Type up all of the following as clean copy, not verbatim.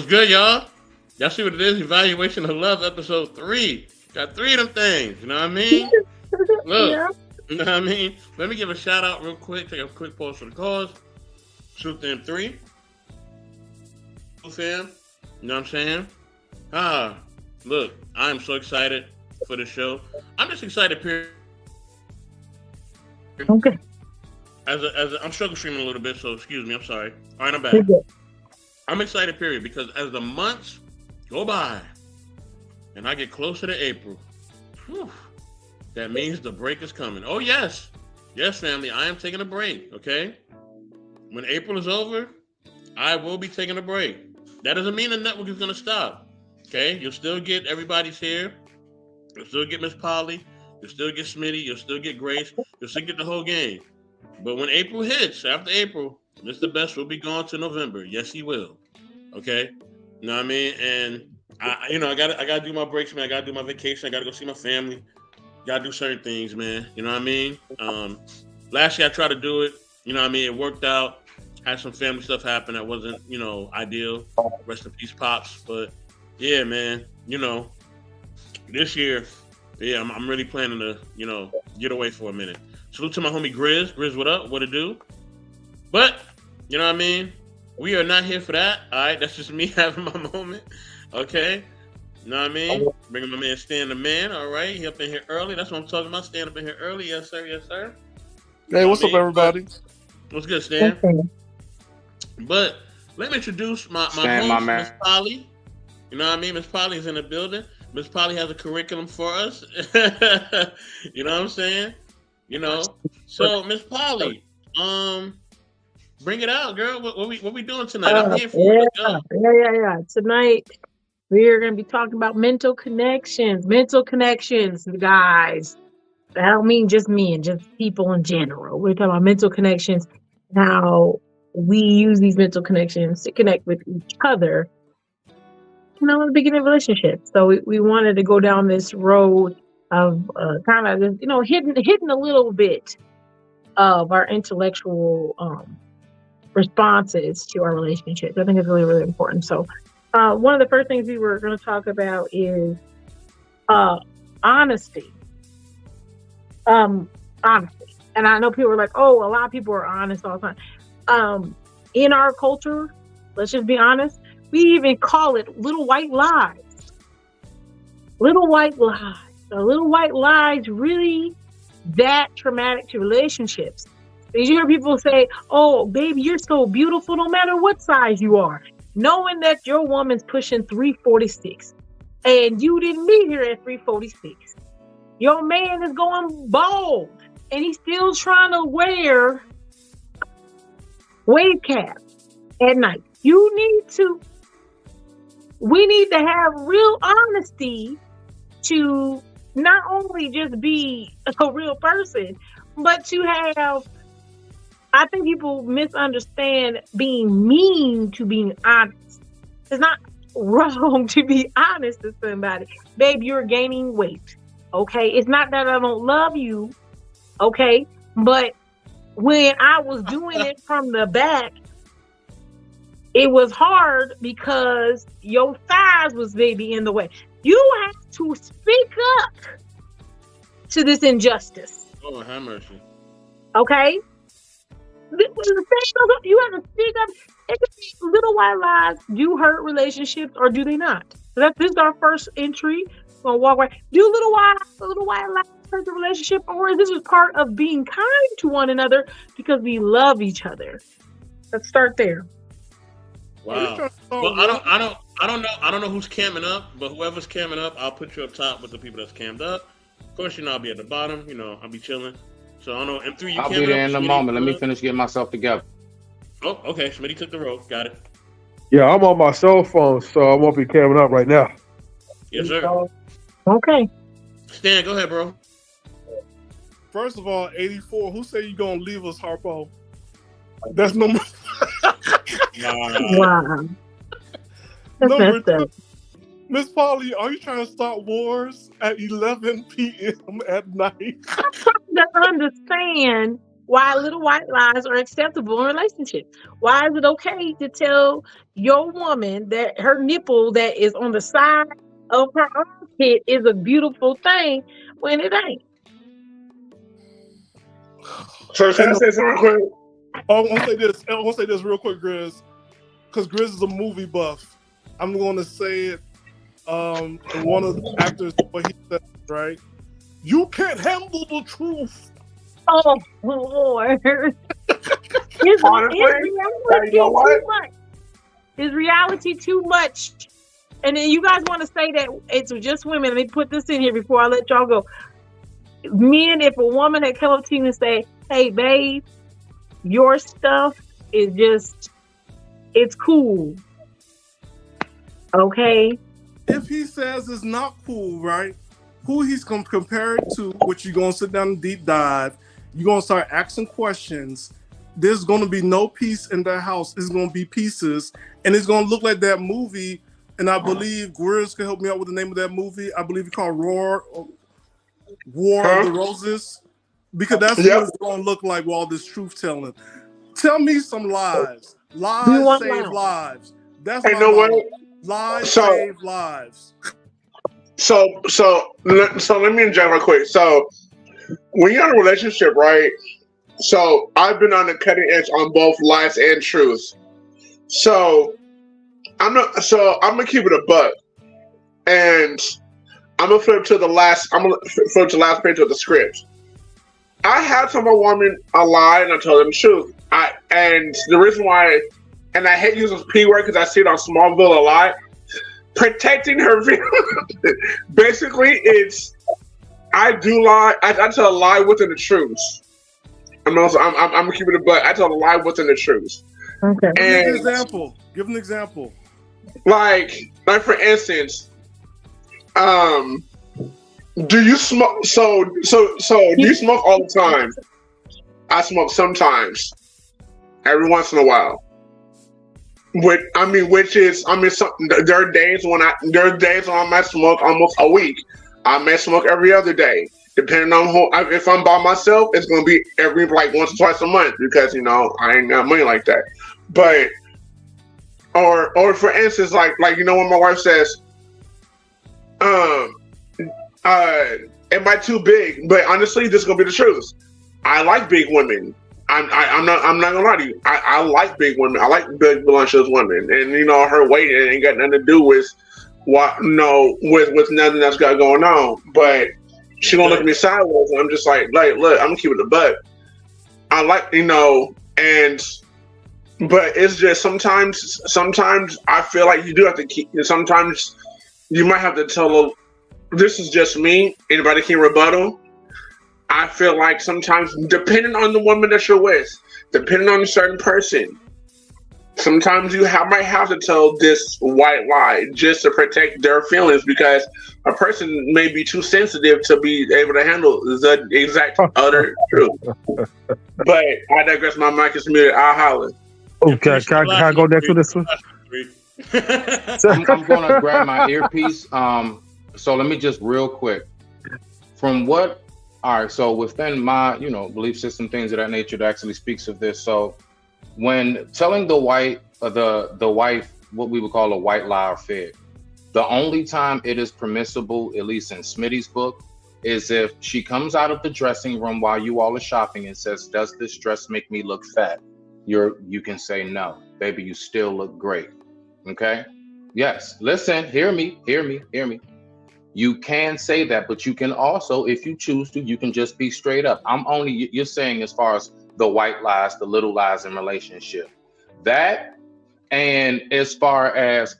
What's good, y'all? Y'all see what it is? Evaluation of Love, episode 3. Got 3 of them things. You know what I mean? Look, Yeah. you know what I mean? Let me give a shout out real quick. Take a quick pause for the cause. Truth in 3. Fam. You know what I'm saying? Look, I am so excited for the show. I'm just excited, period. Okay. I'm struggle streaming a little bit, so excuse me. I'm sorry. All right, I'm back. You're good. I'm excited, period, because as the months go by and I get closer to April, whew, that means the break is coming. Oh, yes. Yes, family, I am taking a break, okay? When April is over, I will be taking a break. That doesn't mean the network is going to stop, okay? You'll still get everybody's here. You'll still get Miss Polly. You'll still get Smitty. You'll still get Grace. You'll still get the whole gang. But when April hits, after April, Mr. Best will be gone to November. Yes, he will. Okay? You know what I mean? And I gotta do my breaks, man. I gotta do my vacation. I gotta go see my family. Gotta do certain things, man. You know what I mean? Last year I tried to do it. You know what I mean? It worked out. Had some family stuff happen that wasn't, ideal. Rest in peace, Pops. But yeah, man, this year, yeah, I'm really planning to, get away for a minute. Salute to my homie Grizz. Grizz, what up? What to do? But, you know what I mean? We are not here for that. All right, that's just me having my moment. Okay? You know what I mean? Bringing my man Stan the Man. All right, he up in here early. That's what I'm talking about. Stan up in here early. Yes, sir. Yes, sir. Hey, what's up, everybody? What's good, Stan? Okay. But let me introduce my Stan, host, my man. Miss Polly. You know what I mean? Miss Polly's in the building. Miss Polly has a curriculum for us. You know what I'm saying? So Miss Polly, bring it out, girl. What we doing tonight? I'm here for you. Let's go. Yeah. Tonight we are going to be talking about mental connections. Mental connections, guys. I don't mean just me and just people in general. We're talking about mental connections. How we use these mental connections to connect with each other. In the beginning of relationships. So we wanted to go down this road of kind of hidden a little bit of our intellectual responses to our relationships. I think it's really, really important. So one of the first things we were going to talk about is honesty. Honesty. And I know people are like, oh, a lot of people are honest all the time. In our culture, let's just be honest, we even call it little white lies. Little white lies. The little white lies really that traumatic to relationships. Because you hear people say, oh, baby, you're so beautiful no matter what size you are. Knowing that your woman's pushing 346 and you didn't meet her at 346. Your man is going bald and he's still trying to wear wave cap at night. We need to have real honesty to not only just be a real person, but to have, I think people misunderstand being mean to being honest. It's not wrong to be honest to somebody. Babe, you're gaining weight. Okay. It's not that I don't love you. Okay. But when I was doing it from the back, it was hard because your thighs was maybe in the way. You have to speak up to this injustice. Oh, have mercy. Okay? You have to speak up. Little white lies do hurt relationships or do they not? So this is our first entry. We're gonna walk away. Do little white lies hurt the relationship, or is this part of being kind to one another because we love each other? Let's start there. Wow. Well, I don't know who's camming up, but whoever's camming up, I'll put you up top with the people that's cammed up. Of course, I'll be at the bottom. I'll be chilling. So I don't know. M3, you I'll camming be there up? in a Smitty, moment. Let me good? finish getting myself together. Oh, okay. Smitty took the road. Got it. Yeah, I'm on my cell phone, so I won't be camming up right now. Yes, sir. Okay. Stan, go ahead, bro. First of all, 84, who say you gonna leave us, Harpo? That's no more. Wow. That's Number messed up. Miss Polly, are you trying to start wars at 11 p.m. at night? I'm trying to understand why little white lies are acceptable in relationships. Why is it okay to tell your woman that her nipple that is on the side of her armpit is a beautiful thing when it ain't? So can I say something quick? I want to say this. I want to say this real quick, Grizz, because Grizz is a movie buff. I'm going to say it. And one of the actors, what he said, right? You can't handle the truth. Oh Lord! His Honestly, reality you know what? too much. His reality too much. And then you guys want to say that it's just women. Let me put this in here before I let y'all go. Men, if a woman had come up to you and say, "Hey, babe, your stuff is just, it's cool." Okay. If he says it's not cool, right? Who he's going to compare it to, which you're going to sit down and deep dive. You're going to start asking questions. There's going to be no peace in their house. It's going to be pieces. And it's going to look like that movie. And I believe Grizz can help me out with the name of that movie. I believe it's called War of the Roses. Because that's what it's going to look like with all this truth-telling. Tell me some lies. Lies save lives. That's you know what? Lies save lives. So let me inject real quick. So when you're in a relationship, right? So I've been on the cutting edge on both lies and truth. So I'm gonna keep it a buck, and I'm gonna flip to the last. I'm gonna flip to the last page of the script. I had told my woman a lie, and I told them the truth. And the reason why, and I hate using P word because I see it on Smallville a lot. Protecting her basically it's I do lie. I tell a lie within the truth. I'm gonna keep it a butt. I tell a lie within the truth. Okay. And Give an example. Like for instance, do you smoke? So do you smoke all the time? I smoke sometimes, every once in a while. There are days when I might smoke almost a week. I may smoke every other day, depending on if I'm by myself. It's gonna be every once or twice a month because I ain't got money like that. But or for instance, like when my wife says, "Am I too big?" But honestly, this is gonna be the truth. I like big women. I'm not gonna lie to you. I like big women. I like big voluptuous women, and her weight ain't got nothing to do with with nothing that's got going on. But she gonna look at me sideways, and I'm just like, look, I'm gonna keep it a butt. I like but it's just sometimes I feel like you do have to keep. Sometimes you might have to tell them, this is just me. Anybody can rebuttal. I feel like sometimes, depending on the woman that you're with, depending on a certain person, sometimes you might have to tell this white lie just to protect their feelings because a person may be too sensitive to be able to handle the exact utter truth. But I digress. My mic is muted. I'll holler. Okay, can I go next to this one? I'm going to grab my earpiece. So let me just real quick. All right, so within my, belief system, things of that nature that actually speaks of this. So when telling the wife, what we would call a white lie or fib, the only time it is permissible, at least in Smitty's book, is if she comes out of the dressing room while you all are shopping and says, "Does this dress make me look fat?" You can say, "No, baby, you still look great." Okay? Yes, listen, hear me. You can say that, but you can also, if you choose to, you can just be straight up. You're saying as far as the white lies, the little lies in relationship. That, and as far as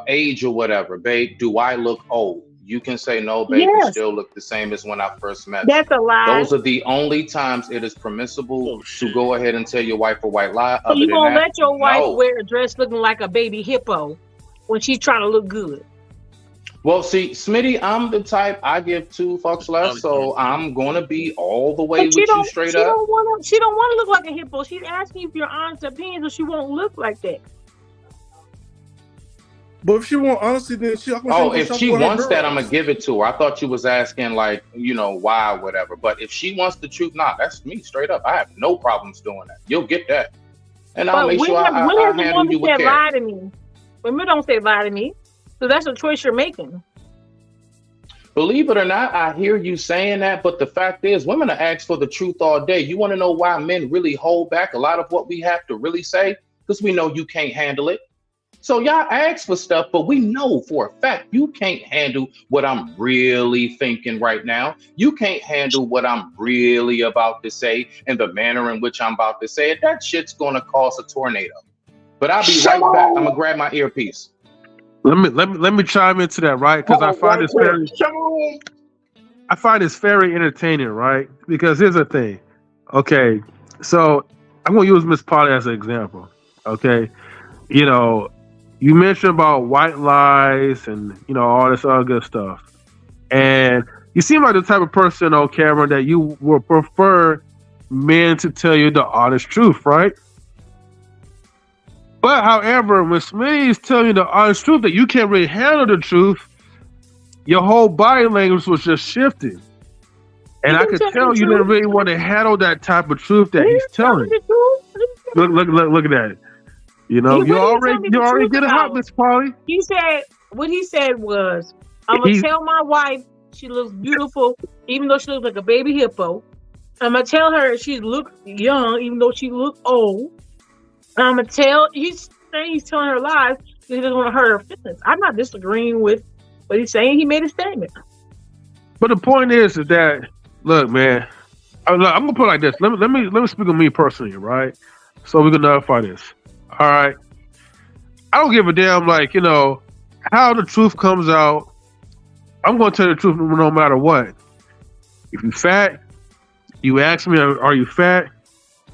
age or whatever, babe, do I look old? You can say, "No, babe, you still look the same as when I first met you." That's a lie. Those are the only times it is permissible to go ahead and tell your wife a white lie. So you gonna let your wife wear a dress looking like a baby hippo when she's trying to look good? Well, see, Smitty, I'm the type, I give two fucks less, so I'm gonna be all the way with you straight up. She don't want to look like a hippo. She's asking you for your honest opinion, so she won't look like that. But if she want honesty, then she. Oh, if she wants that, I'm gonna give it to her. I thought you was asking like, why, whatever. But if she wants the truth, that's me straight up. I have no problems doing that. You'll get that, and I'll make sure I handle you with care. Lie to me. Women don't say lie to me, so that's a choice you're making. Believe it or not, I hear you saying that, but the fact is, women are asked for the truth all day. You want to know why men really hold back a lot of what we have to really say? Because we know you can't handle it. So y'all ask for stuff, but we know for a fact you can't handle what I'm really thinking right now. You can't handle what I'm really about to say and the manner in which I'm about to say it. That shit's gonna cause a tornado. But I'll be right back. I'm gonna grab my earpiece. Let me chime into that, right? Because I find this very entertaining, right? Because here's the thing. Okay, so I'm gonna use Miss Polly as an example. Okay, you mentioned about white lies and all this other good stuff, and you seem like the type of person on camera that you would prefer men to tell you the honest truth, right? But however, when Smitty is telling you the honest truth that you can't really handle the truth, your whole body language was just shifting, and I could tell you didn't really want to handle that type of truth that he's telling. Look at that. You already get it hot, Miss Polly. He said what he said was, I'm gonna tell my wife she looks beautiful, even though she looks like a baby hippo. I'm gonna tell her she looks young, even though she looks old. I'm gonna tell. He's saying he's telling her lies because he doesn't want to hurt her feelings. I'm not disagreeing with what he's saying. He made a statement. But the point is that look, man, I'm gonna put it like this. Let me speak of me personally, right? So we can nullify this. All right. I don't give a damn, how the truth comes out. I'm going to tell the truth no matter what. If you're fat, you ask me, are you fat?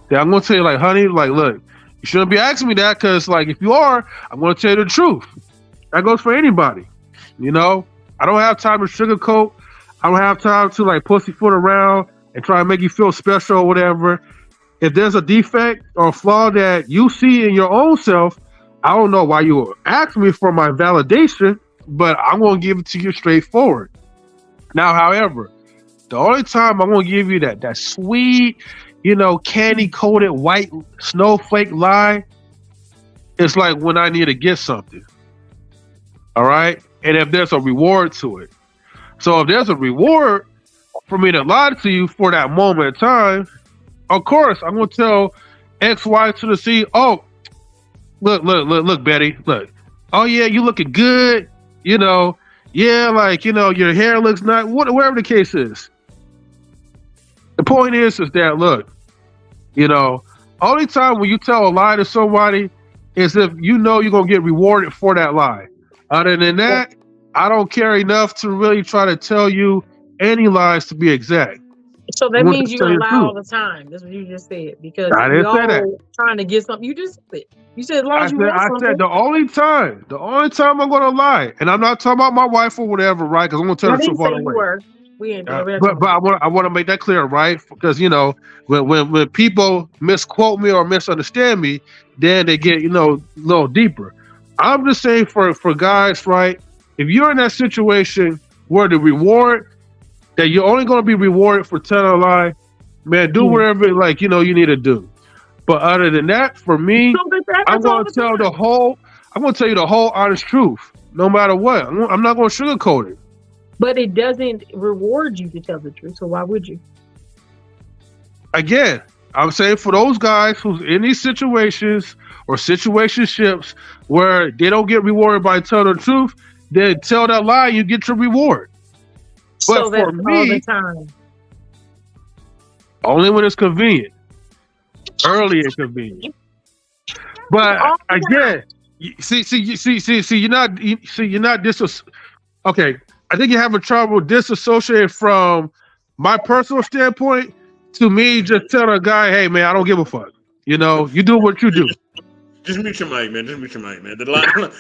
Then I'm going to tell you, honey, look, you shouldn't be asking me that because, if you are, I'm going to tell you the truth. That goes for anybody. I don't have time to sugarcoat. I don't have time to, pussyfoot around and try to make you feel special or whatever. If there's a defect or a flaw that you see in your own self, I don't know why you ask me for my validation, but I'm going to give it to you straightforward. Now, however, the only time I'm going to give you that sweet, candy-coated white snowflake lie is when I need to get something. All right? And if there's a reward to it. So if there's a reward for me to lie to you for that moment in time, of course, I'm going to tell X, Y to the Z, oh, look, Betty, look. Oh, yeah, you looking good. Yeah, your hair looks nice, whatever the case is. The point is that, look, only time when you tell a lie to somebody is if you're going to get rewarded for that lie. Other than that, I don't care enough to really try to tell you any lies to be exact. So that means you're gonna lie all the time. That's what you just said. Because I didn't say that. Trying to get something. You just said it. You said as long as you want something. I said the only time I'm gonna lie, and I'm not talking about my wife or whatever, right? Because I'm gonna tell the truth all the way. We ain't but I want to make that clear, right? Because when people misquote me or misunderstand me, then they get a little deeper. I'm just saying for guys, right? If you're in that situation where the reward that you're only going to be rewarded for telling a lie, man, do whatever you need to do. But other than that, for me, I'm going to tell you the whole honest truth, no matter what. I'm not going to sugarcoat it. But it doesn't reward you to tell the truth, so why would you? Again, I'm saying for those guys who's in these situations or situationships where they don't get rewarded by telling the truth, then tell that lie, you get your reward. But for me, all the time. Only when it's convenient. Early and convenient. But again, you're not okay. I think you're having trouble disassociating from my personal standpoint to me just telling a guy, hey man, I don't give a fuck. You do what you do. Just mute your mic, man. The line.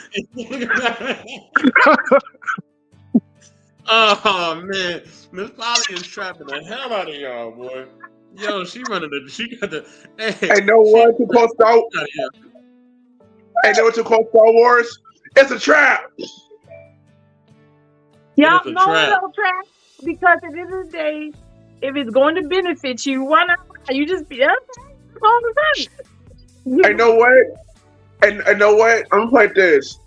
Oh man, Miss Polly is trapping the hell out of y'all, boy. Yo, she got the. Hey, know what to call Star? Hey, know what to call Star Wars? It's a trap. Y'all It is a know trap. it's no trap because at the end of the day, if it's going to benefit you, why not? You just be okay all the time. I know what? And I know what? I'm like this.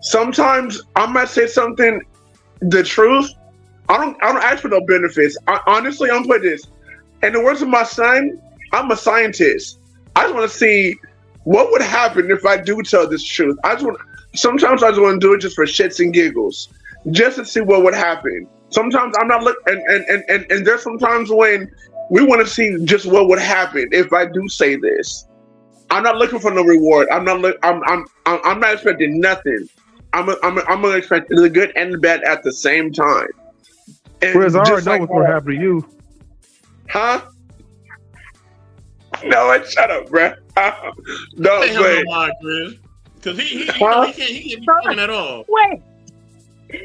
Sometimes I might say something, the truth. I don't ask for no benefits. Honestly, I'm like this. In the words of my son, I'm a scientist. I just want to see what would happen if I do tell this truth. Sometimes I just want to do it just for shits and giggles, just to see what would happen. Sometimes I'm not and there's sometimes when we want to see just what would happen if I do say this. I'm not looking for no reward. I'm not expecting nothing. I'm gonna expect the good and the bad at the same time. And Whereas I already just know like what's gonna happen to you. Huh? No, shut up, bruh. No, Say hello but to Mark, Grizz. Because he Huh? can't be talking at all. Wait,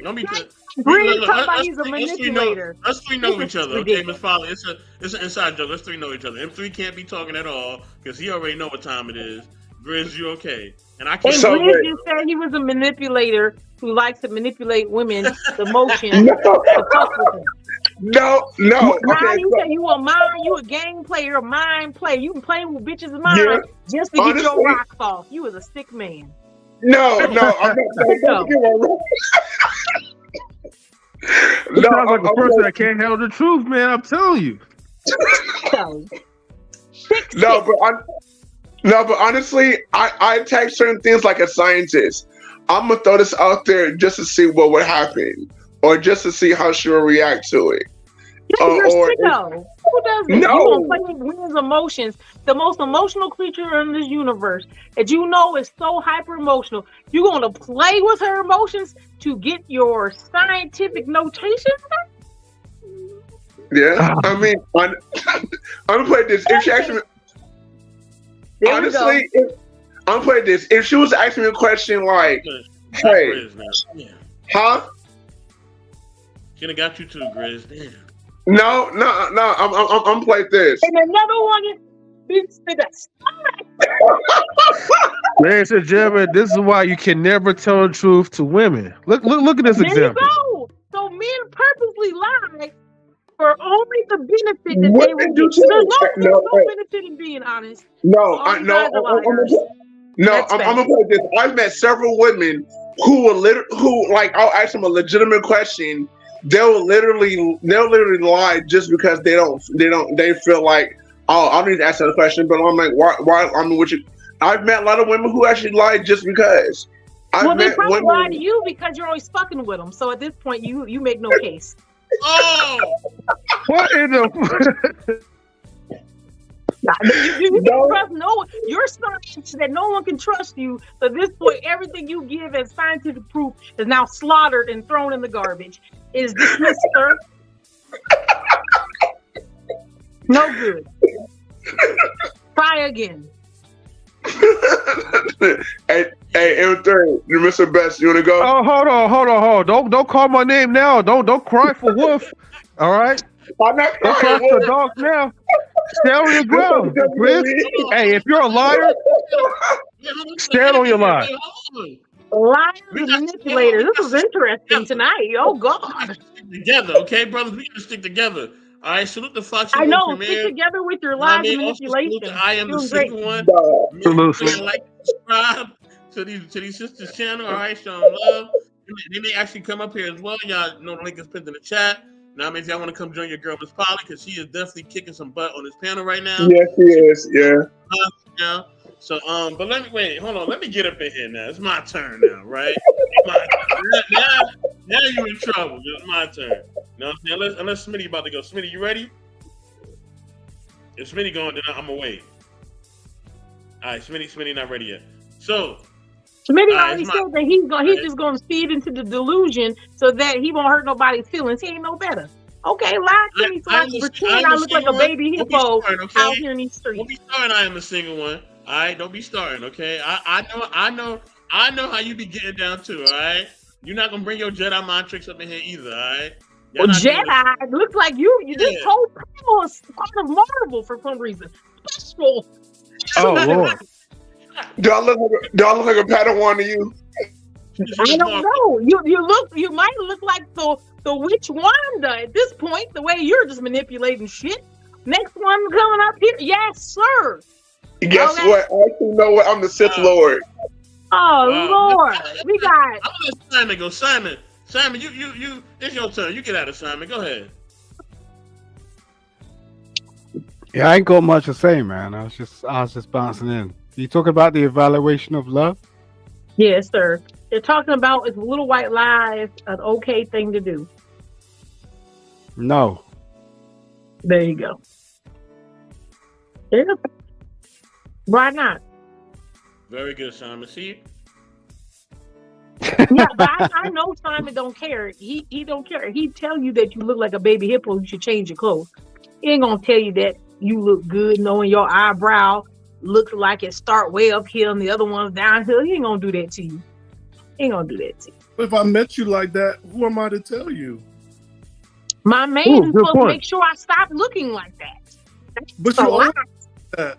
Don't be. Breeze talking about he's a manipulator. Us three know This each is other, okay, ridiculous. Miss Polly? It's an inside joke. Us three know each other. M3 can't be talking at all because he already know what time it is. Grizz, you okay? And I And can't. So Breeze wait. just said he was a manipulator who likes to manipulate women's emotions. no, to fuck with them. no. Now Okay, you so, say you a game player, a mind player. You can play with bitches' minds Yeah. just to get your Honestly. rocks off. You was a sick man. no, I'm not. Don't get me wrong. You sound like a I'm person like- that can't handle the truth, man. I'm telling you. So, No, but honestly, I attack certain things like a scientist. I'm gonna throw this out there just to see what would happen, or just to see how she will react to it. you're or- sicko. Who does this? No. You gonna play with women's emotions? The most emotional creature in this universe that you know is so hyper emotional. You gonna play with her emotions to get your scientific notation? Yeah, I mean, I'm gonna play this. If she actually, There honestly, I'm gonna play this. If she was asking me a question like, "Hey, Grizz, man. Yeah. huh?" Should have got you too, Grizz. Damn. No, I'm play this. And another one is this. Ladies and gentlemen, this is why you can never tell the truth to women. Look at this There you example. go. So men purposely lie for only the benefit that What they will did you get. There's say? no No, benefit in being honest. No, All I you no, guys are liars. That's I'm gonna play this. I've met several women who like I'll ask them a legitimate question. They'll literally lie just because they feel like, oh, I don't need to ask that a question. But I'm like, why? I mean, I've met a lot of women who actually lie just because. Well, I've they met probably lie to women. you because you're always fucking with them. So at this point, you make no case. Oh, What in the? You No. trust no one. You're science that no one can trust you. So at this point, everything you give as scientific proof is now slaughtered and thrown in the garbage. It is dismissed, sir. No good. Try again. Hey, M3, you're Mr. Best. You wanna go? Oh, hold on. Don't call my name now. Don't cry for Wolf. All right. I'm not Don't cry crying. for the dog now. Stand on your ground, Chris. Hey, if you're a liar, stand on your lie. Liars We and got- manipulators. This was yeah. interesting tonight. Oh We God. gotta stick together, okay, brothers? We gotta stick together. All right, salute the Fox I know. Premiere. Stick together with your You know what I lies and mean? Also salute manipulation. the I am the Doing great. single one. No. Salute. Like, subscribe to these sisters' channel. All right, show them love. They may actually come up here as well. Y'all know the link is pinned in the chat. Now, I mean, if y'all want to come join your girl, Miss Polly, because she is definitely kicking some butt on this panel right now. Yes, he is. Yeah. Now. So, but hold on. Let me get up in here now. It's my turn now, right? Now you in trouble. It's my turn. Now, unless Smitty about to go. Smitty, you ready? If Smitty going, then I'm gonna wait. All right, Smitty not ready yet. So, Smitty Nah, already it's said that he's just going to feed into the delusion so that he won't hurt nobody's feelings. He ain't no better. Okay, lie to me so I can pretend I look like a baby hippo out here in these streets. Don't be starting. I am a single one. All right, don't be starting. Okay, I know how you be getting down too. All right, you're not gonna bring your Jedi mind tricks up in here either. All right. Well, Jedi, it looks like you this Yeah. whole panel is part of Marvel for some reason. Special. Oh Lord. Do I look like a Padawan to you? She I looks don't more. know. You might look like the witch Wanda at this point. The way you're just manipulating shit. Next one coming up here. Yes, sir. Guess Okay. what? I actually know what. I'm the Sith Uh, Lord. Oh Lord, we got. I'm gonna let Simon go. Simon, you. It's your turn. You get out of Simon. Go ahead. Yeah, I ain't got much to say, man. I was just bouncing in. You talking about the evaluation of love? Yes, sir. They're talking about is little white lies an okay thing to do. No. There you go. Yeah. Why not? Very good, Simon. See, Yeah, but I know Simon don't care. He don't care. He tell you that you look like a baby hippo. You should change your clothes. He ain't gonna tell you that you look good, knowing your eyebrow looks like it start way up here and the other one's downhill. He ain't gonna do that to you. He ain't gonna do that to you. If I met you like that, who am I to tell you? My man Ooh, is good supposed to point. make sure I stop looking like that. But So you I- always that.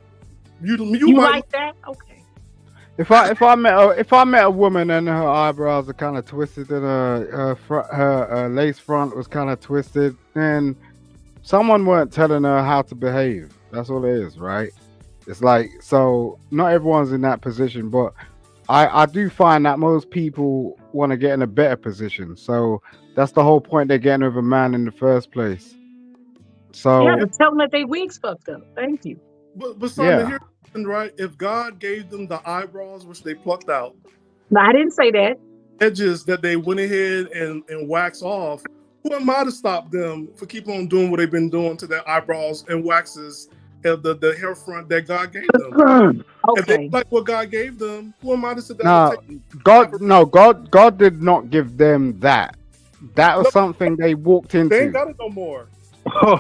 You You might like that? Okay. If I met a woman and her eyebrows are kind of twisted and her lace front was kind of twisted, then someone weren't telling her how to behave. That's all it is, right? It's like, so not everyone's in that position, but I do find that most people want to get in a better position. So that's the whole point they're getting with a man in the first place. So Yeah, but tell them that they wigs fucked up. Thank you. but Simon, Yeah. here's something, right? If God gave them the eyebrows, which they plucked out, No, I didn't say that. edges that they went ahead and wax off, who am I to stop them for keep on doing what they've been doing to their eyebrows and waxes of the hair front that God gave them? If they Okay. like what God gave them, who am I to sit down no, and take? God did not give them that. That was No. something they walked They ain't into. got it no more.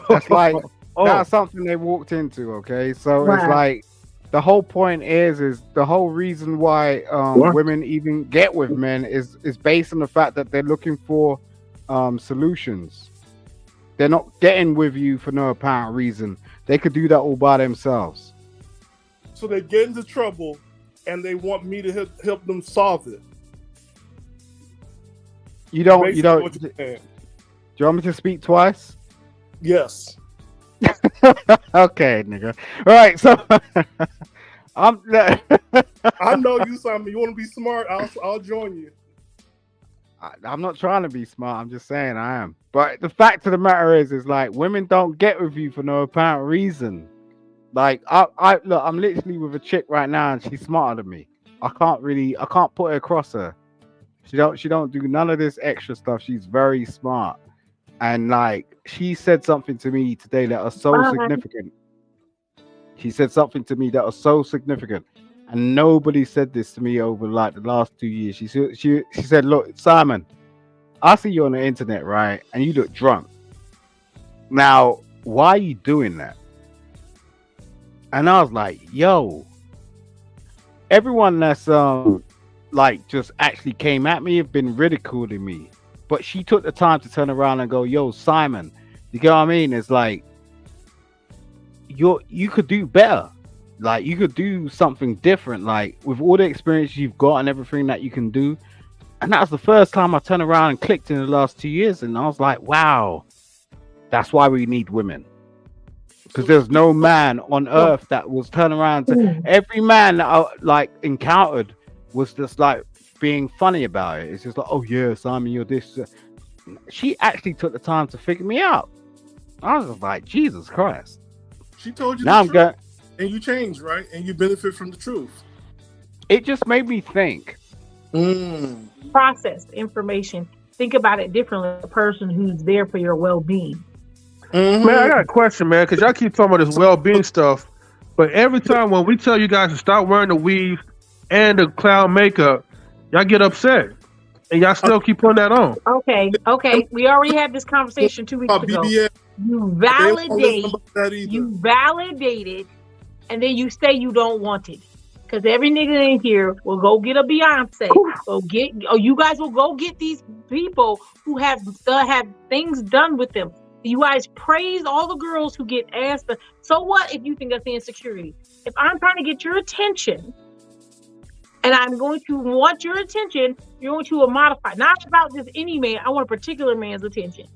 That's like Oh, that's something they walked into. Okay, so it's Right. like the whole point is the whole reason why What? women even get with men is based on the fact that they're looking for solutions. They're not getting with you for no apparent reason. They could do that all by themselves. So they get into trouble and they want me to help them solve it. You don't. Basically You don't. what Do you're saying. you want me to speak twice? Yes. Okay, nigga. All right, so I'm. I know you, Simon. You want to be smart? I'll join you. I'm not trying to be smart. I'm just saying I am. But the fact of the matter is like women don't get with you for no apparent reason. Like I look, I'm literally with a chick right now, and she's smarter than me. I can't put her across her. She don't do none of this extra stuff. She's very smart, and like she said something to me today that was so Bye. significant. She said something to me that was so significant. And nobody said this to me over like the last 2 years. She said, "Look, Simon, I see you on the internet, right? And you look drunk. Now, why are you doing that?" And I was like, "Yo, everyone that's like just actually came at me have been ridiculing me, but she took the time to turn around and go, yo, Simon, you get what I mean? It's like you could do better." Like you could do something different, like with all the experience you've got and everything that you can do. And that was the first time I turned around and clicked in the last 2 years, and I was like, wow, that's why we need women. Because there's no man on earth that was turning around to every man that I like encountered was just like being funny about it. It's just like, oh yeah, Simon, you're this. She actually took the time to figure me out. I was just like, Jesus Christ. She told you Now the I'm truth, going. and you change, right? And you benefit from the truth. It just made me think. Process information. Think about it differently. A person who's there for your well-being. Mhm. man, I got a question, man, because y'all keep talking about this well-being stuff, but every time when we tell you guys to stop wearing the weave and the clown makeup, y'all get upset, and y'all still keep putting that on. Okay. We already had this conversation 2 weeks About ago. BBS, You they don't listen validate. about that either. You validate it, and then you say you don't want it. Because every nigga in here will go get a Beyonce. You guys will go get these people who have things done with them. You guys praise all the girls who get asked. So what if you think that's the insecurity? If I'm trying to get your attention, and I'm going to want your attention. You're going to modify, not about just any man. I want a particular man's attention.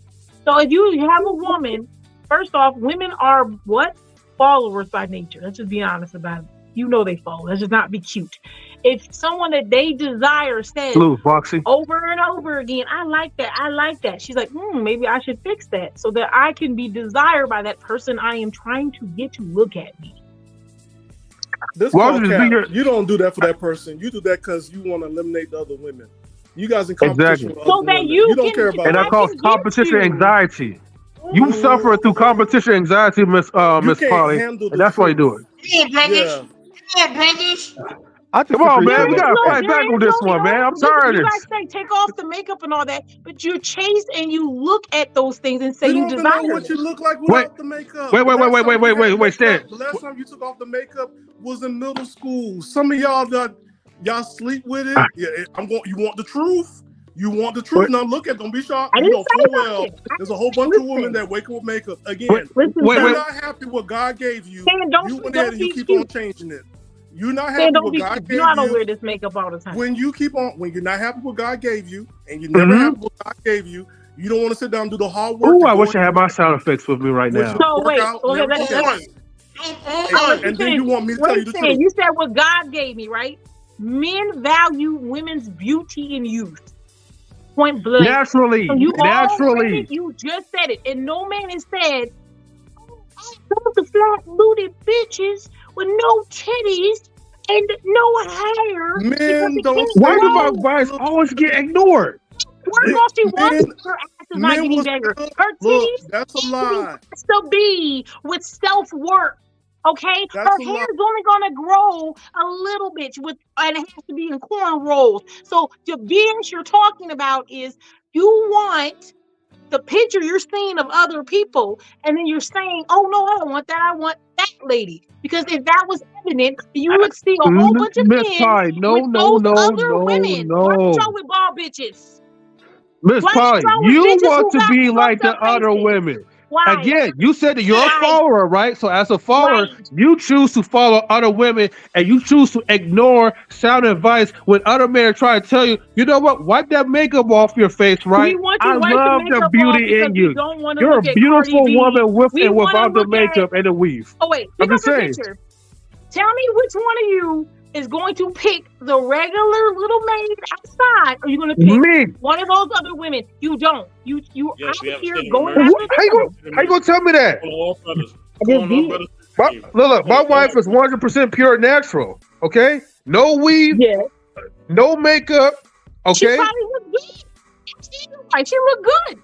So if you have a woman, first off, women are what? Followers by nature. Let's just be honest about it. You know they follow. Let's just not be cute. If someone that they desire says Blue, Boxy. over and over again, I like that, I like that. She's like, maybe I should fix that so that I can be desired by that person I am trying to get to look at me. This Well, called just cap. be your- You don't do that for that person. You do that because you want to eliminate the other women. You guys in competition Exactly. with So other that women. you don't can- care about And I that that. causes can get competition you. anxiety. You suffer through competition anxiety, Miss You can't Polly, handle and that's why you do it. Come on, brothers. Yeah. Come on, brothers. I just Come on, agree man. with We what gotta you said. fight back on this one, man. I'm Listen, tired of you this. guys say take off the makeup and all that, but you chase and you look at those things and say You you don't even know desire what them. you look like Wait. without the makeup. Wait, The last time you had wait, Stan. makeup- The last time you took off the makeup was in middle school. Some of y'all sleep with it. Yeah, you want the truth. You want the truth. Wait. Now look at. Don't be shocked. I You didn't know say full well. nothing. There's a whole bunch of women Listen. that wake up with makeup again. Wait, Listen, wait, You're wait. not happy what God gave you. Stan, don't- You went don't ahead and you be keep cute. on changing it. You're not Stan, happy don't what be God cute. gave You know I don't you. wear this makeup all the time. When you're not happy what God gave you, and you're never Mhm. happy what God gave you, you don't want to sit down and do the hard work. Ooh, to I go wish I in had my sound effects with me right with now. your So wait, workout okay, and let's- everything let's- else. Come on. And then you want me to tell you the Stan, truth. you said what God gave me, right? Men value women's beauty and youth. Point blank. Naturally, So you naturally. you just said it, and no man has said, I love the flat booty bitches with no titties and no hair. Men because don't it Why can't do my grow. advice always get ignored? Work all she wants. Men- Her ass is not Men getting was bigger. good. Her Look, titties that's a lie. has to be with self-work. Okay, That's her a hair lie. is only gonna grow a little bit and it has to be in corn rolls. So the BS you're talking about is you want the picture you're seeing of other people, and then you're saying, "Oh no, I don't want that. I want that lady." Because if that was evident, you would see a whole bunch of Miss men Polly, no, with no, those no, other no, women. Why no. you show with ball bitches? Miss Why Polly, you with you bitches want who to got be like the fucked up other faces? women. Why? Again, you said that you're a Why? follower, right? So as a follower, Right. you choose to follow other women and you choose to ignore sound advice when other men are trying to tell you, you know what, wipe that makeup off your face, right? We want to I wipe love the the makeup off beauty because in we you. don't want to You're a look at beautiful Cardi B. woman with We and wanna without the look at- makeup and the weave. Oh wait, I'm pick up just the saying. picture. Tell me which one of you is going to pick the regular little maid outside, or you're going to pick Me. one of those other women? You don't. You Yes, we out have here seen going her. after How you them. gonna tell me that? All brothers. I Come on, did. all brothers. Look, my wife is 100% pure natural. Okay, no weave, Yeah, no makeup. she Okay, probably look good. She look good.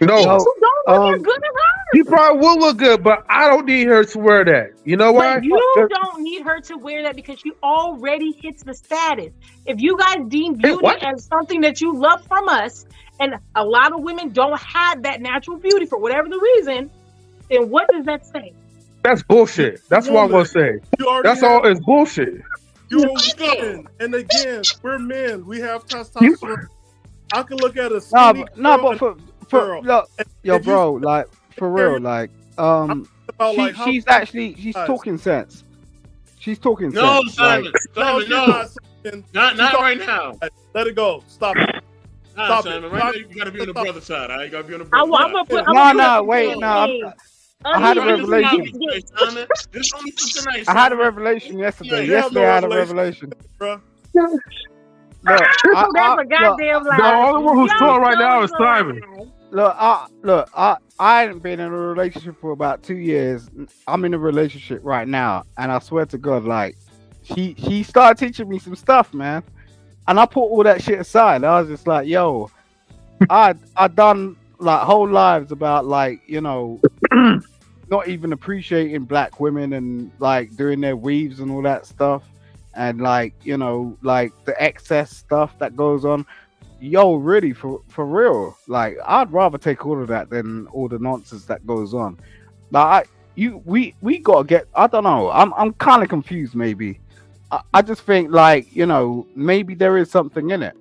no, No. You don't look as Um, good as her. she probably will look good, but I don't need her to wear that. You know why? But you don't need her to wear that because she already hits the status. If you guys deem beauty what? as something that you love from us, and a lot of women don't have that natural beauty for whatever the reason, then what does that say? That's bullshit. That's what I'm gonna say. You already That's have- all. It's bullshit. You're Okay. women. And again, we're men. We have testosterone. I can look at a No, skinny but girl for girl. look, yo, if you- bro, like for real, like about like how she's guys- talking sense. She's talking No, sense. Simon. Like, Simon, she's no. not saying- Not she's not- right now. Let it go. Stop it. Nah, Stop Simon. it. Right now, you gotta be on the Stop. brother side. I gotta be on the I'm brother gonna side. put. No, I'm no, put wait, no, I had a Simon, this is revelation. not tonight, Simon. This is only for tonight, I had a Simon. revelation yesterday. You have Yesterday no I had a revelation. revelation. Bruh. Look, That's a look, goddamn lie. The only one who's Y'all tall right now is so Simon. lie. I hadn't been in a relationship for about 2 years. I'm in a relationship right now, and I swear to God, like she started teaching me some stuff, man. And I put all that shit aside. I was just like, yo, I done like whole lives about like, you know, not even appreciating black women and like doing their weaves and all that stuff. And like, you know, like the excess stuff that goes on. Yo, really, for real, like I'd rather take all of that than all the nonsense that goes on. Like we gotta get. I don't know. I'm kind of confused. Maybe I just think like, you know, maybe there is something in it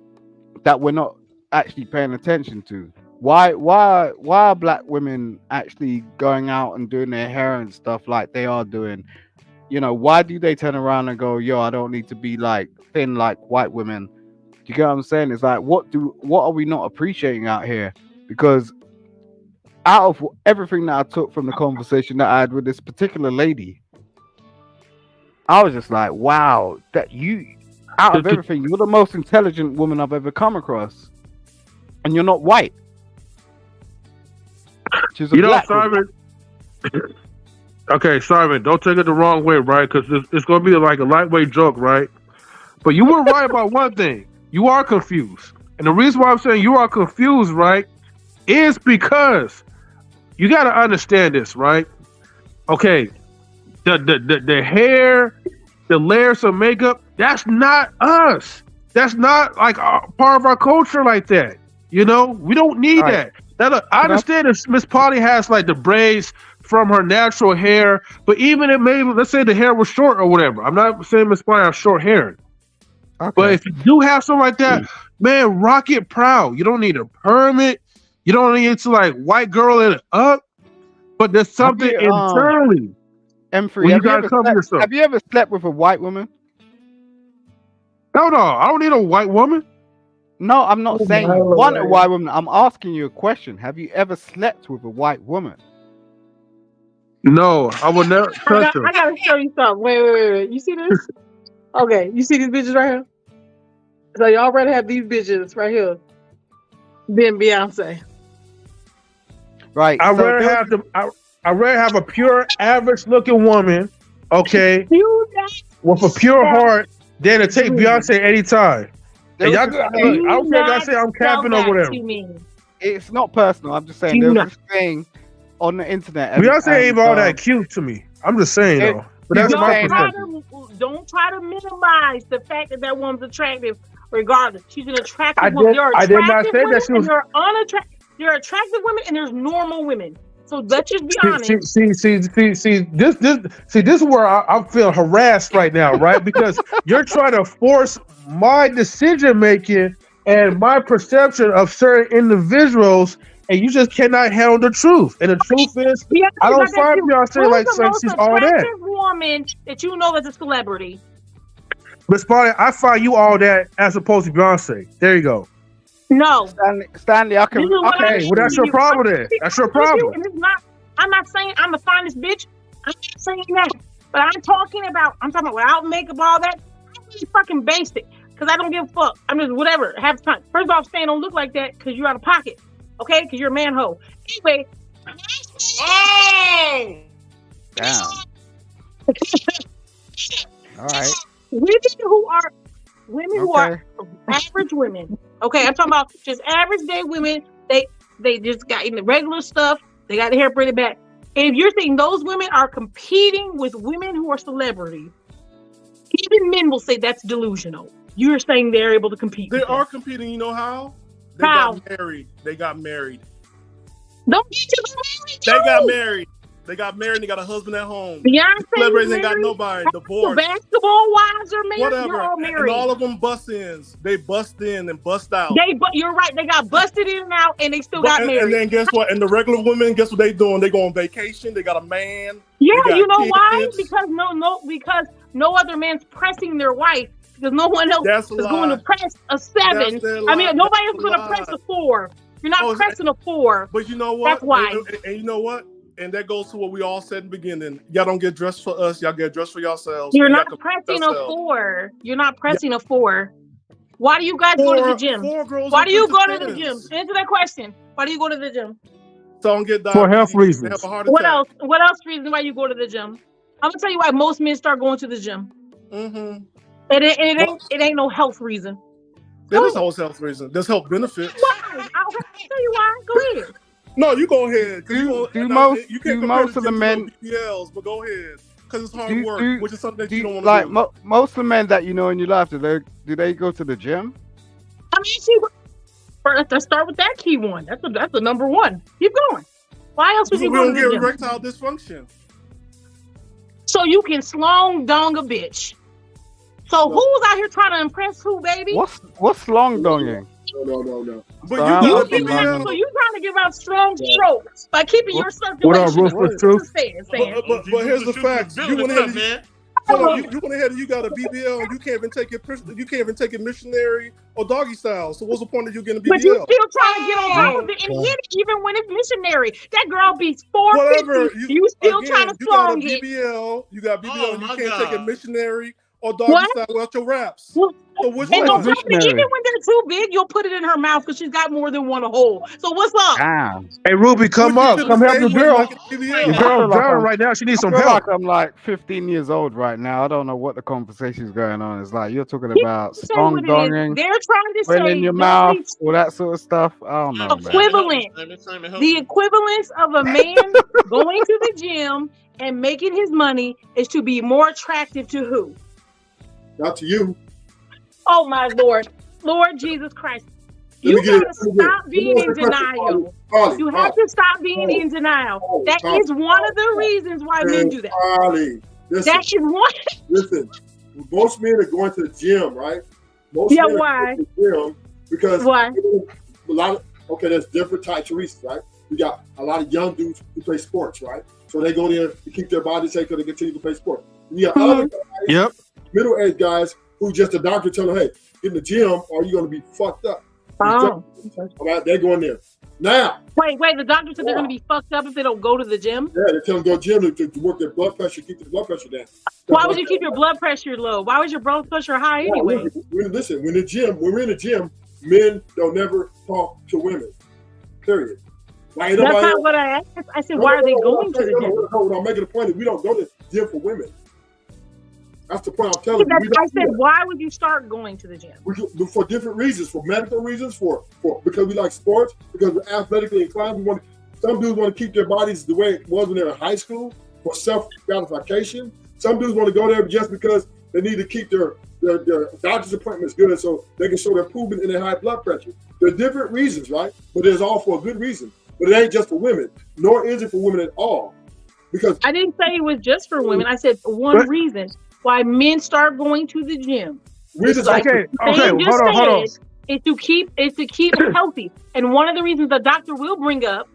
that we're not actually paying attention to. Why are black women actually going out and doing their hair and stuff like they are doing? you know, why do they turn around and go, yo, I don't need to be like thin like white women? Do you get what I'm saying? It's like, what are we not appreciating out here? Because out of everything that I took from the conversation that I had with this particular lady, I was just like, wow, that you, out of everything, you're the most intelligent woman I've ever come across, and you're not white. She's a black woman. Simon. Okay, Simon, don't take it the wrong way, right? Because it's going to be like a lightweight joke, right? But you were right about one thing. You are confused. And the reason why I'm saying you are confused, right, is because you got to understand this, right? Okay, the hair, the layers of makeup, that's not us. That's not like part of our culture like that. You know, we don't need that. I understand if Miss Polly has like the braids from her natural hair, but even if maybe, let's say the hair was short or whatever. I'm not saying Miss Polly has short hair. Okay. But if you do have something like that, man, rock it proud. You don't need a permit. You don't need to like white girl it up. But there's something internally. M3, have you ever slept with a white woman? No, I don't need a white woman. No, I'm not saying you want a white woman. I'm asking you a question. Have you ever slept with a white woman? No, I will never touch her. I gotta show you something. Wait. You see this? Okay, you see these bitches right here? So y'all rather have these bitches right here than Beyonce. Right. I'd rather have a pure, average-looking woman, okay, with a pure heart, than to take Beyonce anytime. And y'all, look, I don't care if I say I'm capping or whatever. It's not personal. I'm just saying there's this thing on the internet. Beyonce ain't all that cute to me. I'm just saying though. But that's my perspective. Don't try to minimize the fact that woman's attractive. Regardless, she's an attractive woman. I did not say that she was. You're unattractive. You're attractive women, and there's normal women. So let's just be honest. This is where I feel harassed right now, right? Because you're trying to force my decision making and my perception of certain individuals, and you just cannot handle the truth. And the truth is, I don't find Beyonce like she's all that. Woman that you know as a celebrity. But Spotty, I find you all that as opposed to Beyonce. There you go. No, Stanley, I can. Okay, well that's your problem then. That's your problem. I'm not saying I'm the finest bitch. I'm not saying that. But I'm talking about without makeup, all that. I'm really fucking basic because I don't give a fuck. I'm just whatever. Half the time. First off, Stan don't look like that because you're out of pocket. Okay, because you're a manhole. Anyway. Oh! Damn. All right. Women who are average women. Okay, I'm talking about just average day women. They just got in the regular stuff. They got the hair braided back. And if you're saying those women are competing with women who are celebrities, even men will say that's delusional. You're saying they're able to compete. They are competing. You know how? They got married. Don't get you married. They got married. They got married and they got a husband at home. Beyonce celebrities ain't got nobody. Divorced. Basketball wives are married. Whatever. All married. And all of them bust ins. They bust in and bust out. You're right. They got busted in and out, and they still got married. And then guess what? And the regular women, guess what they doing? They go on vacation. They got a man. Yeah, you know why? Because no other man's pressing their wife. Because no one else is going to press a 7. I mean, nobody else is going to press a 4. You're not pressing a 4. But you know what? That's why. And you know what? And that goes to what we all said in the beginning. Y'all don't get dressed for us. Y'all get dressed for yourselves. You're not pressing a 4. You're not pressing a 4. Why do you guys go to the gym? Why do you go to the gym? Answer that question. Why do you go to the gym? So don't get diabetes. For health reasons. What else? What else reason why you go to the gym? I'm gonna tell you why most men start going to the gym. Mm-hmm. It ain't no health reason. There is no health reason. There's health benefits. Why? I'll tell you why. Go ahead. No, you go ahead. Do most of the men BBLs, but go ahead because it's hard work, which is something that you don't want to do. Like most of the men that you know in your life, do they go to the gym? I mean, let's start with that key one. That's the number one. Keep going. Why else would you go to the gym? We don't get erectile dysfunction. So you can slong dong a bitch. So who's out here trying to impress who, baby? What's slong donging? No. But so you're trying to give out strong strokes by keeping your circulation. But here's the fact. You went ahead, you went ahead and you got a BBL and you can't even take it missionary or doggy style. So what's the point of you getting a BBL? But you still trying to get on top of it and hit it even when it's missionary. That girl be 450. Whatever. You still trying to slong it. You got BBL. Oh, You my can't God. take it missionary or doggy What? style without your wraps. Well, So which and on one? top of it, even when they're too big, you'll put it in her mouth because she's got more than one hole. So what's up? Damn. Hey, Ruby, come Which up. you Come should help your stay with girl. like a BBL. Your I girl's feel like drowning I'm- right now. She needs I some feel help. like I'm like 15 years old right now. I don't know what the conversation's going on. It's like you're talking about Say strong what it is. donging, They're trying to well say in your don't mouth, be all that sort of stuff. I don't know, man. Equivalent. It's time to help the you. equivalence of a man going to the gym and making his money is to be more attractive to who? Not to you. Oh my Lord. Lord Jesus Christ. Let You me get it. gotta stop being in denial. You have to stop being in denial. That is one of the reasons why men do that. Polly, listen, That is one. listen. Most men are going to the gym, right? Most Yeah, men are why? going to the gym because Why? a lot of there's different types of reasons, right? We got a lot of young dudes who play sports, right? So they go there to keep their body safe so they continue to play sports. You got other guys, Yep. middle-aged guys who just a doctor telling them, hey, get in the gym or you're going to be fucked up. Oh. All right, they're going there. Now, Wait, the doctor said they're gonna be fucked up if they don't go to the gym? yeah, they tell them go to the gym to work their blood pressure, keep their blood pressure down. Why would you keep your blood pressure low? Why was your blood pressure high anyway? Listen, when we're in the gym, men don't never talk to women. Period. Like, That's not what I asked. I said, why are they going to the gym? No, I'm making a point that we don't go to the gym for women. That's the point I'm telling you. I said, why would you start going to the gym? For different reasons, for medical reasons, for because we like sports, because we're athletically inclined. Some dudes want to keep their bodies the way it was when they were in high school for self-gratification. Some dudes want to go there just because they need to keep their doctor's appointments good so they can show their improvement in their high blood pressure. There's different reasons, right? But there's all for a good reason. But it ain't just for women, nor is it for women at all. Because I didn't say it was just for women. I said one reason why men start going to the gym. we're just Okay. Hold on. Is to keep healthy. And one of the reasons the doctor will bring up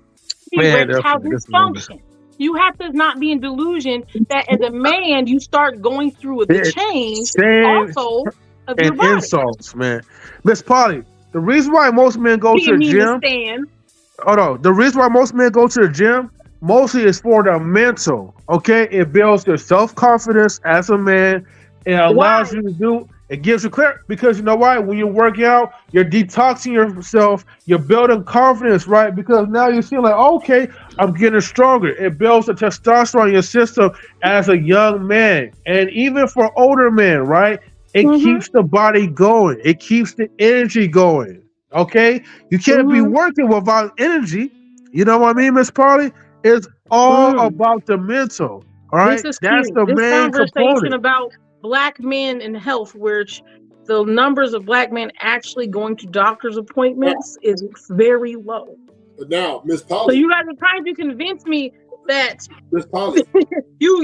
is Man, erectile that's- dysfunction. You have to not be in delusion that as a man you start going through the change also of your And body. insults, man. Miss Polly, the reason why most men go to the gym. Hold on. The reason why most men go to the gym mostly is for the mental. Okay, it builds their self-confidence as a man. It allows you to do. It gives you clear because you know why? When you work out, you're detoxing yourself. You're building confidence, right? Because now you feel like, okay, I'm getting stronger. It builds the testosterone in your system as a young man, and even for older men, right? It keeps the body going. It keeps the energy going. Okay, you can't be working without energy. You know what I mean, Miss Polly? It's all about the mental. All right, This is that's cute. the This main conversation component. about Black men and health, which the numbers of Black men actually going to doctor's appointments is very low. But now, Miss So Polly, you guys are trying to convince me that Miss Polly, you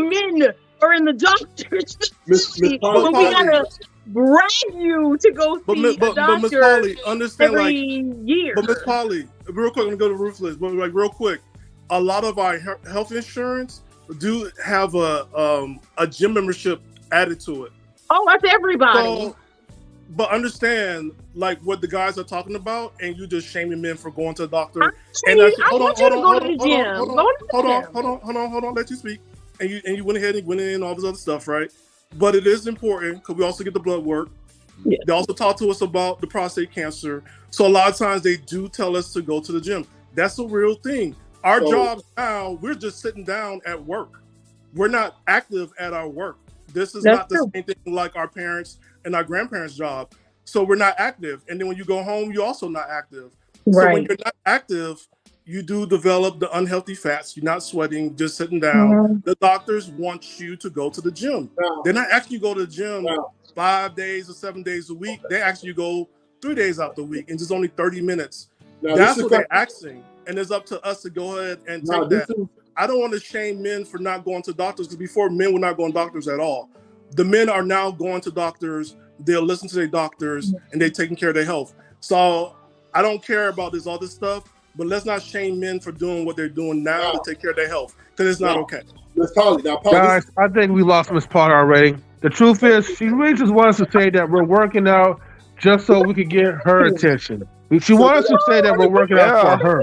men are in the doctor's facility, Polly, but we gotta brag you to go see a Miss doctor Polly, understand every like year. But Miss Polly, real quick, I'm gonna go to Ruthless, but like real quick, a lot of our health insurance do have a gym membership added to it. Oh, that's everybody. So, but understand like what the guys are talking about, and you just shaming men for going to the doctor. I want you to go to the gym. Hold on, let you speak. And you went ahead and went in all this other stuff, right? But it is important because we also get the blood work. Yeah. They also talk to us about the prostate cancer. So a lot of times they do tell us to go to the gym. That's a real thing. Our jobs now, we're just sitting down at work. We're not active at our work. This is not the same thing like our parents and our grandparents' job. So we're not active. And then when you go home, you're also not active. Right. So when you're not active, you do develop the unhealthy fats. You're not sweating, just sitting down. The doctors want you to go to the gym. They're not asking you to go to the gym 5 days or 7 days a week. They ask you to go 3 days out the week, and just only 30 minutes. That's what they're asking. And it's up to us to go ahead and take that. I don't want to shame men for not going to doctors, because before men were not going to doctors at all. The men are now going to doctors. They'll listen to their doctors, and they're taking care of their health. So I don't care about this other stuff. but let's not shame men for doing what they're doing now to take care of their health, because it's not okay. Miss Polly, now, Polly, Guys, I think we lost Miss Potter already. The truth is, she really just wants us to say that we're working out just so we could get her attention. She wants us to say that we're working out for her.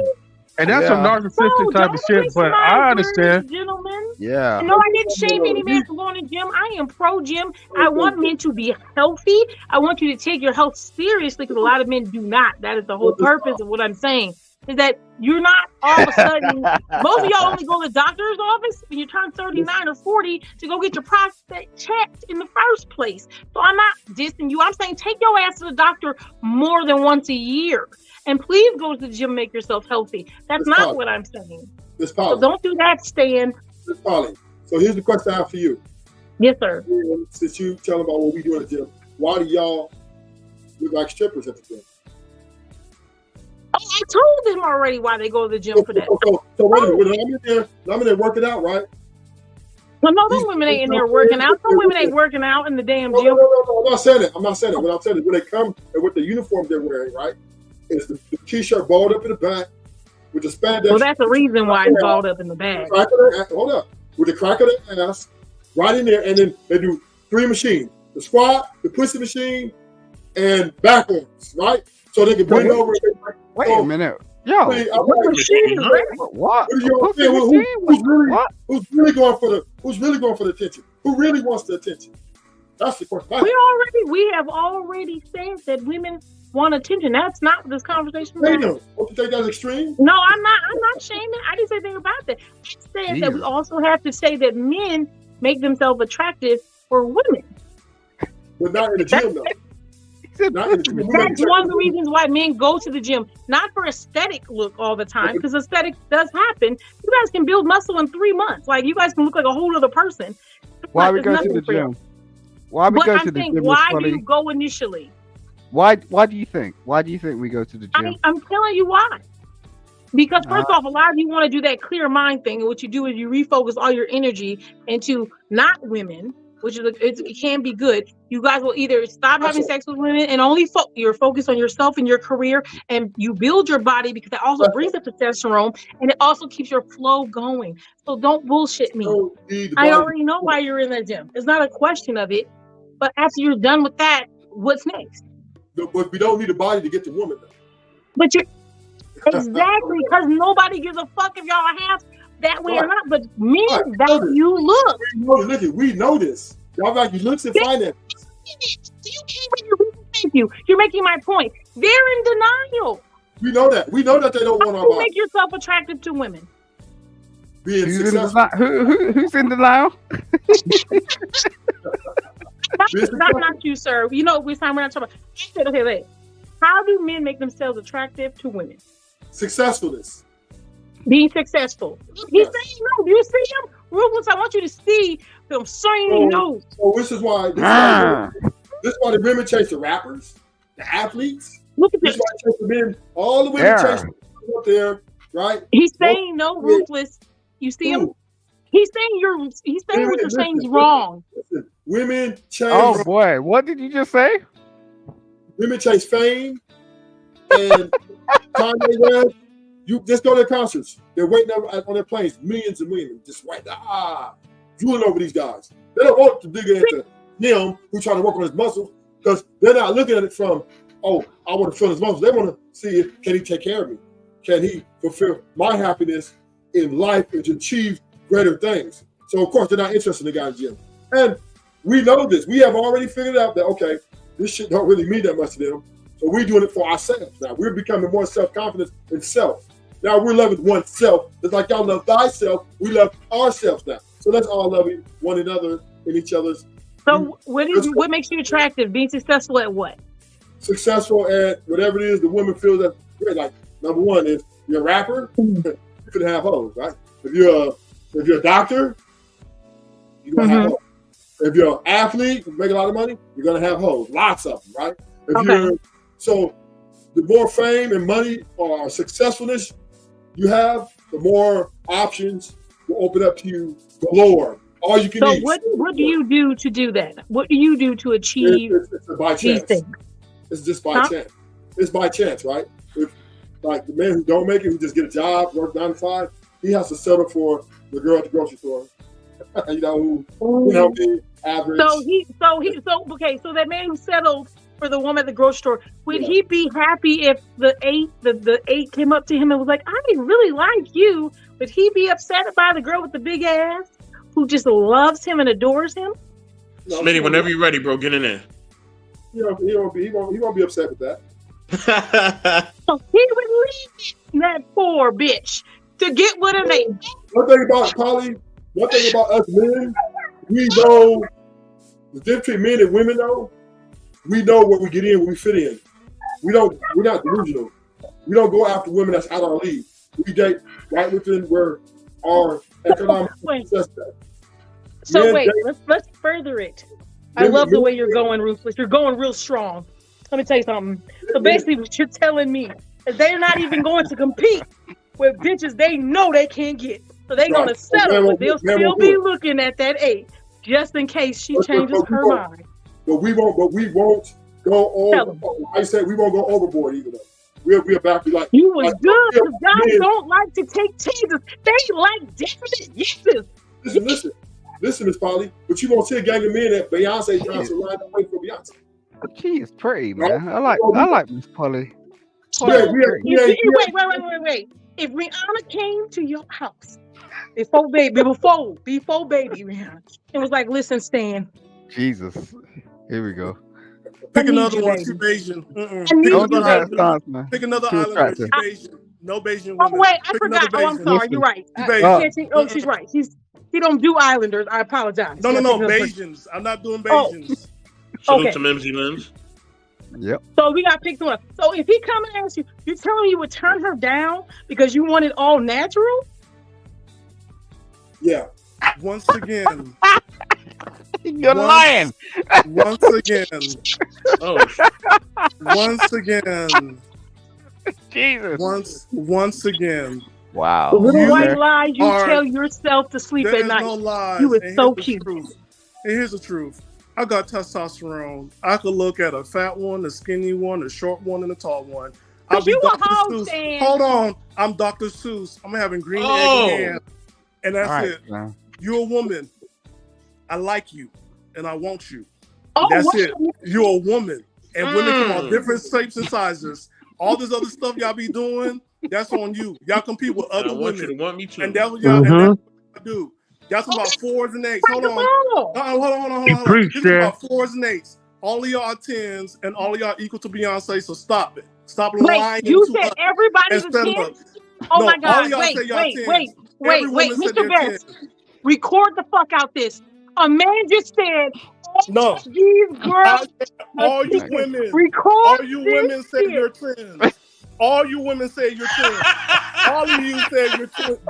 And that's some narcissistic type of shit, but I understand. Gentlemen. Yeah. No, I didn't shame any man for going to the gym. I am pro gym. I want men to be healthy. I want you to take your health seriously, because a lot of men do not. That is the whole purpose of what I'm saying. Is that you're not all of a sudden, most of y'all only go to the doctor's office when you turn 39 or 40 to go get your prostate checked in the first place. So I'm not dissing you. I'm saying take your ass to the doctor more than once a year. And please go to the gym, make yourself healthy. That's Miss not Polly. what I'm saying. Miss Polly. So don't do that, Stan. Miss Polly. So here's the question I have for you. Yes, sir. Since you tell about what we do at the gym, why do y'all look like strippers at the gym? Oh, I told them already why they go to the gym for that. So wait a minute. When I'm in there working out, right? Well, no, those women ain't in there working out. Some women ain't working out in the damn gym. No, I'm not saying it. What I'm saying is when they come and with the uniform they're wearing, right? It's the t-shirt balled up in the back with the spandex. Well, that's the reason why it's balled up in the back. Hold up. With the crack of their ass right in there, and then they do 3 machines. The squat, the pussy machine, and backwards, right? So they can bring over. Wait a minute. Yo. What machine, right? What? Who's really going for the attention? Who really wants the attention? That's the question. We have already said that women want attention. That's not what this conversation is. Don't you think that's extreme? No, I'm not shaming. I didn't say anything about that. I said that we also have to say that men make themselves attractive for women. But not in the gym, though. That's one of the reasons why men go to the gym, not for aesthetic look all the time, because aesthetic does happen. You guys can build muscle in 3 months. Like, you guys can look like a whole other person. Why we go to the gym? Why we go to the gym? Why do you go initially? Why do you think? Why do you think we go to the gym? I'm telling you why. Because first off, a lot of you want to do that clear mind thing, and what you do is you refocus all your energy into not women, which is it can be good. You guys will either stop having sex with women and only you're focused on yourself and your career, and you build your body, because that also brings up testosterone, and it also keeps your flow going. So don't bullshit me. I already know why you're in that gym. It's not a question of it. But after you're done with that, what's next? But we don't need a body to get the woman, though. But you're exactly, because nobody gives a fuck if y'all are half that way or not. But men value look. We know this. Y'all value looks and finances. Thank you. You're making my point. They're in denial. We know that. We know that they don't want our body. Make yourself attractive to women. Being successful. Who's in denial? Not you, sir. You know, we're not talking about. I said, okay, wait. How do men make themselves attractive to women? Successfulness. Being successful. He's saying no. Do you see him? Ruthless, I want you to see them saying no. So this is why the women chase the rappers, the athletes. Look at this. This is why chase the men. All the women chase up there, right? He's saying no, Ruthless. You see him? He's saying what you're saying is wrong. Listen, women chase. Oh boy, what did you just say? Women chase fame and Kanye West. You just go to their concerts. They're waiting on their planes, millions and millions, just drooling over these guys. They don't want to dig into him who's trying to work on his muscles, because they're not looking at it from, I want to feel his muscles. They want to see can he take care of me? Can he fulfill my happiness in life and to achieve greater things? So of course they're not interested in the guy's gym. And we know this. We have already figured out that, okay, this shit don't really mean that much to them. So we're doing it for ourselves now. We're becoming more self-confident in self. Now we're loving oneself. It's like y'all love thyself. We love ourselves now. So let's all love one another and each other's. So what makes you attractive? Being successful at what? Successful at whatever it is the women feel that's great. Like, number one is you're a rapper, you can have hoes, right? If you're a doctor, you're gonna have hoes. If you're an athlete, you make a lot of money, you're gonna have hoes. Lots of them, right? So the more fame and money or successfulness you have, the more options will open up to you galore. All you can eat. So what do you do to do that? What do you do to achieve it's by chance. these things? It's just by chance. It's by chance, right? like the man who don't make it, who just get a job, work 9 to 5, he has to settle for the girl at the grocery store. You know, who average. So that man who settled for the woman at the grocery store, would he be happy if the eight came up to him and was like, I really like you? Would he be upset by the girl with the big ass who just loves him and adores him? No, Smitty, whenever you're ready, bro, get in there. He won't be upset with that. So he would leave that poor bitch to get with an eight. One thing about us men, we know the difference between men and women. Though we know what we get in, what we fit in. We're not delusional. We don't go after women that's out of our league. We date right within where our economic success is. So wait, let's further it. I love the way you're going, Ruthless. You're going real strong. Let me tell you something. So basically what you're telling me is they're not even going to compete with bitches they know they can't get. So they're going to settle, but they'll still be looking at that 8 just in case she changes her mind. But we won't go over. I said we won't go overboard either though. We're about to be like you was good because guys don't like to take chances. They like definite yeses. Listen, Miss Polly, but you won't see a gang of men at Beyonce trying to line up for Beyonce. She is pretty, man. I like Miss Polly. Wait. If Rihanna came to your house before baby Rihanna, and was like, listen, Stan. Jesus. Here we go. Pick another one. She's Asian. Pick another island. She's Asian. No Bayesian woman. Oh wait, I forgot. Oh, I'm sorry. You're right. She's right. She don't do Islanders. I apologize. No, Bayesians. I'm not doing Bayesians. Salute to Mimsy Limbs. Yep. So we got picked one. So if he come and ask you, you're telling me you would turn her down because you want it all natural? Yeah. Once again. You're lying. Once again. Once again. Jesus. Once again. Wow. The little white lies you tell yourself to sleep at night. No lies. You were so cute. And here's the truth. I got testosterone. I could look at a fat one, a skinny one, a short one, and a tall one. I'll be Dr. Seuss. Hold on. I'm Dr. Seuss. I'm having green egg in hand. And that's it. Man. You're a woman. I like you. And I want you. That's it. You're a woman. And women come on different shapes and sizes. All this other stuff y'all be doing, that's on you. Y'all compete with other women. Want me to. And that's what y'all do. Y'all talking about 4s and 8s. Hold on. This is about 4s and 8s. All of y'all are 10s, and all of y'all equal to Beyonce. So stop it. Stop lying. You said everybody's a 10? Oh my God! Wait, Mr. Best, record the fuck out this. A man just said, no, these girls. All you women. Record. All you women say you're 10s. All you women say you're 10s. All of you say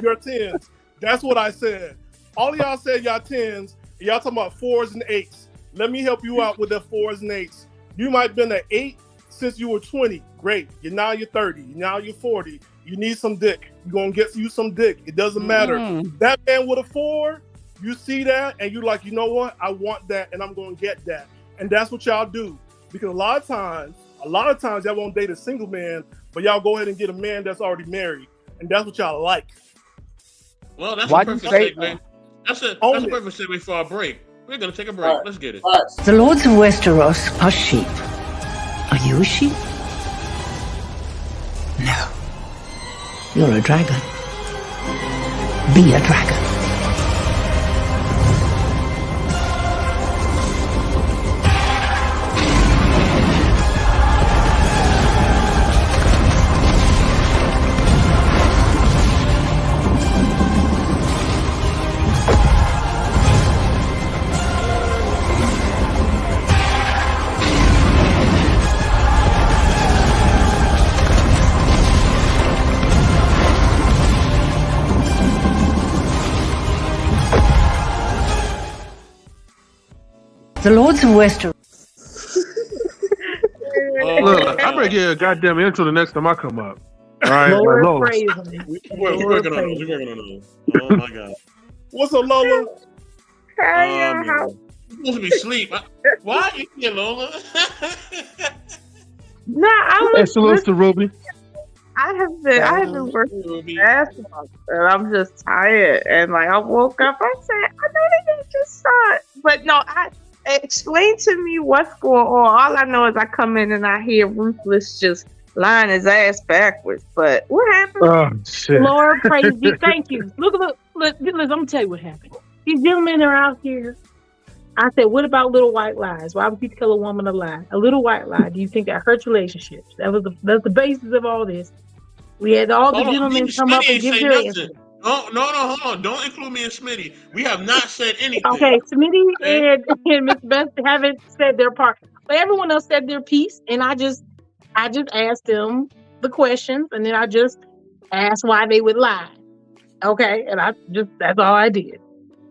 you're 10s. That's what I said. All of y'all said y'all 10s. Y'all talking about 4s and 8s. Let me help you out with the 4s and 8s. You might have been an 8 since you were 20. Great. Now you're 30. Now you're 40. You need some dick. You're going to get you some dick. It doesn't matter. That man with a 4, you see that and you're like, you know what? I want that and I'm going to get that. And that's what y'all do. Because a lot of times y'all won't date a single man, but y'all go ahead and get a man that's already married. And that's what y'all like. Well, that's a perfect segue. That's a perfect segue for our break. We're going to take a break. Let's get it. The Lords of Westeros are sheep. Are you a sheep? No. You're a dragon. Be a dragon. The Lords of Westeros. Look, I'm gonna get a goddamn intro the next time I come up. All right, We're working on it. Oh my God. What's up, Lola? You're supposed to be asleep. Why are you here, Lola? Nah, Salute to Ruby. I have been working Ruby. fast month, and I'm just tired. And like I woke up, I said, I know they didn't just start, but no, explain to me what's going on. All I know is I come in and I hear Ruthless just lying his ass backwards. But what happened? Oh shit. Lord praise you. Thank you. Look, I'm gonna tell you what happened. These gentlemen are out here. I said, what about little white lies? Why would you tell a woman a lie? A little white lie. Do you think that hurts relationships? That's the basis of all this. We had all the gentlemen come up and give their answer. No, hold on. Don't include me and Smitty. We have not said anything. Okay, Smitty and Miss Beth haven't said their part, but everyone else said their piece, and I just asked them the questions, and then I just asked why they would lie. Okay, and that's all I did.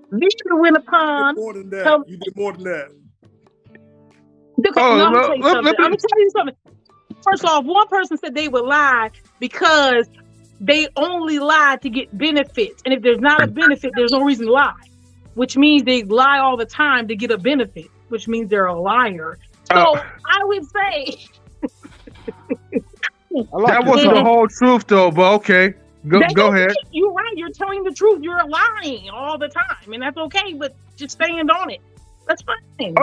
Then went upon. More than that. You did more than that. I'm gonna tell you something. First off, one person said they would lie because they only lie to get benefits. And if there's not a benefit, there's no reason to lie. Which means they lie all the time to get a benefit, which means they're a liar. So I would say that wasn't the whole truth though, but okay. Go ahead. You're right, you're telling the truth. You're lying all the time, and that's okay, but just stand on it. That's fine.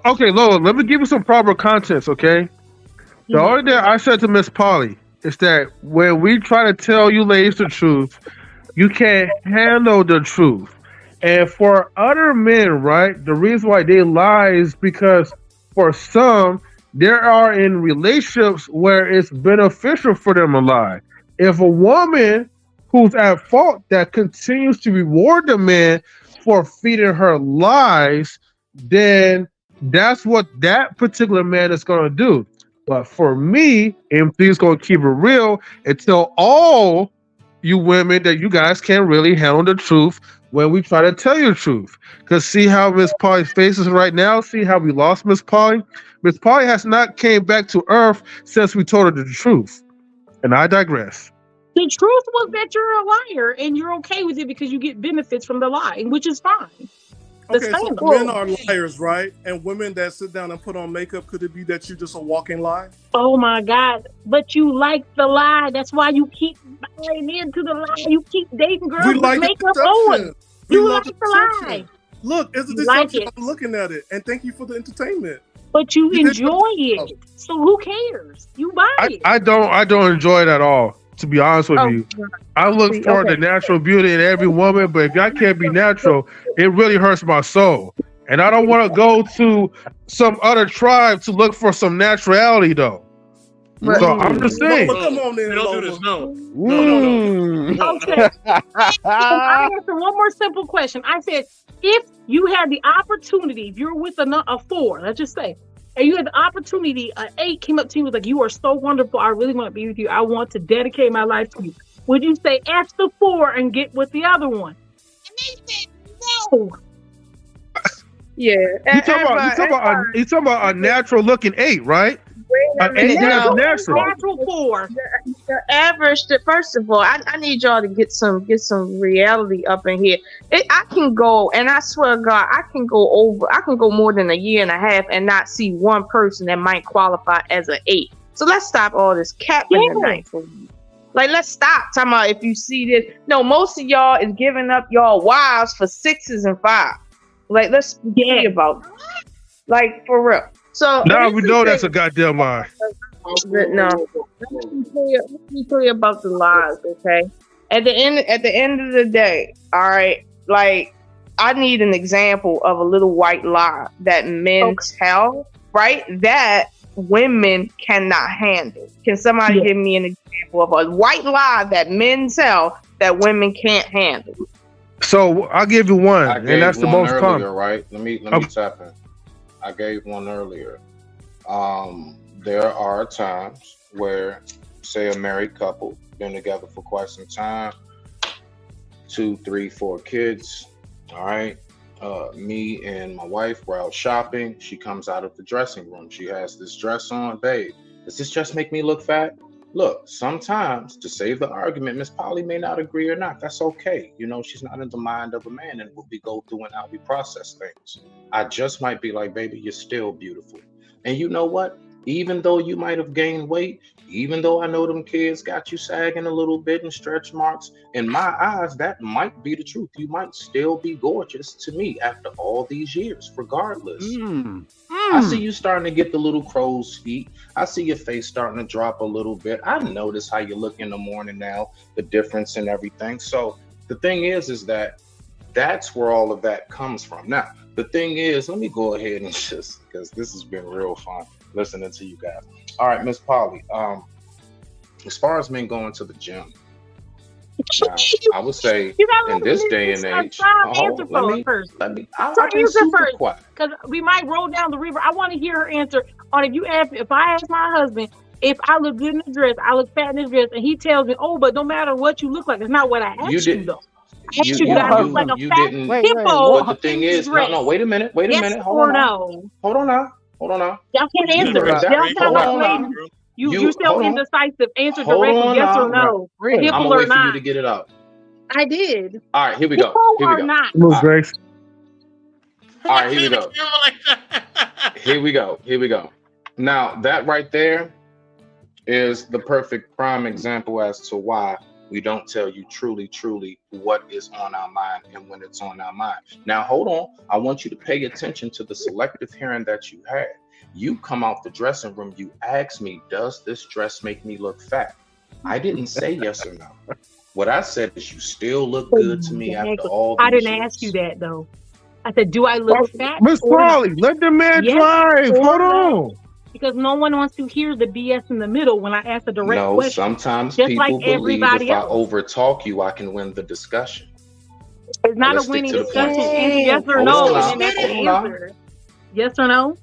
Okay, Lola, let me give you some proper context, okay? The only thing I said to Miss Polly is that when we try to tell you ladies the truth, you can't handle the truth. And for other men, right, the reason why they lie is because for some, they are in relationships where it's beneficial for them to lie. If a woman who's at fault that continues to reward the man for feeding her lies, then that's what that particular man is going to do. But for me, MC's going to keep it real and tell all you women that you guys can't really handle the truth when we try to tell you the truth. Because see how Miss Polly's face is right now? See how we lost Miss Polly? Miss Polly has not came back to earth since we told her the truth. And I digress. The truth was that you're a liar and you're okay with it because you get benefits from the lie, which is fine. Okay, so men are liars, right? And women that sit down and put on makeup, could it be that you're just a walking lie? Oh my God. But you like the lie. That's why you keep buying into the lie. You keep dating girls with makeup on. You like the lie. Look, it's a deception. I'm looking at it. And thank you for the entertainment. But you enjoy it. So who cares? You buy it. I don't enjoy it at all. To be honest with you, I look for the natural beauty in every woman, but if y'all can't be natural, it really hurts my soul. And I don't want to go to some other tribe to look for some naturality, though. So I'm just saying. Come on, then. Don't do this. No. Okay. I answer one more simple question. I said, if you had the opportunity, if you're with a 4, let's just say, and you had the opportunity, an 8 came up to you and was like, you are so wonderful. I really want to be with you. I want to dedicate my life to you. Would you say F the 4 and get with the other one? And they said no. Yeah. You talking about a natural looking 8, right? An 8 natural 4. The average. First of all, I need y'all to get some reality up in here. I can go, and I swear to God, I can go more than a year and a half and not see one person that might qualify as an 8. So let's stop all this capping tonight. Like, let's stop talking about if you see this. No, most of y'all is giving up y'all wives for 6s and 5s. Like, let's be about that. Like, for real. So now we know that's a goddamn lie. No, let me tell you about the lies, okay? At the end of the day, all right, like, I need an example of a little white lie that men tell, right? That women cannot handle. Can somebody give me an example of a white lie that men tell that women can't handle? So I'll give you one, and that's the most common. Right? Let me tap in. I gave one earlier. There are times where, say, a married couple been together for quite some time, 2, 3, 4 kids. All right. Me and my wife were out shopping. She comes out of the dressing room. She has this dress on. Babe, does this dress make me look fat? Look, sometimes, to save the argument, Miss Polly may not agree or not. That's okay. You know, she's not in the mind of a man and what we go through and how we process things. I just might be like, baby, you're still beautiful. And you know what? even though you might have gained weight, even though I know them kids got you sagging a little bit and stretch marks, in my eyes, that might be the truth. You might still be gorgeous to me after all these years, regardless. I see you starting to get the little crow's feet. I see your face starting to drop a little bit. I notice how you look in the morning now, the difference and everything. So the thing is that that's where all of that comes from. Now, the thing is, let me go ahead and just, because this has been real fun listening to you guys. All right, Miss Polly, as far as men going to the gym, now, I would say in this day and age, let me I've been super quiet. Because we might roll down the river. I want to hear her answer on if I ask my husband if I look good in the dress, I look fat in the dress, and he tells me, oh, but no matter what you look like, it's not what I asked you though. I look like a fat hippo. But the thing is, no, wait a minute. Hold on now. Y'all can't answer it. Y'all sound like ladies. You're so indecisive. Answer directly, yes or no. I'm gonna wait for you to get it out. I did. All right, here we go. Not. Grace. All right, here we go. Here we go. Now, that right there is the perfect prime example as to why we don't tell you truly what is on our mind and when it's on our mind. Now, hold on. I want you to pay attention to the selective hearing that you had. You come out the dressing room, you ask me, does this dress make me look fat? I didn't say yes or no. What I said is you still look good to me after all these I didn't years. ask you that though. I said, do I look fat? Miss Polly, let the man drive. Hold on. Because no one wants to hear the BS in the middle when I ask a direct question. Sometimes just people like believe everybody if I else. overtalk you, I can win the discussion. It's not a winning discussion. Yes or no. Yes or no?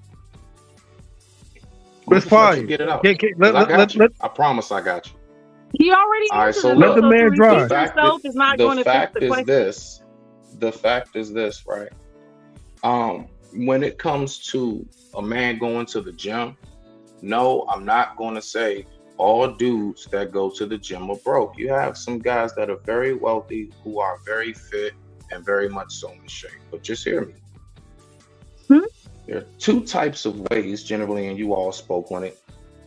Miss Polly, get it out. I promise I got you. He already all right, so let the man drive. The fact is this, right? When it comes to a man going to the gym, no, I'm not going to say all dudes that go to the gym are broke. You have some guys that are very wealthy who are very fit and very much so in shape. But just hear me. There are two types of ways, generally, and you all spoke on it,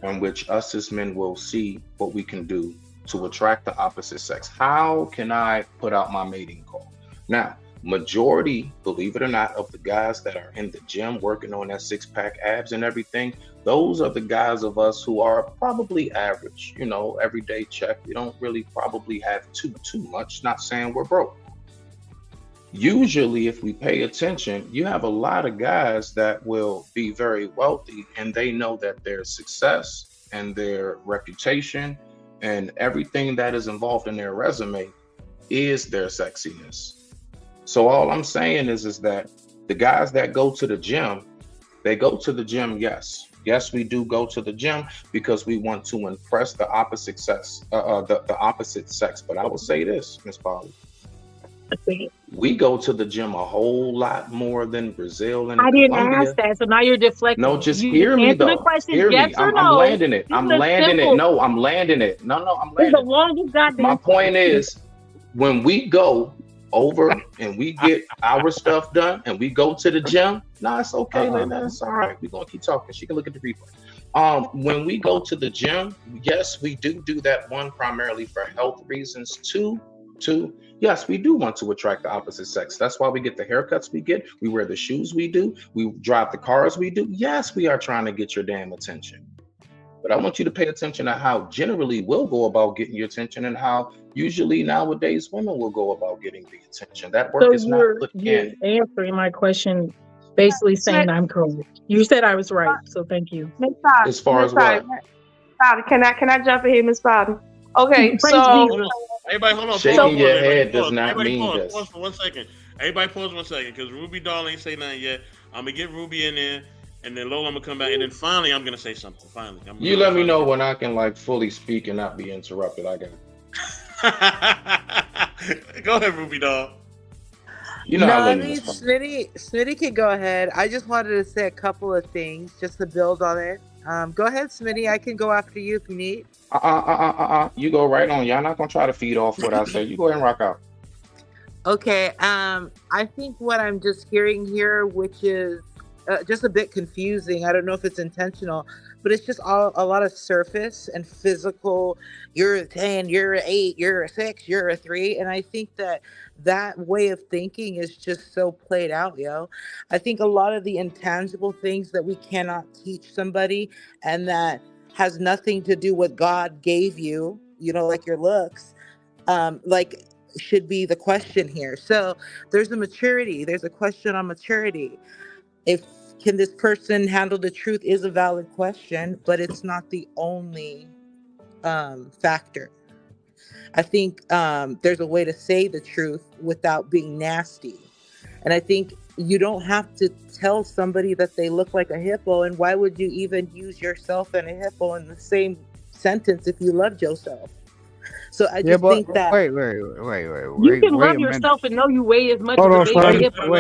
in which us as men will see what we can do to attract the opposite sex. How can I put out my mating call? Now, majority, believe it or not, of the guys that are in the gym working on that six-pack abs and everything, those are the guys of us who are probably average, everyday check. We don't really probably have too much, not saying we're broke. Usually, if we pay attention, you have a lot of guys that will be very wealthy and they know that their success and their reputation and everything that is involved in their resume is their sexiness. So all I'm saying is that the guys that go to the gym, they go to the gym, yes. Yes, we do go to the gym because we want to impress the opposite sex, the opposite sex. But I will say this, Miss Polly. We go to the gym a whole lot more than Brazil and Colombia. Ask that, so now you're deflecting. No, just hear me though. Hear me. I'm landing it. I'm landing it. No, I'm landing it. No, I'm landing it. My point is, when we go over and we get our stuff done and we go to the gym, it's okay. That's all right. We're gonna keep talking. She can look at the replay. When we go to the gym, yes, we do that one primarily for health reasons. Two, yes, we do want to attract the opposite sex. That's why we get the haircuts we get. We wear the shoes we do. We drive the cars we do. Yes, we are trying to get your damn attention. But I want you to pay attention to how generally we'll go about getting your attention and how usually nowadays women will go about getting the attention. That work is not put in. Answering my question, basically saying I'm correct. You said I was right, so thank you. As far as what? Can I jump in here, Miss Powder? Okay, so everybody, hold on. Shaking your head does not mean this. Pause for 1 second. Everybody, pause 1 second, because Ruby Doll ain't say nothing yet. I'm gonna get Ruby in there, and then Lola, I'm gonna come back, and then finally, I'm gonna say something. Finally, you let me know when I can fully speak and not be interrupted. I got it. Go ahead, Ruby Doll. Smitty can go ahead. I just wanted to say a couple of things just to build on it. Go ahead, Smitty. I can go after you if you need. You go right on. Y'all not gonna try to feed off what I say. You go ahead and rock out. Okay. I think what I'm just hearing here, which is just a bit confusing. I don't know if it's intentional, but it's just a lot of surface and physical. You're a 10, you're an 8, you're a 6, you're a 3. And I think that way of thinking is just so played out, yo. I think a lot of the intangible things that we cannot teach somebody, and that has nothing to do with God gave you, like your looks, should be the question here. So there's a question on maturity. Can this person handle the truth is a valid question, but it's not the only factor. I think there's a way to say the truth without being nasty. And I think you don't have to tell somebody that they look like a hippo. And why would you even use yourself and a hippo in the same sentence if you loved yourself? So I just think that wait. You can love yourself and know you weigh as much as a baby hippo.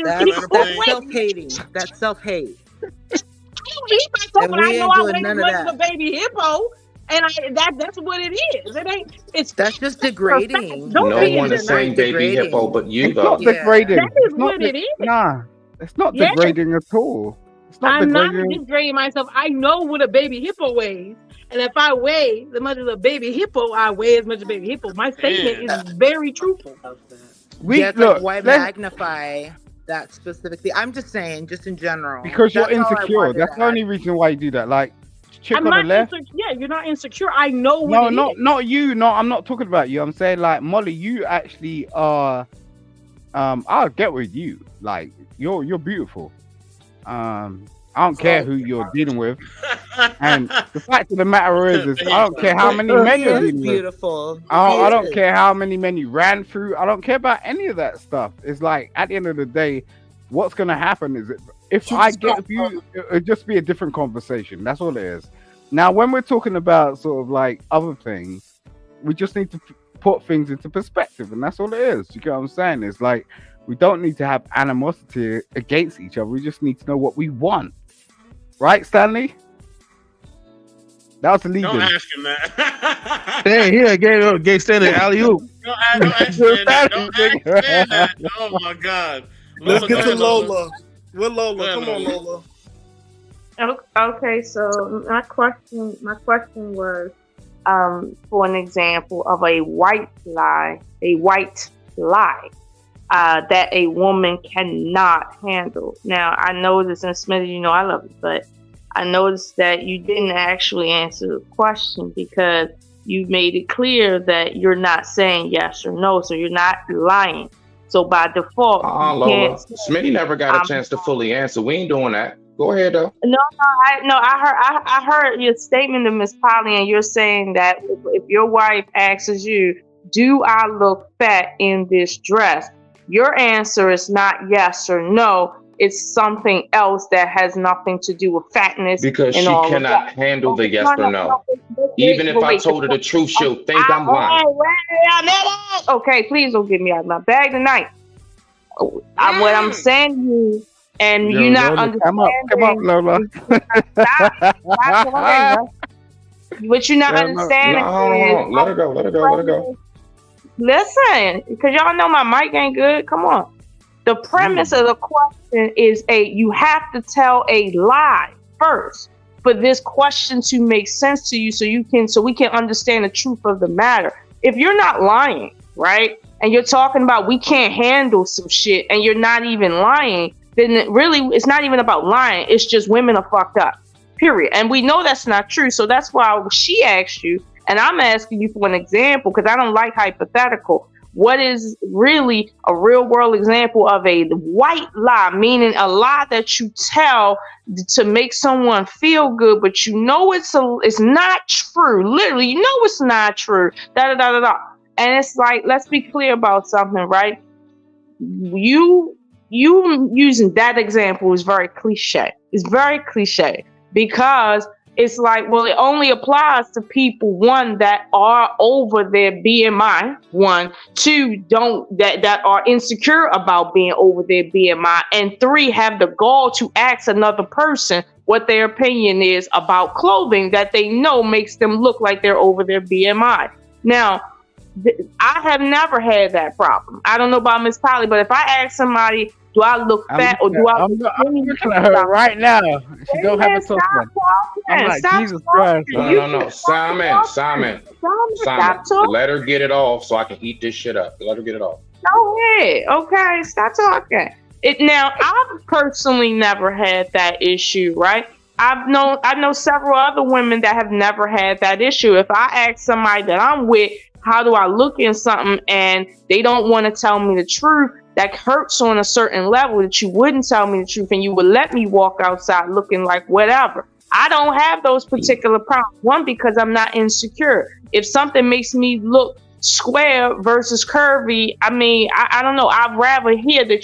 That's self-hating. That's self-hate. I don't hate myself, but I know I weigh as much as a baby hippo. And that's what it is. It ain't. That's just degrading. No one is saying baby hippo, but you though. It's not degrading. That is what it is. Nah, it's not degrading at all. It's not I'm degrading. not degrading myself. I know what a baby hippo weighs, and if I weigh as much as a baby hippo, I weigh as much as a baby hippo. My statement is very truthful. Why magnify that specifically? I'm just saying, just in general. Because you're insecure. That's the only reason why you do that. Like. Chick on the left. You're not insecure. I know what it is. Not you. No, I'm not talking about you. I'm saying like Molly, you actually are. I'll get with you. Like you're beautiful. I don't care who you're dealing with. And the fact of the matter is I don't care how many men you're dealing with. Beautiful. I don't care how many men you ran through. I don't care about any of that stuff. It's like at the end of the day, what's gonna happen is if I get with you, it'll just be a different conversation. That's all it is. Now, when we're talking about sort of like other things, we just need to put things into perspective, and that's all it is. You get what I'm saying? It's like we don't need to have animosity against each other. We just need to know what we want, right, Stanley? That was the lead. Don't ask him that. Hey, gave Stanley alley oop. Don't ask that. Oh my God. Let's get to Lola. With Lola, come on, Lola. Okay, so my question was, for an example of a white lie that a woman cannot handle. Now, I noticed, and Smitty, I love it, but I noticed that you didn't actually answer the question because you made it clear that you're not saying yes or no, so you're not lying. So by default, Lola, Smitty never got a chance to fully answer. We ain't doing that. Go ahead though. I heard your statement to Miss Polly, and you're saying that if your wife asks you, "Do I look fat in this dress?" Your answer is not yes or no. It's something else that has nothing to do with fatness. Because she cannot handle the yes or no. Even if I told her the truth, she'll think I'm lying. Okay, please don't get me out of my bag tonight. What I'm saying to you, and you're not understanding. Come up, Lola. What you're not understanding is... Let her go. Listen, because y'all know my mic ain't good. Come on. The premise of the question is you have to tell a lie first for this question to make sense to you, so we can understand the truth of the matter. If you're not lying, right, and you're talking about we can't handle some shit, and you're not even lying, then it's not even about lying. It's just women are fucked up, period. And we know that's not true. So that's why she asked you, and I'm asking you for an example because I don't like hypothetical. What is really a real world example of a white lie, meaning a lie that you tell to make someone feel good, but you know it's not true. Literally, you know it's not true. And it's like, let's be clear about something, right? You using that example is very cliche. It's very cliche because it's like, well, it only applies to people, one, that are over their BMI, one, two, that are insecure about being over their BMI, and three, have the gall to ask another person what their opinion is about clothing that they know makes them look like they're over their BMI. Now, I have never had that problem. I don't know about Miss Polly, but if I ask somebody, Do I look fat or do I I'm look I'm skinny? looking at her right now. She don't have a tough one. I'm talking. like, Stop Jesus Christ. No. Simon. Stop talking. Let her get it off so I can eat this shit up. Let her get it off. Go ahead. Okay, stop talking. Now, I've personally never had that issue, right? I know several other women that have never had that issue. If I ask somebody that I'm with, how do I look in something, and they don't want to tell me the truth, that hurts on a certain level, that you wouldn't tell me the truth and you would let me walk outside looking like whatever. I don't have those particular problems. One, because I'm not insecure. If something makes me look square versus curvy, I mean, I don't know. I'd rather hear that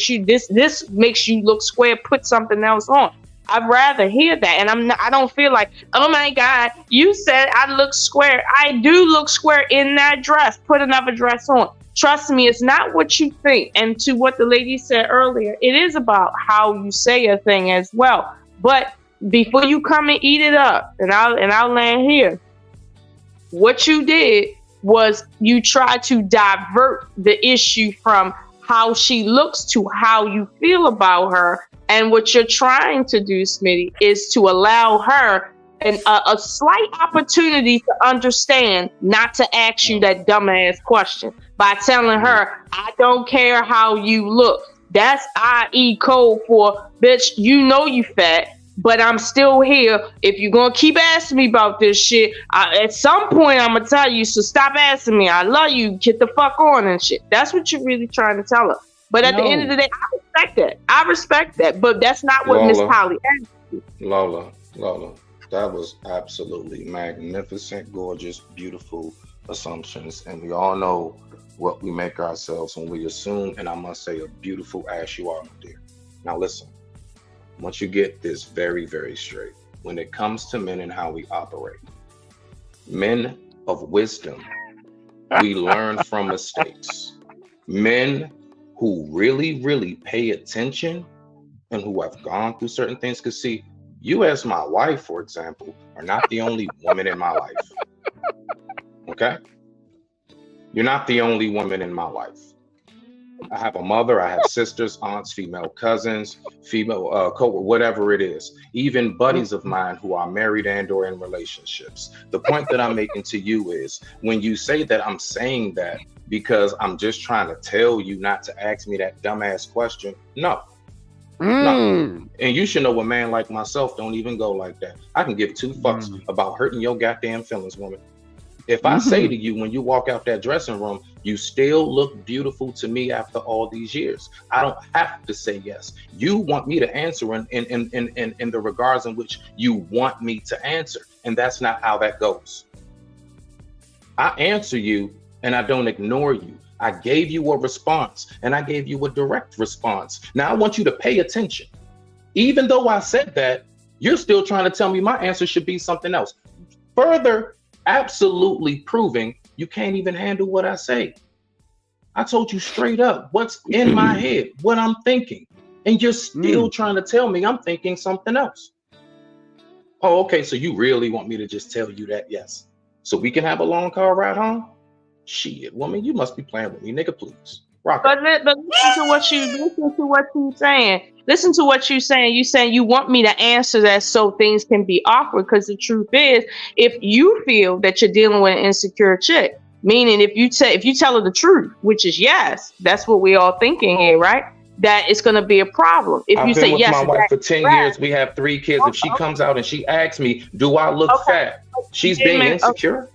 this makes you look square, put something else on. I'd rather hear that. And I don't feel like, oh my God, you said I look square. I do look square in that dress. Put another dress on. Trust me, it's not what you think. And to what the lady said earlier, it is about how you say a thing as well. But before you come and eat it up, and I'll land here, what you did was you tried to divert the issue from how she looks to how you feel about her. And what you're trying to do, Smitty, is to allow her a slight opportunity to understand, not to ask you that dumbass question by telling her, I don't care how you look. That's IE code for, bitch, you know you fat, but I'm still here. If you're going to keep asking me about this shit, at some point I'm going to tell you, so stop asking me. I love you. Get the fuck on and shit. That's what you're really trying to tell her. But at the end of the day, I respect that. But that's not what Miss Polly asked you. Lola, that was absolutely magnificent, gorgeous, beautiful assumptions. And we all know what we make ourselves when we assume, and I must say, a beautiful ass you are, my dear. Now listen, once you get this very, very straight, when it comes to men and how we operate, men of wisdom, we learn from mistakes. Men who really, really pay attention and who have gone through certain things. Because see, you as my wife, for example, are not the only woman in my life. Okay? You're not the only woman in my life. I have a mother, I have sisters, aunts, female cousins, female whatever it is, even buddies of mine who are married and or in relationships. The point that I'm making to you is, when you say that I'm saying that because I'm just trying to tell you not to ask me that dumbass question, no. And you should know a man like myself don't even go like that. I can give two fucks about hurting your goddamn feelings, woman. If I say to you when you walk out that dressing room, you still look beautiful to me after all these years, I don't have to say yes. You want me to answer in the regards in which you want me to answer. And that's not how that goes. I answer you and I don't ignore you. I gave you a response and I gave you a direct response. Now I want you to pay attention. Even though I said that, you're still trying to tell me my answer should be something else. Further, absolutely proving you can't even handle what I say. I told you straight up what's in my head, what I'm thinking, and you're still trying to tell me I'm thinking something else. Oh, okay, so you really want me to just tell you that? Yes. So we can have a long car ride home? Shit, woman, you must be playing with me, nigga, please. Rock but listen to what you saying. Listen to what you're saying. You saying you want me to answer that so things can be awkward. Because the truth is, if you feel that you're dealing with an insecure chick, meaning if you tell her the truth, which is yes, that's what we all thinking here, right? That it's going to be a problem. If you say yes, I've been with my wife for 10 years. We have 3 kids. If she comes out and she asks me, "Do I look fat?" She's being insecure.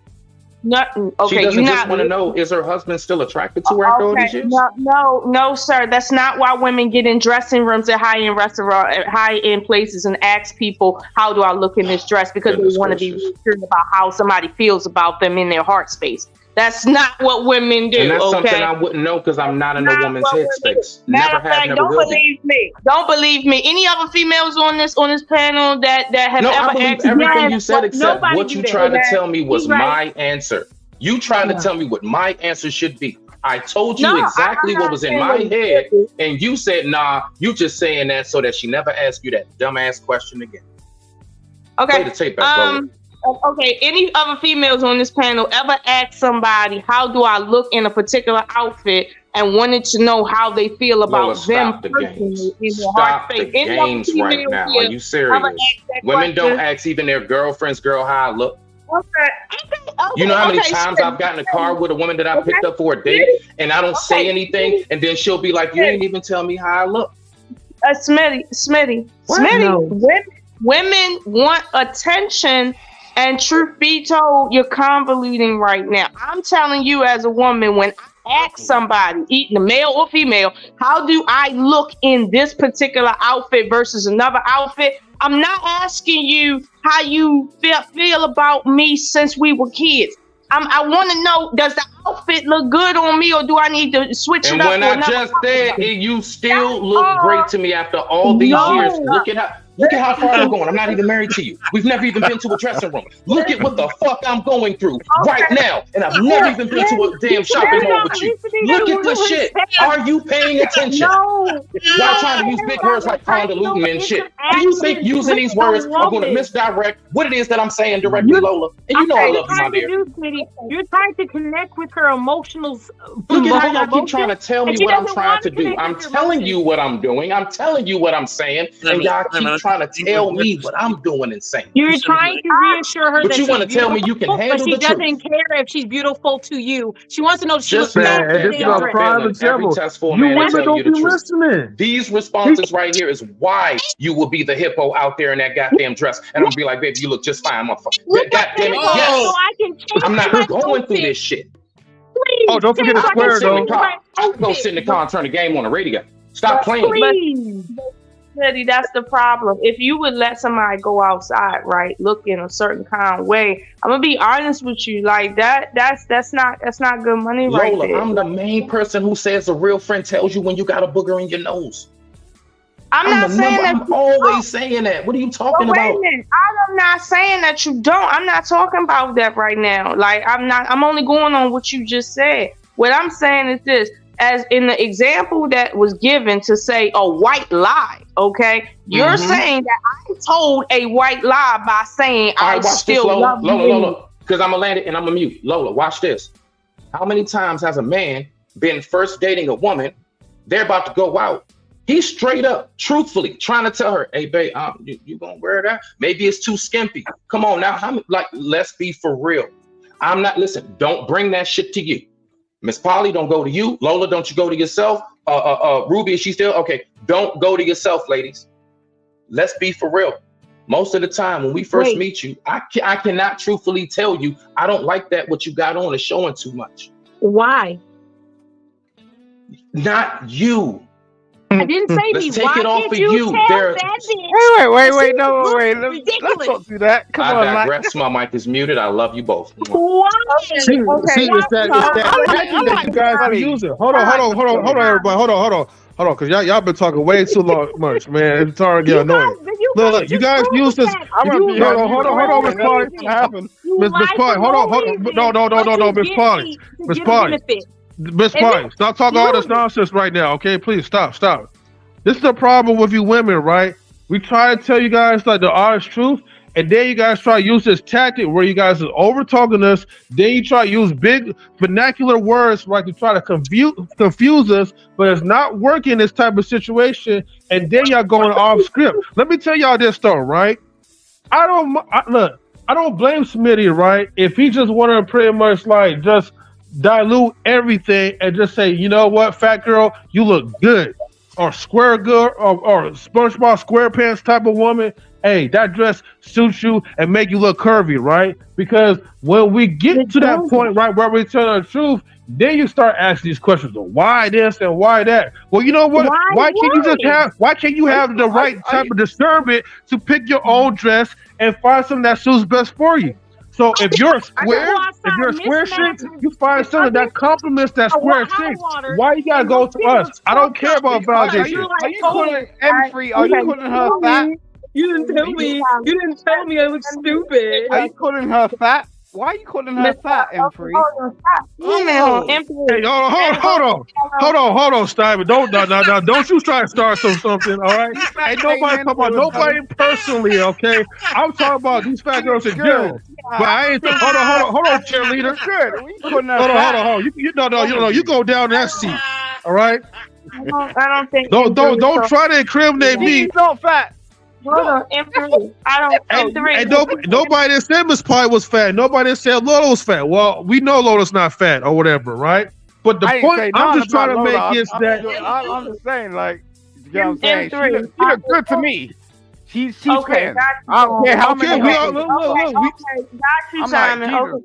Nothing. Okay, she doesn't just want to know, is her husband still attracted to her after all these years? No, sir. That's not why women get in dressing rooms at high-end restaurants, at high-end places, and ask people, "How do I look in this dress?" Because they want to be sure about how somebody feels about them in their heart space. That's not what women do. And that's something I wouldn't know because I'm not in a woman's headspace. Never have, never will be. Don't believe me. Any other females on this panel that have ever I believe asked everything you said except what you tried to tell me was my answer. You tried to tell me what my answer should be. I told you exactly what was in my head, and you said, "Nah, you just saying that so that she never asks you that dumbass question again." Okay. Play the tape back, okay. Any other females on this panel ever asked somebody, "How do I look in a particular outfit?" and wanted to know how they feel about Lola, them stop the personally games. in their heart Stop the space. Any other games right female now. Are here you ever serious? asked that Women don't question? ask even their girlfriends, girl, how I look. Okay, You know how many okay, times I've gotten in a car with a woman that I okay, picked up for a date and I don't say anything, and then she'll be like, "You ain't even tell me how I look." Smitty, No. women want attention, and truth be told, you're convoluting right now. I'm telling you, as a woman, when I ask somebody, either male or female, how do I look in this particular outfit versus another outfit? I'm not asking you how you feel about me since we were kids. I want to know, does the outfit look good on me, or do I need to switch And it up? when for I another just outfit? said, you still look great to me after all these years. Look at how far I'm going. I'm not even married to you. We've never even been to a dressing room. Look at what the fuck I'm going through right now. And I've never even been to a damn shopping mall with you. Look at this shit. Are you paying attention? No. Y'all trying to use big words like convoluting and shit. Do you think using these words are going to misdirect what it is that I'm saying directly, Lola? And you know I love you, my dear. You're trying to connect with her emotional. Look at how y'all keep trying to tell me what I'm trying to do. I'm telling you what I'm doing. I'm telling you what I'm saying. And y'all keep trying to tell me what I'm doing and saying. You're trying to reassure her But that you she's want to tell me you can beautiful, handle but she the truth. doesn't care if she's beautiful to you. She wants to know if she Just looks man, better this is than a her. prime example. Every test for a You man to women tell don't you the be truth. listening. These responses right here is why you will be the hippo out there in that goddamn dress. And I'm gonna be like, baby, you look just fine, motherfucker. God damn it, yes. So I can change I'm not my going through outfit. this shit. Please, Oh, don't forget to change swear, my though. outfit. I can go sit in the car and turn the game on the radio. Stop playing. Please. Eddie, that's the problem. If you would let somebody go outside, right, look in a certain kind of way, I'm gonna be honest with you, like that's not good money right Lola, there. I'm the main person who says a real friend tells you when you got a booger in your nose. I'm not saying that. I'm always saying that. What are you talking Wait a about? minute. I'm not saying that you don't. I'm not talking about that right now. Like I'm only going on what you just said. What I'm saying is this. As in the example that was given to say a white lie, okay? You're saying that I told a white lie by saying I still love you. Lola, because I'm gonna land it and I'm gonna mute. Lola, watch this. How many times has a man been first dating a woman? They're about to go out. He's straight up, truthfully trying to tell her, "Hey, babe, you gonna wear that? Maybe it's too skimpy. Come on now, let's be for real. I'm not. Listen, don't bring that shit to you." Miss Polly, don't go to you. Lola, don't you go to yourself. Ruby, is she still? Okay, don't go to yourself, ladies. Let's be for real. Most of the time when we first meet you, I cannot truthfully tell you, I don't like that what you got on is showing too much. Why? Not you. I didn't say Let's me. take Why it off can't of you you. tell There- that bitch? Wait, no, wait. Let's Ridiculous. not do that. Come I on, Mike. digress. My mic is muted. I love you both. Why? See, it's that tactic that you guys are using. Hold on, everybody. Hold on, because y'all been talking way too much, man. It's starting to get annoying. Look, you guys use this. Hold on, Miss Polly. Miss Polly, hold on. No, Miss Polly. Miss Polly, stop talking all this nonsense right now, okay? Please stop. This is the problem with you women, right? We try to tell you guys like the honest truth, and then you guys try to use this tactic where you guys are over talking us. Then you try to use big vernacular words, right, to try to confuse us, but it's not working in this type of situation. And then y'all going off script. Let me tell y'all this though, right? I don't blame Smitty, right? If he just wanted to pretty much like just dilute everything and just say, you know what, fat girl, you look good. Or square girl, or SpongeBob SquarePants type of woman, hey, that dress suits you and make you look curvy, right? Because when we get to that point, right, where we tell the truth, then you start asking these questions of why this and why that. Well, you know what? Why can't you have the right type of discernment to pick your own dress and find something that suits best for you? So if you're a square shape, you find something that complements that square shape. Why you gotta go to us? I don't care about validation. Are you calling M3? Are you calling her fat? You didn't tell me. You didn't tell me I look stupid. Are you calling her fat? Why are you calling her fat, M3? Hey, hold on, Steven. Don't you try to start something, all right? Ain't nobody talking about nobody personally, okay? I'm talking about these fat girls in general. But I ain't. Hold on, cheerleader. Good. Hold on. You go down that seat. All right. I don't think. Don't try to incriminate me. He's not fat. Hold on, M3. I don't. M3. And nobody that said Miss Pie was fat. Nobody that said Lola was fat. Well, we know Lola's not fat or whatever, right? But the point I'm just trying to make is that I'm just saying, like, you know what I'm saying? M3. She look good to me. She's Okay, fat. got I don't care how Okay, many. we all- look, Okay, we- got you, I'm like, Simon. Jesus.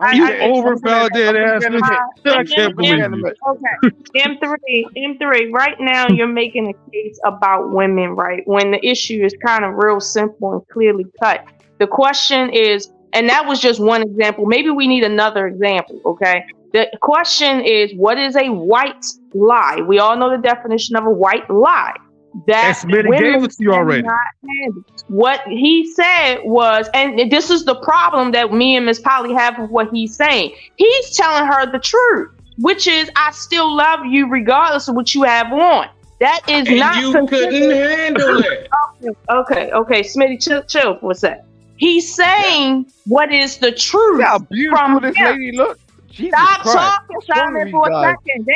Okay, you I- over-validated ass nigga. I can't believe you. Okay, M3. Right now, you're making a case about women, right? When the issue is kind of real simple and clearly cut. The question is, and that was just one example. Maybe we need another example. Okay. The question is, what is a white lie? We all know the definition of a white lie. That Smitty women gave it to you already. cannot handle. What he said was, and this is the problem that me and Miss Polly have with what he's saying. He's telling her the truth, which is, I still love you regardless of what you have on. That is And not. you considered- couldn't handle it. Okay. Smitty, chill for a sec. He's saying what is the truth See how beautiful from this him. lady look. Jesus Stop Christ. talking, Simon, for a guys. second.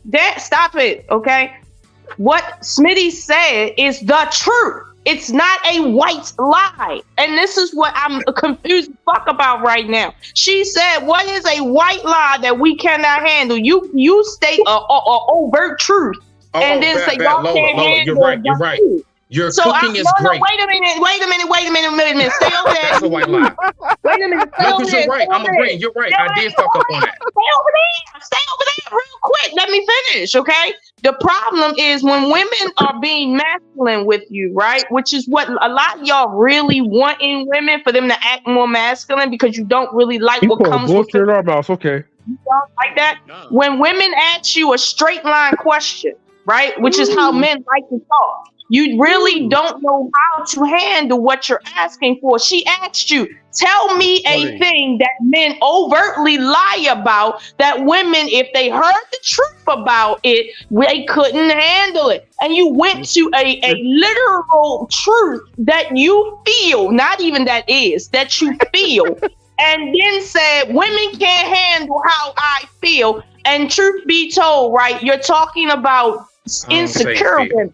Damn. Stop it, okay? What Smitty said is the truth. It's not a white lie. And this is what I'm confused fuck about right now. She said, what is a white lie that we cannot handle? You state a overt truth. And then say y'all can't handle You're right. the You're right. truth. Your So cooking is no, great. wait a minute. Stay over there. That's a white lie. Wait a minute. Stay No, over because there. you're right. Stay I'm over agreeing. You're right. I did fuck up on that. Stay over there real quick. Let me finish, okay? The problem is when women are being masculine with you, right? Which is what a lot of y'all really want in women, for them to act more masculine because you don't really like You what put comes with bullshit in our mouths, okay. like that. When women ask you a straight line question, right? Which is how men like to talk. You really don't know how to handle what you're asking for. She asked you, tell me a thing that men overtly lie about that women, if they heard the truth about it, they couldn't handle it. And you went to a literal truth that you feel, not even that you feel, and then said, women can't handle how I feel. And truth be told, right, you're talking about insecure women.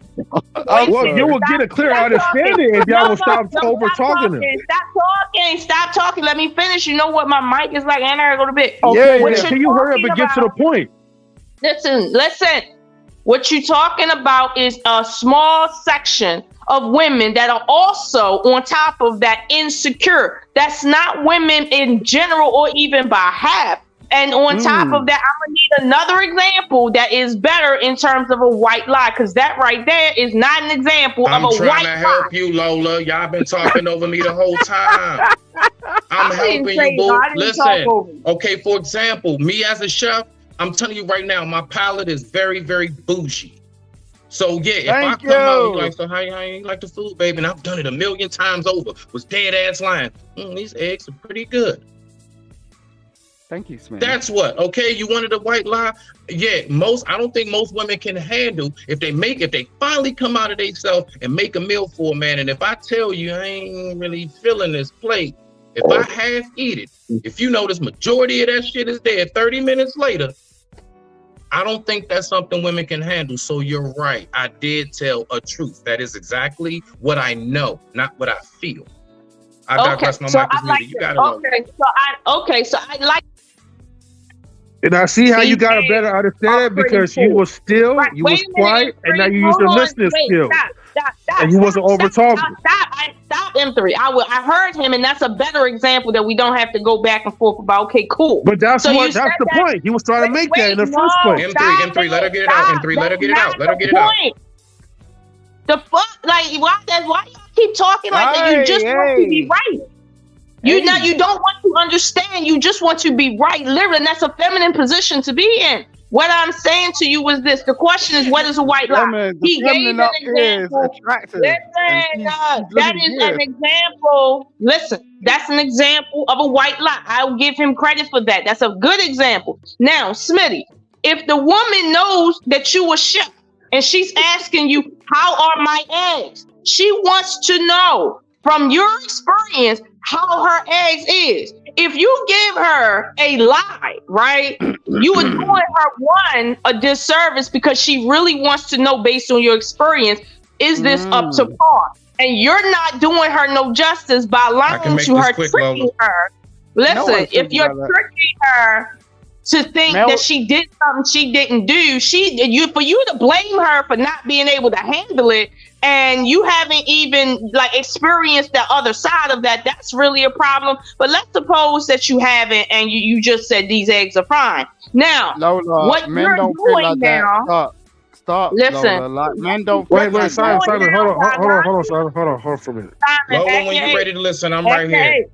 Well, you will get a clear understanding if y'all will stop over talking them. Stop talking. Let me finish. You know what my mic is like, and I go to bed. Okay, What can you're you hurry up and talking get to the about- point? Listen. What you're talking about is a small section of women that are also on top of that insecure. That's not women in general or even by half. And on top of that, I'm gonna need another example that is better in terms of a white lie, because that right there is not an example I'm of a trying white to lie. help you, Lola. Y'all been talking over me the whole time. I'm I didn't helping say you, boo. no, I didn't talk Listen, over you. okay, for example, me as a chef, I'm telling you right now, my palate is very, very bougie. So yeah, if I come out, you like, so how you like the food, baby? And I've done it a million times over. Was dead ass lying. These eggs are pretty good. Thank you, Smith. That's what. Okay, you wanted a white lie. Yeah, I don't think most women can handle if they finally come out of themselves and make a meal for a man. And if I tell you I ain't really feeling this plate, if I half eat it, if you notice majority of that shit is there 30 minutes later, I don't think that's something women can handle. So you're right. I did tell a truth. That is exactly what I know, not what I feel. I digress. My mic is muted. You gotta know. So I like. And I see how you got a better understanding because you was still, you was quiet, and now you use the listening skills. And you wasn't over talking. Stop, M3. I heard him, and that's a better example that we don't have to go back and forth about. Okay, cool. But that's So you the said that- point. He was trying to make that in the first place. M3, let her get it out. M3, let her get it out. Let her get it out. The fuck, like why y'all keep talking like that? You just want to be right. You don't want to understand. You just want to be right, literally, and that's a feminine position to be in. What I'm saying to you was this: the question is, what is a white lie? He gave an example. Listen, that is an example. Listen, that's an example of a white lie. I'll give him credit for that. That's a good example. Now, Smitty, if the woman knows that you a chef and she's asking you, "How are my eggs?" She wants to know from your experience how her eggs is. if you give her a lie, right, you are doing her one a disservice because she really wants to know based on your experience, is this up to par? And you're not doing her no justice by lying to her, tricking her. Listen, if you're tricking her to think that she did something she didn't do, for you to blame her for not being able to handle it, and you haven't even like experienced the other side of that, that's really a problem. But let's suppose that you haven't, and you just said these eggs are fine. Now, Lola, what men you're don't feel doing like now, that. Stop. Listen. Lola, like, men don't Wait, feel like Simon, that. Simon, hold on, Simon, hold on for a minute. Simon, Lola, when you're ready to listen, I'm right here.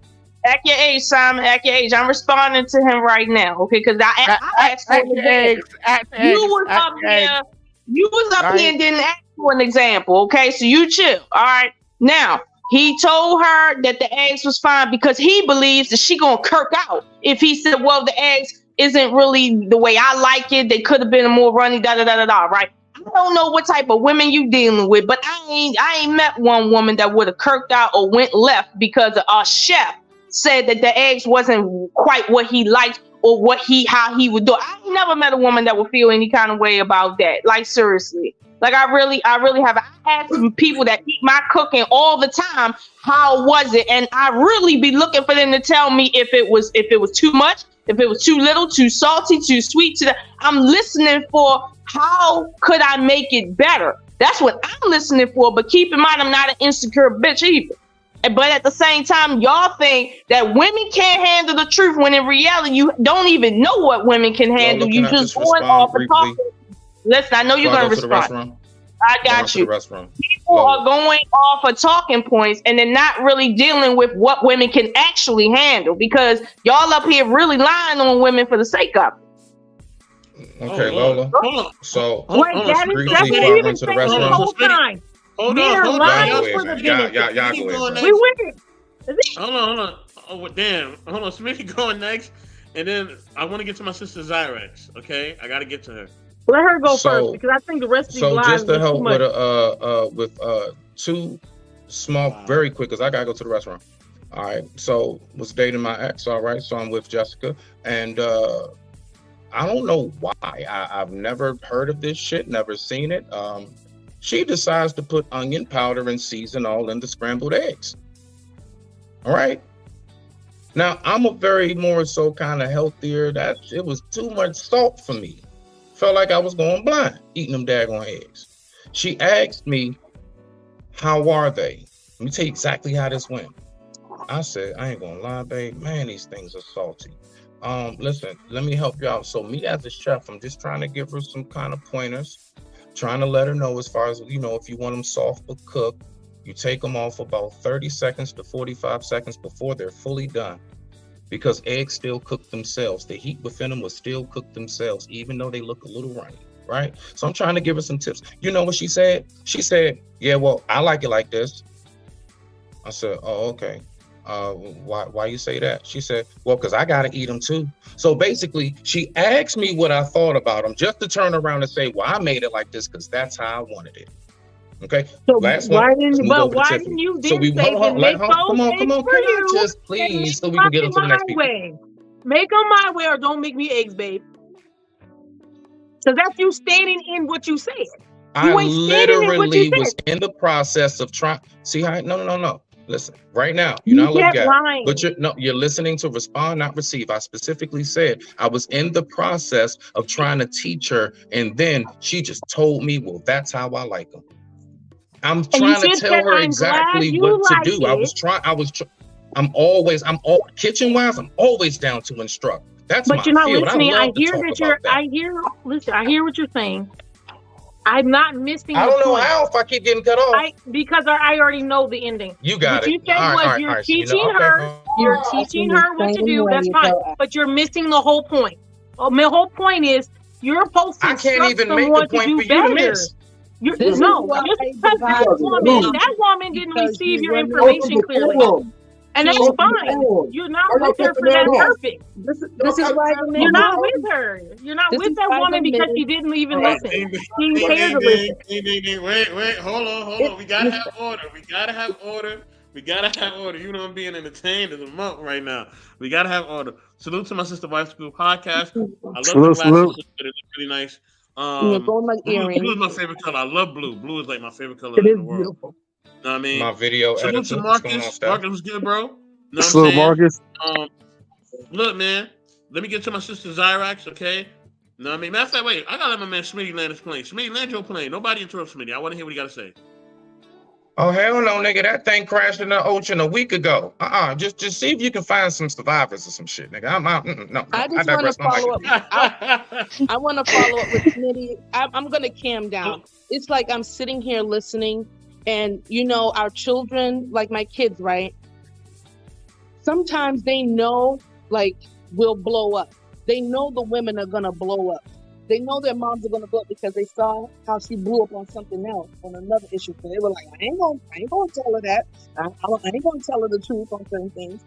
Act your age, Simon. Act your age. I'm responding to him right now, okay? Because I asked for an example. You was up here. You was up here and didn't ask for an example, okay? So you chill, all right? Now, he told her that the eggs was fine because he believes that she gonna kirk out if he said, well, the eggs isn't really the way I like it. They could have been more runny, da-da-da-da-da, right? I don't know what type of women you dealing with, but I ain't met one woman that would have kirked out or went left because a chef said that the eggs wasn't quite what he liked or how he would do it. I ain't never met a woman that would feel any kind of way about that. Like seriously. Like I really have. I ask people that eat my cooking all the time, how was it? And I really be looking for them to tell me if it was too much, if it was too little, too salty, too sweet. I'm listening for how could I make it better? That's what I'm listening for. But keep in mind, I'm not an insecure bitch either. But at the same time, y'all think that women can't handle the truth when in reality, you don't even know what women can handle. You just going off and talking. Listen, I know you're going to respond. I got you. People are going off of talking points and they're not really dealing with what women can actually handle because y'all up here really lying on women for the sake of it. Okay, Lola. So, wait, briefly before I run to the restaurant. Hold on. Oh, damn. Hold on. Smitty going next. And then I want to get to my sister Zyrex. Okay? I got to get to her. Let her go first because I think the rest of these lives just to help with two small, very quick, because I got to go to the restaurant. All right. So, was dating my ex. All right. So, I'm with Jessica. And I don't know why. I've never heard of this shit, never seen it. She decides to put onion powder and season all in the scrambled eggs. All right. Now, I'm a very more so kind of healthier. That it was too much salt for me. Felt like I was going blind eating them daggone eggs. She asked me, how are they? Let me tell you exactly how this went. I said, I ain't gonna lie, babe. Man, these things are salty. Listen, let me help you out. So me as a chef, I'm just trying to give her some kind of pointers. Trying to let her know as far as, if you want them soft but cooked, you take them off about 30 seconds to 45 seconds before they're fully done. Because eggs still cook themselves. The heat within them will still cook themselves, even though they look a little runny, right? So I'm trying to give her some tips. You know what she said? She said, yeah, well, I like it like this. I said, oh, okay. Why you say that? She said, well, because I got to eat them too. So basically, she asked me what I thought about them just to turn around and say, well, I made it like this because that's how I wanted it. Okay. So why didn't you then say come on, just please, so we can get into the next people. Make them my way or don't make me eggs, babe. So that's you standing in what you said. I literally was in the process of trying. See how? No. Listen, right now, you're not looking at, but you're listening to respond, not receive. I specifically said I was in the process of trying to teach her, and then she just told me, well, that's how I like them. I'm trying to tell her exactly what to do. I'm always kitchen wise, I'm always down to instruct. That's my field. But you're not listening. I hear what you're saying. I'm not missing. I don't know how if I keep getting cut off. Because I already know the ending. You got it. What you said was you're teaching her. You're teaching her what to do. That's fine. But you're missing the whole point. The whole point is you're supposed to. I can't even make a point for you to miss. Just because that woman didn't receive your information clearly. And that's fine. You're not with her for that purpose. This is why you're not with her. You're not with that woman because she didn't even listen. She didn't care to listen. Wait, hold on. We gotta have order. We gotta have order. You know I'm being entertained as a monk right now. We gotta have order. Salute to my sister wife school podcast. I love Salute, the salute. glasses. It's really nice. You're going like Blue is earrings. my favorite color. I love blue. Blue is like my favorite color It in is the world. beautiful. You know what I mean? My video Salute to editor. What's going on, Marcus. Steph? Marcus was good, bro. You know what I'm Salute, saying? Marcus. Look, man. Let me get to my sister Zyrax, okay? You know what I mean? Matter of fact, wait. I gotta let my man Smitty land his plane. Smitty, land your plane. Nobody interrupt Smitty. I want to hear what he got to say. Oh hell no, nigga! That thing crashed in the ocean a week ago. Just see if you can find some survivors or some shit, nigga. No. I just want to follow up. I want to follow up with Smitty. I'm gonna calm down. It's like I'm sitting here listening, and you know, our children, like my kids, right? Sometimes they know, like, we'll blow up. They know the women are gonna blow up. They know their moms are gonna blow up because they saw how she blew up on something else, on another issue. So they were like, I ain't gonna tell her that. I ain't gonna tell her the truth on certain things.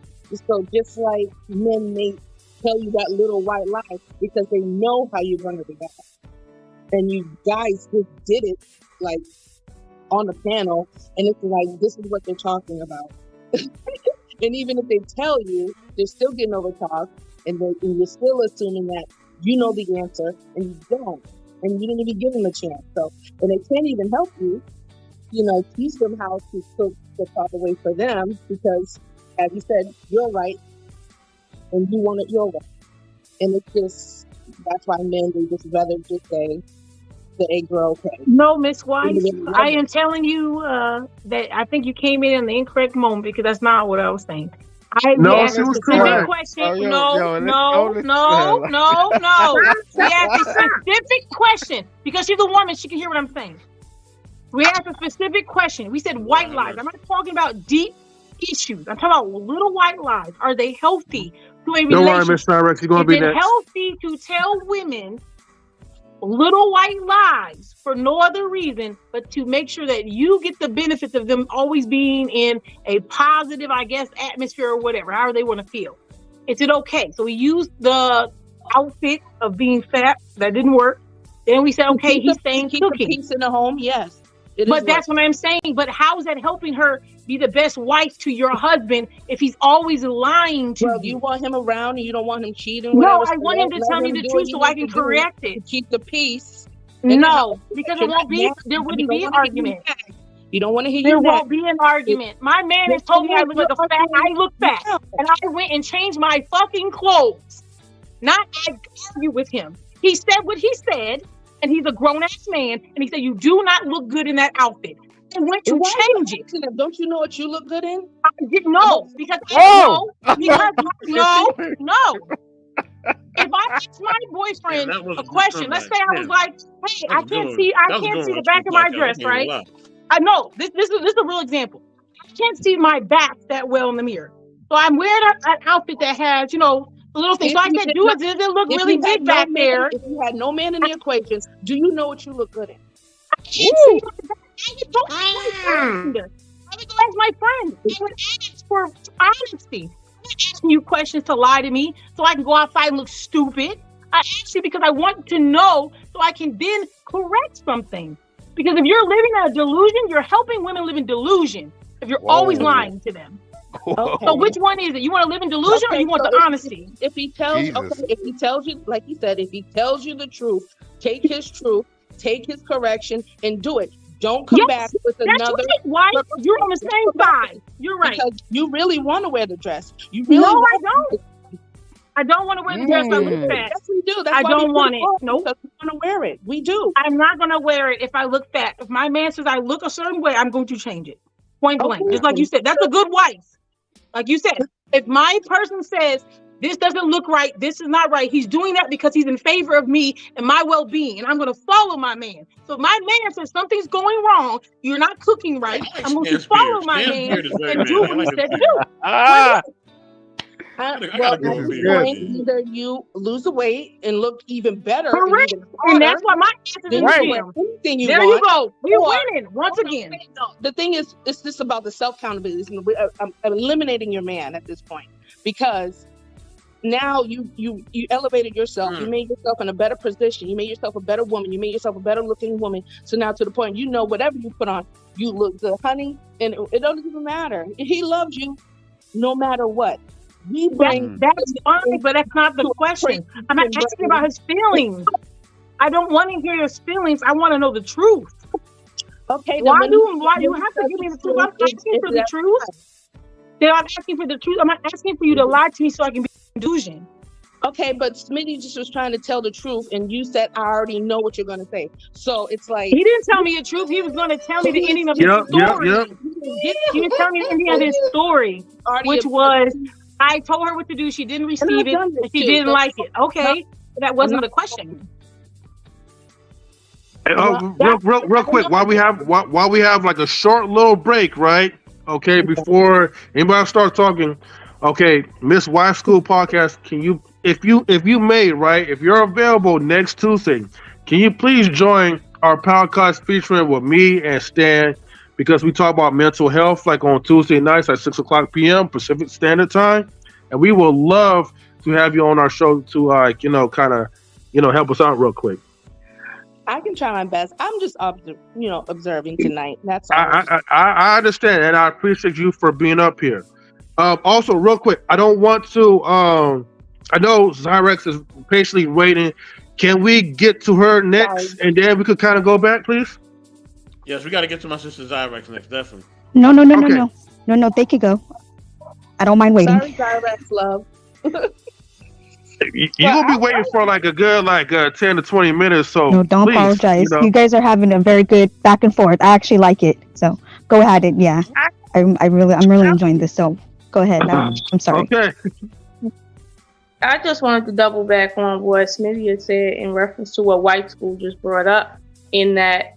So just like men may tell you that little white lie because they know how you're gonna react. And you guys just did it like on the panel, and it's like this is what they're talking about. And even if they tell you, they're still getting over talked, and you're still assuming that you know the answer, and you don't, and you didn't even give them a chance. So, and they can't even help you, teach them how to cook the proper way for them, because, as you said, you're right, and you want it your way. And it's just, that's why men, they just rather just say, the eggs are okay. No, Miss White, I am telling you that I think you came in the incorrect moment, because that's not what I was saying. No, asked she a was specific correct. question. Oh, yo, No. We asked a specific question because she's a woman. She can hear what I'm saying. We asked a specific question. We said white lies. I'm not talking about deep issues. I'm talking about little white lies. Are they healthy to a relationship? Don't worry, Miss Cyrex. You're going to Is be it next. healthy to tell women little white lies for no other reason but to make sure that you get the benefits of them always being in a positive, I guess, atmosphere or whatever, however they want to feel? Is it okay? So we used the outfit of being fat. That didn't work. Then we said, okay, he's saying keep cooking. the peace in the home. Yes. But that's what I'm saying. But how is that helping her be the best wife to your husband if he's always lying to you? You want him around and you don't want him cheating? No, whatever, I want him to tell me the truth so I can correct it. Keep the peace. No, because there wouldn't be an argument. You don't want to hear There you won't be an argument. My man has told me I look like a fat. I look fat, and I went and changed my fucking clothes. Not I argue with him. He said what he said, and he's a grown-ass man, and he said you do not look good in that outfit. I went to change it. Don't you know what you look good in? I didn't know because no. If I ask my boyfriend a question, let's say I was like, "Hey, I can't see the back of my dress, right?" I know this is a real example. I can't see my back that well in the mirror, so I'm wearing an outfit that has, little things. So I said, "Do it? Does it look really big back there?" If you had no man in the equation, do you know what you look good in? I can't see my friend. I would go ask my friend. I would ask for honesty. I'm not asking you questions to lie to me so I can go outside and look stupid. I ask you because I want to know so I can then correct something. Because if you're living in a delusion, you're helping women live in delusion. If you're always lying to them. Okay. So which one is it? You want to live in delusion or you want the honesty? If he tells you, like he said, if he tells you the truth, take his truth, take his correction, and do it. Don't come back with another. Right. Why? You're on the same side. You're right. Because you really want to wear the dress. You really I don't. I don't want to wear the dress. I look fat. Yes, we do. That's I why don't want it. Nope. We want to wear it. We do. I'm not going to wear it if I look fat. If my man says I look a certain way, I'm going to change it. Point blank. Just like you said. That's a good wife. Like you said, if my person says, this doesn't look right, this is not right, he's doing that because he's in favor of me and my well-being, and I'm going to follow my man. So if my man says something's going wrong, you're not cooking right, I'm going to follow my man and do what he said to do. Either you lose the weight and look even better. Correct. And that's why my answer is right. Anything you want. You go. We're winning once again. No, the thing is, it's just about the self-accountability. I'm eliminating your man at this point because now you elevated yourself. You made yourself in a better position. You made yourself a better woman. You made yourself a better looking woman. So now to the point, you know, whatever you put on, you look good, honey. And it doesn't even matter. He loves you no matter what. We bring That's fine, but that's not the question. I'm not asking about his feelings. I don't want to hear his feelings. I want to know the truth. Okay. Why you have to give me the truth? I'm asking for the truth. Then I'm asking for the truth. I'm not asking for you to lie to me so I can be in delusion. Okay, but Smitty just was trying to tell the truth, and you said I already know what you're gonna say. So it's like he didn't tell me the truth. He was going to tell me the ending of his story. He didn't tell me the ending of his story, which was I told her what to do. She didn't receive it. And she didn't like it. Okay, that wasn't the question. Real quick, while we have like a short little break, right? Okay, before anybody starts talking, okay, Miss Wife School Podcast, can you, if you may, right, if you're available next Tuesday, can you please join our podcast featuring with me and Stan, because we talk about mental health like on Tuesday nights at 6:00 p.m. Pacific Standard Time, and we would love to have you on our show to kind of help us out real quick. I can try my best. I'm just observing tonight. That's all. I understand, and I appreciate you for being up here. Also, real quick, I don't want to. I know Zyrex is patiently waiting. Can we get to her next, and then we could kind of go back, please? Yes, we got to get to my sister Zyrex next, definitely. No. They could go. I don't mind waiting. Sorry, Zyrex, love. You're gonna be waiting for like a good 10 to 20 minutes. So no, don't apologize. You guys are having a very good back and forth. I actually like it. So go ahead and I'm really enjoying this. So go ahead. I'm sorry. Okay. I just wanted to double back on what Smitty had said in reference to what White School just brought up, in that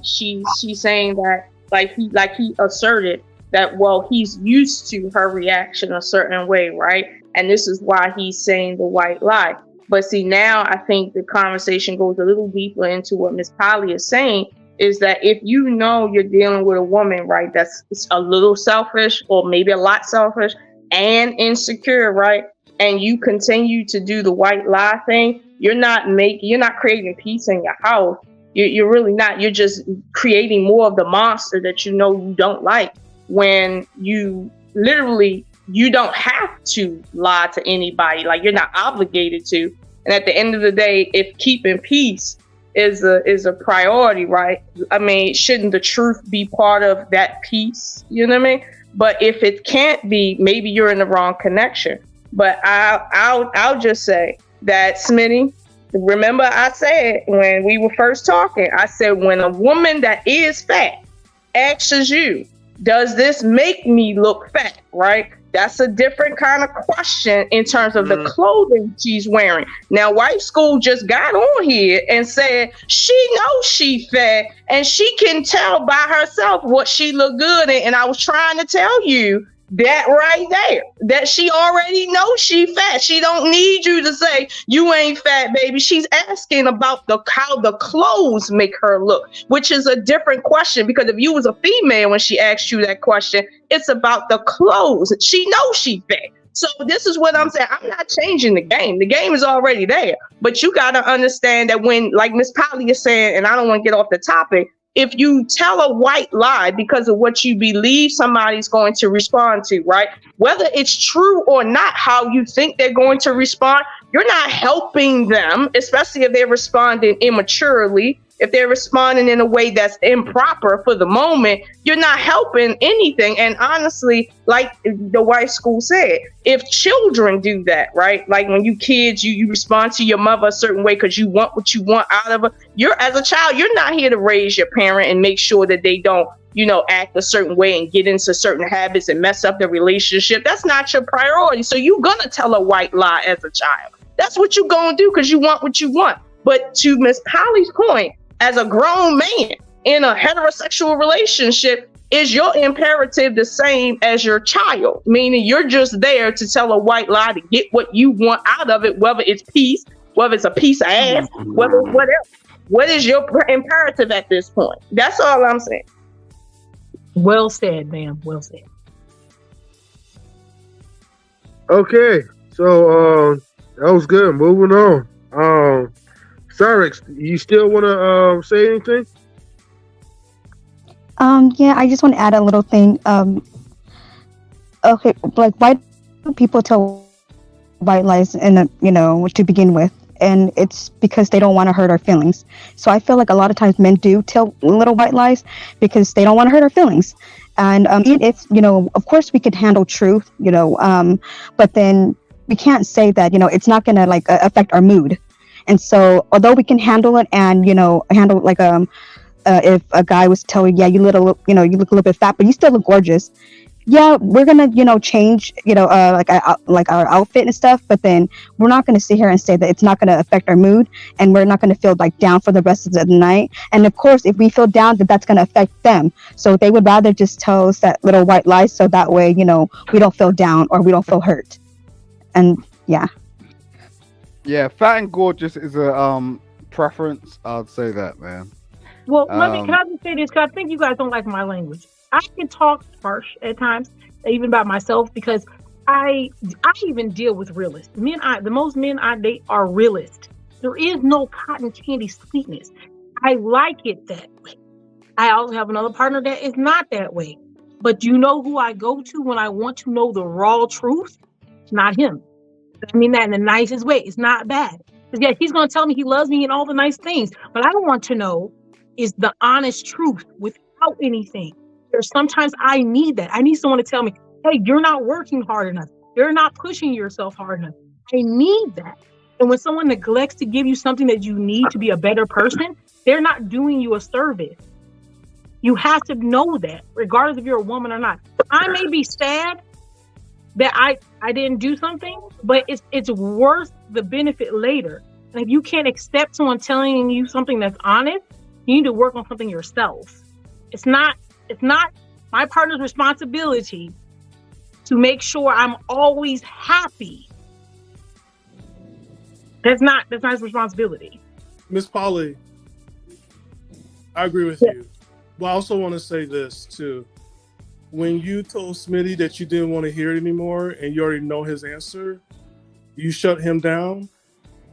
she's saying that like he asserted that he's used to her reaction a certain way, right? And this is why he's saying the white lie. But see, now I think the conversation goes a little deeper into what Miss Polly is saying, is that if you know you're dealing with a woman, right, that's a little selfish or maybe a lot selfish and insecure, right, and you continue to do the white lie thing, you're not creating peace in your house. You're really not. You're just creating more of the monster that you don't like, when you literally, you don't have to lie to anybody. Like, you're not obligated to. And at the end of the day, if keeping peace is a priority, right? I mean, shouldn't the truth be part of that peace? You know what I mean? But if it can't be, maybe you're in the wrong connection. But I'll just say that, Smitty, remember I said when we were first talking, I said when a woman that is fat asks you, does this make me look fat, right? That's a different kind of question in terms of the clothing she's wearing. Now, White School just got on here and said she knows she fat and she can tell by herself what she look good in. And I was trying to tell you that right there, that she already knows she fat. She don't need you to say you ain't fat, baby. She's asking about how the clothes make her look, which is a different question, because if you was a female when she asked you that question, it's about the clothes. She knows she fat. So this is what I'm saying. I'm not changing the game. The game is already there. But you got to understand that when, like Miss Polly is saying, and I don't want to get off the topic, if you tell a white lie because of what you believe somebody's going to respond to, right? Whether it's true or not, how you think they're going to respond, you're not helping them, especially if they're responding immaturely. If they're responding in a way that's improper for the moment, you're not helping anything. And honestly, like the White School said, if children do that, right? Like when you kids, you respond to your mother a certain way because you want what you want out of her. You're, as a child, you're not here to raise your parent and make sure that they don't, act a certain way and get into certain habits and mess up the relationship. That's not your priority. So you're going to tell a white lie as a child. That's what you're going to do because you want what you want. But to Miss Polly's point, as a grown man in a heterosexual relationship, is your imperative the same as your child? Meaning you're just there to tell a white lie to get what you want out of it, whether it's peace, whether it's a piece of ass, whether whatever. What is your imperative at this point? That's all I'm saying. Well said, ma'am. Well said. Okay, So that was good. Moving on. Cyrix, you still want to say anything? Yeah, I just want to add a little thing. Okay, like why do people tell white lies to begin with? And it's because they don't want to hurt our feelings. So I feel like a lot of times men do tell little white lies because they don't want to hurt our feelings. And even if, of course we could handle truth, but then we can't say that, it's not going to affect our mood. And so although we can handle it and, handle if a guy was telling, yeah, you look a little bit fat, but you still look gorgeous. Yeah, we're gonna, change, our outfit and stuff, but then we're not gonna sit here and say that it's not gonna affect our mood, and we're not gonna feel down for the rest of the night. And of course, if we feel down, that's gonna affect them. So they would rather just tell us that little white lie, so that way, we don't feel down or we don't feel hurt. And yeah. Yeah, fat and gorgeous is a preference. I'd say that, man. Well, can I just say this? Because I think you guys don't like my language. I can talk harsh at times, even about myself, because I even deal with realists. The most men I date are realists. There is no cotton candy sweetness. I like it that way. I also have another partner that is not that way. But do you know who I go to when I want to know the raw truth? It's not him. I mean that in the nicest way. It's not bad. Yeah, he's going to tell me he loves me and all the nice things. But I don't want to know is the honest truth without anything. There's sometimes I need that. I need someone to tell me, hey, you're not working hard enough. You're not pushing yourself hard enough. I need that. And when someone neglects to give you something that you need to be a better person, they're not doing you a service. You have to know that, regardless if you're a woman or not. I may be sad that I didn't do something, but it's worth the benefit later. And if you can't accept someone telling you something that's honest, you need to work on something yourself. It's not my partner's responsibility to make sure I'm always happy. That's not his responsibility. Miss Polly, I agree with you. But I also want to say this too. When you told Smitty that you didn't want to hear it anymore and you already know his answer, you shut him down.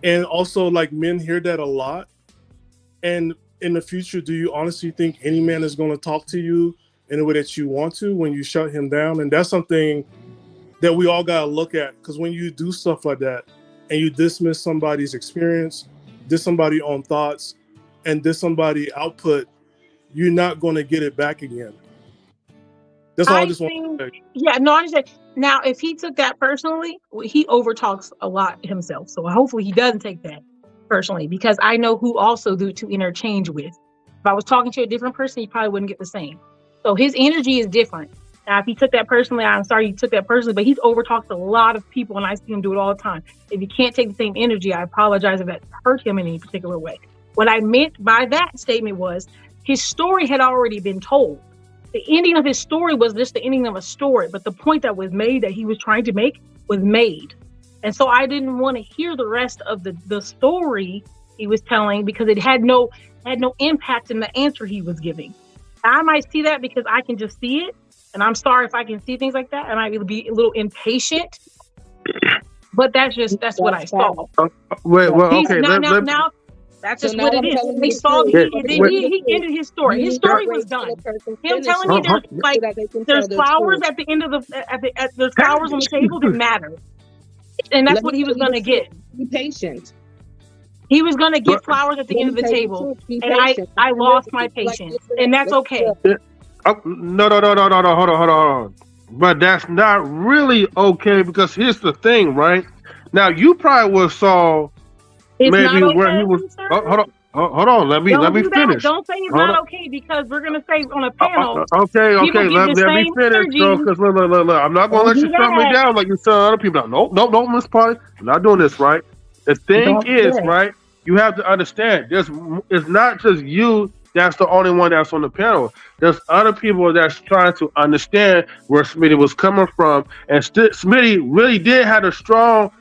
And also, men hear that a lot. And in the future, do you honestly think any man is going to talk to you in a way that you want to when you shut him down? And that's something that we all got to look at, because when you do stuff like that and you dismiss somebody's experience, diss somebody's own thoughts, and diss somebody's output, you're not going to get it back again. That's all I just want to say. Yeah, no, I understand. Now, if he took that personally, he overtalks a lot himself. So hopefully he doesn't take that personally, because I know who also to interchange with. If I was talking to a different person, he probably wouldn't get the same. So his energy is different. Now, if he took that personally, I'm sorry he took that personally, but he's overtalked a lot of people, and I see him do it all the time. If you can't take the same energy, I apologize if that hurt him in any particular way. What I meant by that statement was his story had already been told. The ending of his story was just the ending of a story, but the point that was made that he was trying to make was made. And so I didn't want to hear the rest of the story he was telling, because it had no impact in the answer he was giving. I might see that because I can just see it, and I'm sorry if I can see things like that. I might be a little impatient, but that's what I saw. Now, that's just what it is. He saw he ended his story. His story was done. Him telling me there's flowers at the end of there's flowers on the table didn't matter. And that's what he was gonna get. Be patient. He was gonna get flowers at the end of the table. And I lost my patience. And that's okay. No, hold on. But that's not really okay, because here's the thing, right? Now you probably would saw maybe where he was. Hold on. Let me finish. Don't say it's not okay, because we're gonna say on a panel. Okay. Let me finish, though, because look. I'm not gonna let you shut me down like you said other people. No, Miss Polly. I'm not doing this, right? The thing is, right? You have to understand. It's not just you that's the only one that's on the panel. There's other people that's trying to understand where Smitty was coming from, and Smitty really did have a strong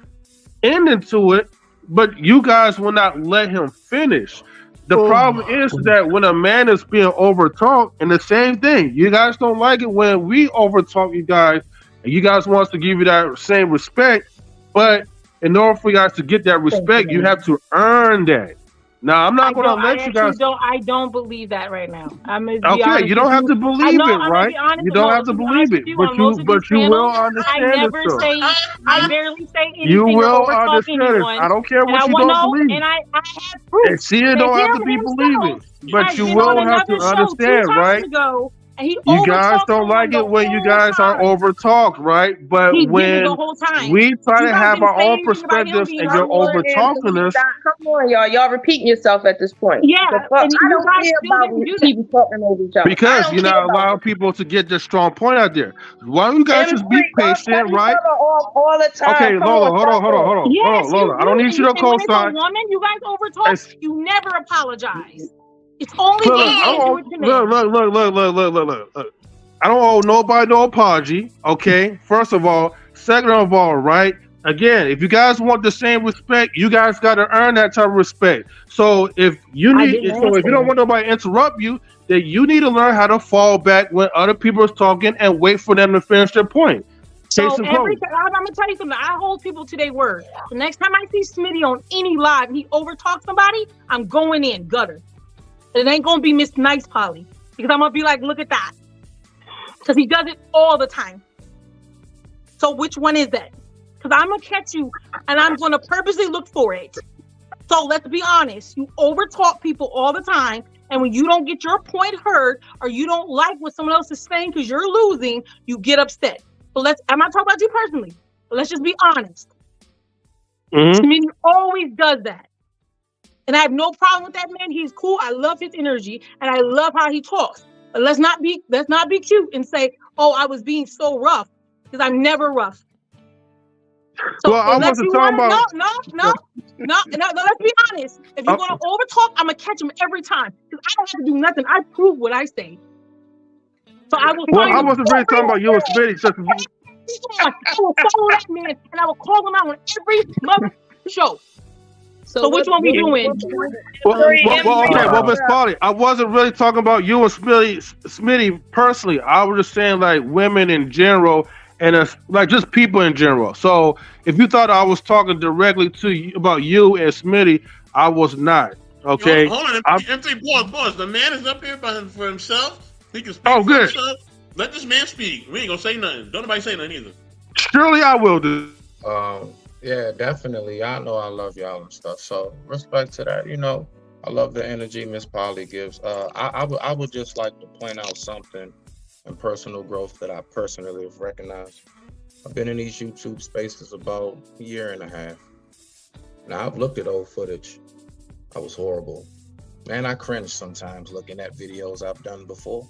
ending to it. But you guys will not let him finish. The problem is that when a man is being overtalked, and the same thing, you guys don't like it when we overtalk you guys, and you guys want us to give you that same respect. But in order for you guys to get that respect, you have to earn that. Now, I'm not going to let you guys. I don't believe that right now. I'm gonna be Okay, honest you don't with have to believe it, I'm right? gonna be honest You with don't most have to of you, believe honest it, with you, but on most of these you will channels, understand it, sir. I barely say anything You or will over talk understand it. anyone. I don't care And what I you want don't no, believe. and I have proof And see, it that don't have him to be himself believing, but has you been on will have to another show 2 understand, times right? ago, and he You guys overtalked don't someone like the it when you whole guys are time. over talked, right? But He did it the when whole time. we try You to guys have didn't our say own anything about him perspectives being and Come you're over. over on, talking Anthony. us, Come on, y'all. Y'all repeating yourself at this point. Yeah, The fuck? and I you don't guys care still about didn't do that. people talking over each other. I because don't you're care not about allowing this. people to get this strong point out there. Why don't you guys just be M3, y'all cut patient, each right? other off all the time. Okay, Come Lola, on, stop it. Yes, you Lola. I don't do. need you to And when it's a co-sign. woman, you guys overtalk. It's, You never apologize. It's only look, when I women do it to men. look. I don't owe nobody no apology. Okay, first of all. Second of all, right? Again, if you guys want the same respect, you guys got to earn that type of respect. So if you don't want nobody to interrupt you, then you need to learn how to fall back when other people are talking and wait for them to finish their point. So Case in every point. time, I'm gonna tell you something. I hold people to their word. The next time I see Smitty on any live and he overtalks somebody, I'm going in gutter. It ain't gonna be Miss Nice Polly because I'm gonna be like, look at that, because he does it all the time. So which one is that? Because I'm gonna catch you and I'm gonna purposely look for it. So let's be honest. You overtalk people all the time, and when you don't get your point heard or you don't like what someone else is saying because you're losing, you get upset. So I'm not talking about you personally, but let's just be honest. Smitty always does that. And I have no problem with that man. He's cool. I love his energy and I love how he talks. But let's not be cute and say, oh, I was being so rough, because I'm never rough. So well, I wasn't talking about. No. Let's be honest. If you're gonna overtalk, I'm gonna catch him every time because I don't have to do nothing. I prove what I say. So I will. Well, I wasn't really talking about you and Smitty. I will follow that man and I will call him out on every mother show. So which one we doing? Well, Miss Polly, I wasn't really talking about you and Smitty personally. I was just saying like women in general and like just people in general. So if you thought I was talking directly to you about you and Smitty, I was not. Okay. Hold on. Pause. The man is up here for himself. He can speak for good. himself. Let this man speak. We ain't gonna say nothing. Don't nobody say nothing either. Surely I will do. Yeah, definitely. I know I love y'all and stuff. So respect to that. You know, I love the energy Miss Polly gives. I would just like to point out something in personal growth that I personally have recognized. I've been in these YouTube spaces about a year and a half. Now I've looked at old footage. I was horrible. Man, I cringe sometimes looking at videos I've done before.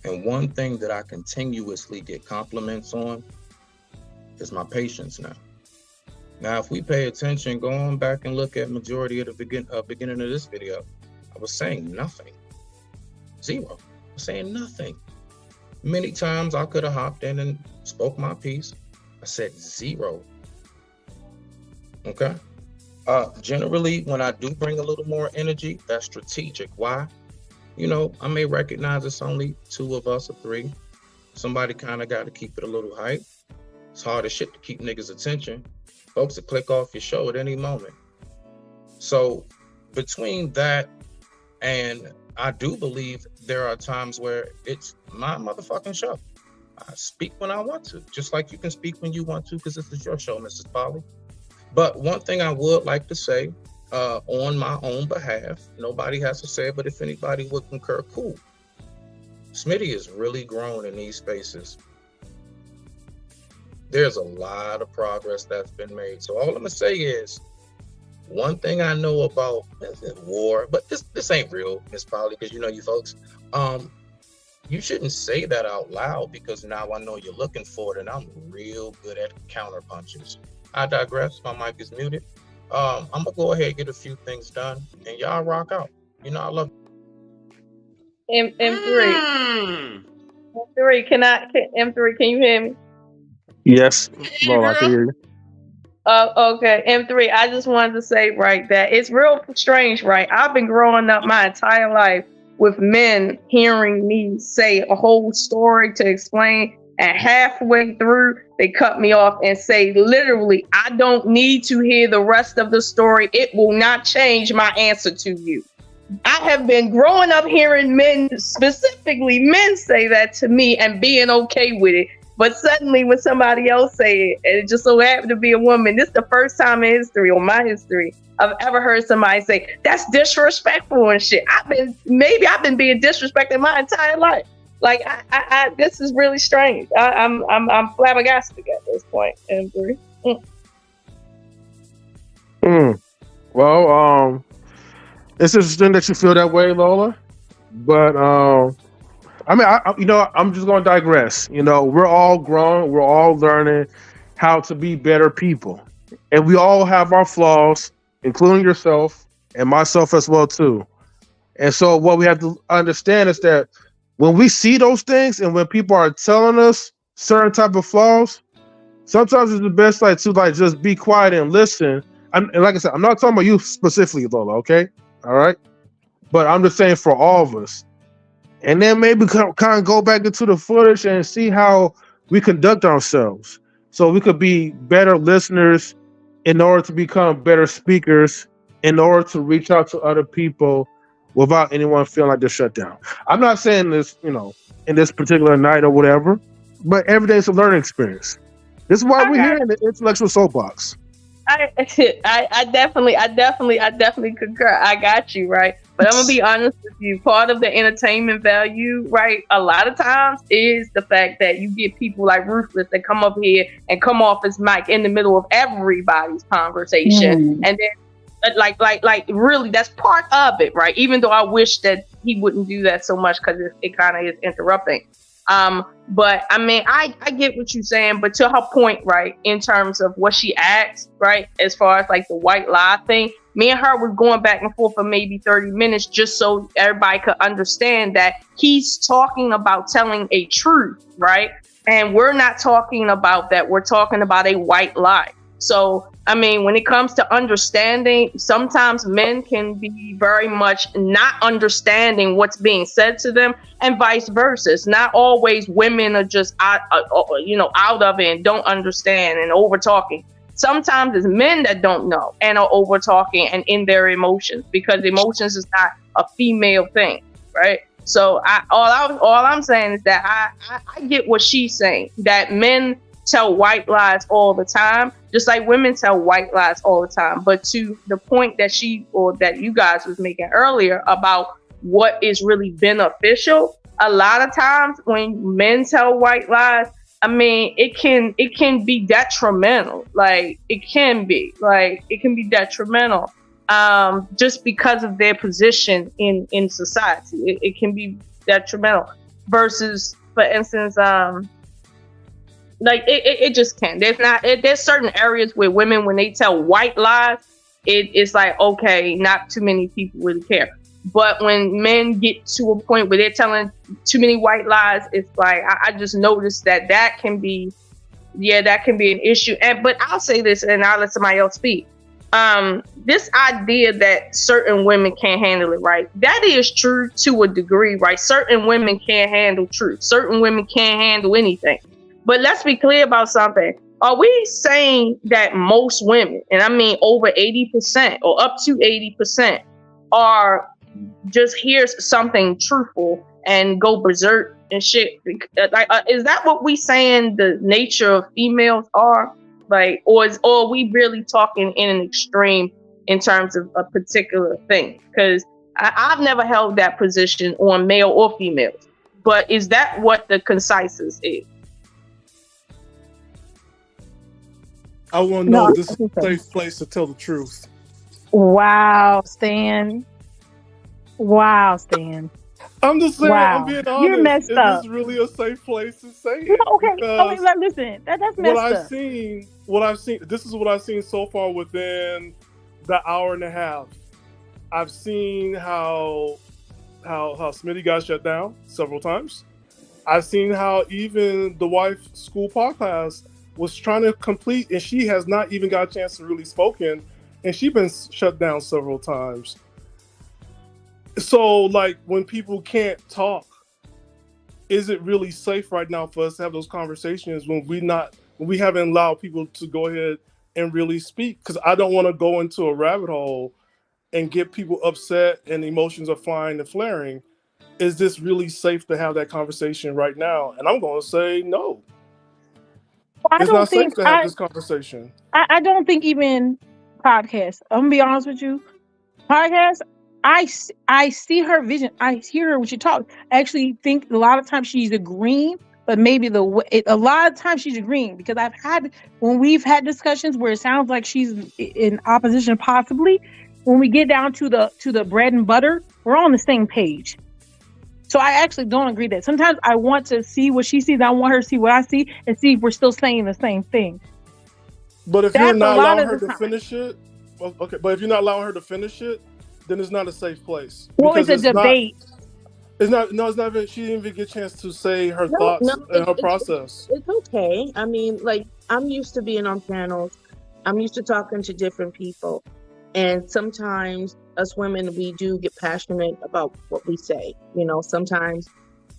And one thing that I continuously get compliments on is my patience now. Now, if we pay attention, go on back and look at majority of the beginning of this video, I was saying nothing. Zero. I was saying nothing. Many times I could have hopped in and spoke my piece. I said zero. Okay? Generally, when I do bring a little more energy, that's strategic. Why? You know, I may recognize it's only 2 of us or 3. Somebody kind of got to keep it a little hype. It's hard as shit to keep niggas' attention. Folks will click off your show at any moment. So between that and I do believe there are times where it's my motherfucking show. I speak when I want to, just like you can speak when you want to, because this is your show, Mrs. Polly. But one thing I would like to say on my own behalf, nobody has to say it, but if anybody would concur, cool. Smitty has really grown in these spaces. There's a lot of progress that's been made. So all I'm gonna say is, one thing I know about war, but this ain't real, Miss Polly, because you know you folks. You shouldn't say that out loud because now I know you're looking for it, and I'm real good at counter punches. I digress. My mic is muted. I'm gonna go ahead and get a few things done, and y'all rock out. You know I love. M3. M3, M3, can you hear me? Yes, Lord, I can hear you. Okay, M3, I just wanted to say, right, that it's real strange, right? I've been growing up my entire life with men hearing me say a whole story to explain and halfway through, they cut me off and say, literally, I don't need to hear the rest of the story. It will not change my answer to you. I have been growing up hearing men, specifically men, say that to me and being okay with it. But suddenly when somebody else say it, and it just so happened to be a woman, this is the first time in history, or my history, I've ever heard somebody say, that's disrespectful and shit. I've been being disrespected my entire life. Like, this is really strange. I'm flabbergasted at this point. Well, it's interesting that you feel that way, Lola. But I'm just going to digress. We're all grown. We're all learning how to be better people, and we all have our flaws, including yourself and myself as well too. And so, what we have to understand is that when we see those things, and when people are telling us certain type of flaws, sometimes it's the best to just be quiet and listen. And like I said, I'm not talking about you specifically, Lola. Okay, all right, but I'm just saying for all of us. And then maybe kind of go back into the footage and see how we conduct ourselves, so we could be better listeners in order to become better speakers, in order to reach out to other people without anyone feeling like they're shut down. I'm not saying this, in this particular night or whatever, but every day is a learning experience. This is why we're here in the intellectual soapbox. I definitely concur. I got you, right? But I'm gonna be honest with you. Part of the entertainment value, right, a lot of times is the fact that you get people like Ruthless that come up here and come off his mic in the middle of everybody's conversation, and then like really, that's part of it, right? Even though I wish that he wouldn't do that so much because it kind of is interrupting. But I mean, I get what you're saying, but to her point, right, in terms of what she asked, right, as far as like the white lie thing, me and her were going back and forth for maybe 30 minutes just so everybody could understand that he's talking about telling a truth, right? And we're not talking about that. We're talking about a white lie. So, I mean, when it comes to understanding, sometimes men can be very much not understanding what's being said to them, and vice versa. It's not always women are just out of it and don't understand and over talking. Sometimes it's men that don't know and are over talking and in their emotions, because emotions is not a female thing, right? So all I'm saying is that I get what she's saying, that men tell white lies all the time, just like women tell white lies all the time. But to the point that that you guys was making earlier about what is really beneficial, a lot of times when men tell white lies, I mean, it can be detrimental. Like it can be detrimental, just because of their position in society. It can be detrimental. Versus, for instance, like it just can. There's certain areas where women, when they tell white lies, it's like, okay, not too many people really care. But when men get to a point where they're telling too many white lies, it's like I just noticed that can be an issue. But I'll say this, and I'll let somebody else speak. This idea that certain women can't handle it, right? That is true to a degree, right? Certain women can't handle truth. Certain women can't handle anything. But let's be clear about something. Are we saying that most women, and I mean over 80% or up to 80%, are just hear something truthful and go berserk and shit? Like, is that what we saying the nature of females are? Like, or are we really talking in an extreme in terms of a particular thing? Because I've never held that position on male or females. But is that what the consensus is? I want to know, this is a safe place to tell the truth. Wow, Stan. I'm just saying, I'm being honest. You're messed up. Is this really a safe place to say it? Okay, listen, that's messed up. This is what I've seen so far within the hour and a half. I've seen how Smitty got shut down several times. I've seen how even the wife school podcast was trying to complete, and she has not even got a chance to really spoken, and she's been shut down several times. So, like, when people can't talk, is it really safe right now for us to have those conversations when we haven't allowed people to go ahead and really speak? Because I don't want to go into a rabbit hole and get people upset and emotions are flying and flaring. Is this really safe to have that conversation right now? And I'm going to say no. It's not safe to have this conversation. I don't think even podcasts. I'm gonna be honest with you. Podcasts. I see her vision. I hear her when she talks. I actually think a lot of times she's agreeing, but maybe a lot of times she's agreeing because when we've had discussions where it sounds like she's in opposition, possibly. When we get down to the bread and butter, we're on the same page. So I actually don't agree that sometimes I want to see what she sees. I want her to see what I see and see if we're still saying the same thing. But if you're not allowing her to finish it, okay. But if you're not allowing her to finish it, then it's not a safe place. Well, it's a debate. It's not. No, it's not. She didn't even get a chance to say her thoughts and her process. It's okay. I mean, like, I'm used to being on panels. I'm used to talking to different people. And sometimes us women, we do get passionate about what we say. You know, sometimes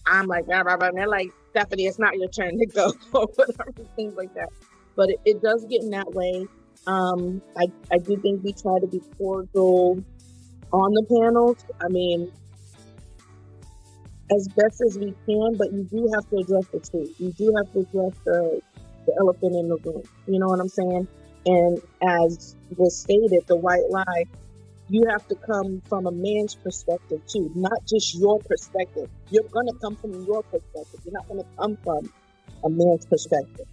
I'm like, blah, blah, blah, and they're like, Stephanie, it's not your turn to go, or whatever, things like that. But it does get in that way. I do think we try to be cordial on the panels. I mean, as best as we can, but you do have to address the truth. You do have to address the elephant in the room. You know what I'm saying? And as was stated, the white lie, you have to come from a man's perspective too, not just your perspective. You're going to come from your perspective. You're not going to come from a man's perspective.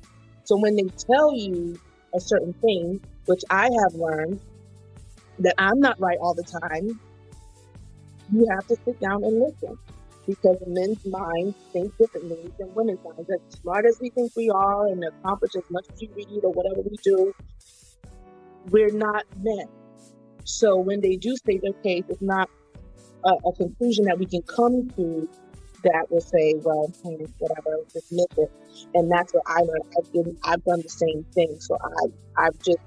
So when they tell you a certain thing, which I have learned that I'm not right all the time, you have to sit down and listen, because men's minds think differently than women's minds. As smart as we think we are and accomplish as much as we read or whatever we do, we're not men. So when they do state their case, it's not a conclusion that we can come to that will say, well, whatever, dismiss it. And that's what I learned. I've done the same thing. So I've just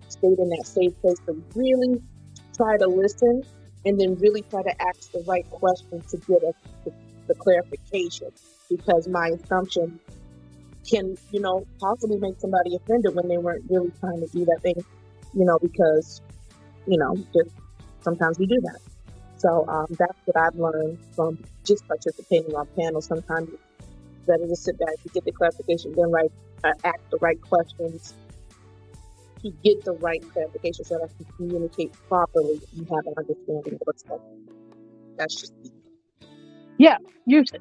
stayed in that safe place to really try to listen and then really try to ask the right questions to get us the clarification. Because my assumption can, possibly make somebody offended when they weren't really trying to do that thing, because, just sometimes we do that. So that's what I've learned from just participating on panels. Sometimes it's better to sit back to get the clarification, then ask the right questions to get the right clarification so that I can communicate properly and have an understanding of what's going on. That's just me. Yeah,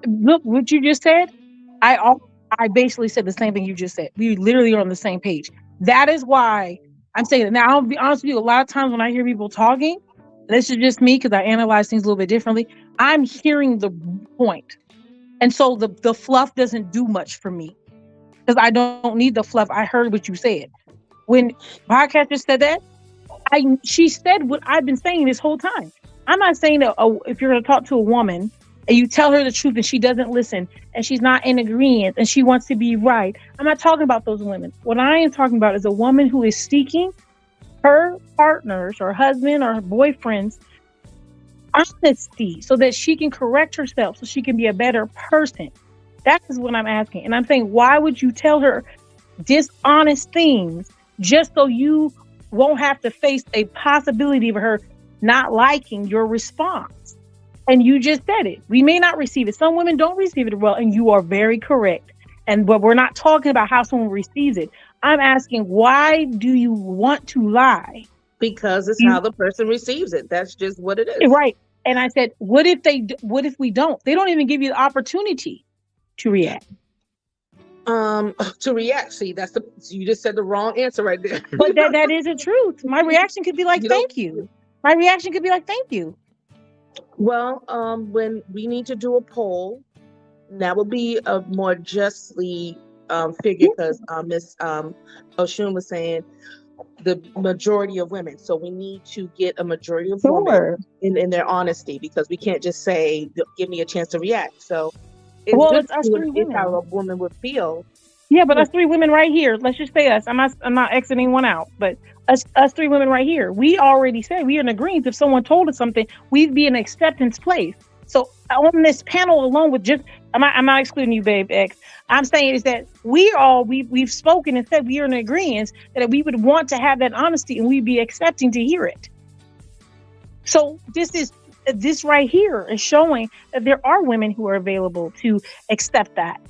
look what you just said. I basically said the same thing you just said. We literally are on the same page. That is why I'm saying it. Now, I'll be honest with you. A lot of times when I hear people talking, this is just me because I analyze things a little bit differently. I'm hearing the point. And so the fluff doesn't do much for me because I don't need the fluff. I heard what you said. When podcaster said that, she said what I've been saying this whole time. I'm not saying that if you're going to talk to a woman and you tell her the truth and she doesn't listen and she's not in agreement and she wants to be right, I'm not talking about those women. What I am talking about is a woman who is seeking her partners or husband or her boyfriend's honesty so that she can correct herself, so she can be a better person. That is what I'm asking. And I'm saying, why would you tell her dishonest things just so you won't have to face a possibility of her not liking your response? And you just said it. We may not receive it. Some women don't receive it well, and you are very correct. But we're not talking about how someone receives it. I'm asking, why do you want to lie? Because it's how the person receives it. That's just what it is. Right. And I said, what if we don't? They don't even give you the opportunity to react. To react. See, you just said the wrong answer right there. But that is the truth. My reaction could be like, thank you. My reaction could be like, thank you. Well, when we need to do a poll, that will be a more justly figure, because Ms. Oshun was saying the majority of women. So we need to get a majority of women in their honesty, because we can't just say, give me a chance to react. So it's how a woman would feel. Yeah, but us three women right here, let's just say us. I'm not exiting one out, but us three women right here, we already said we are in agreement. If someone told us something, we'd be in an acceptance place. So on this panel alone with just I'm not excluding you, babe X. I'm saying is that we've spoken and said we are in agreement that we would want to have that honesty and we'd be expecting to hear it. So this right here is showing that there are women who are available to accept that.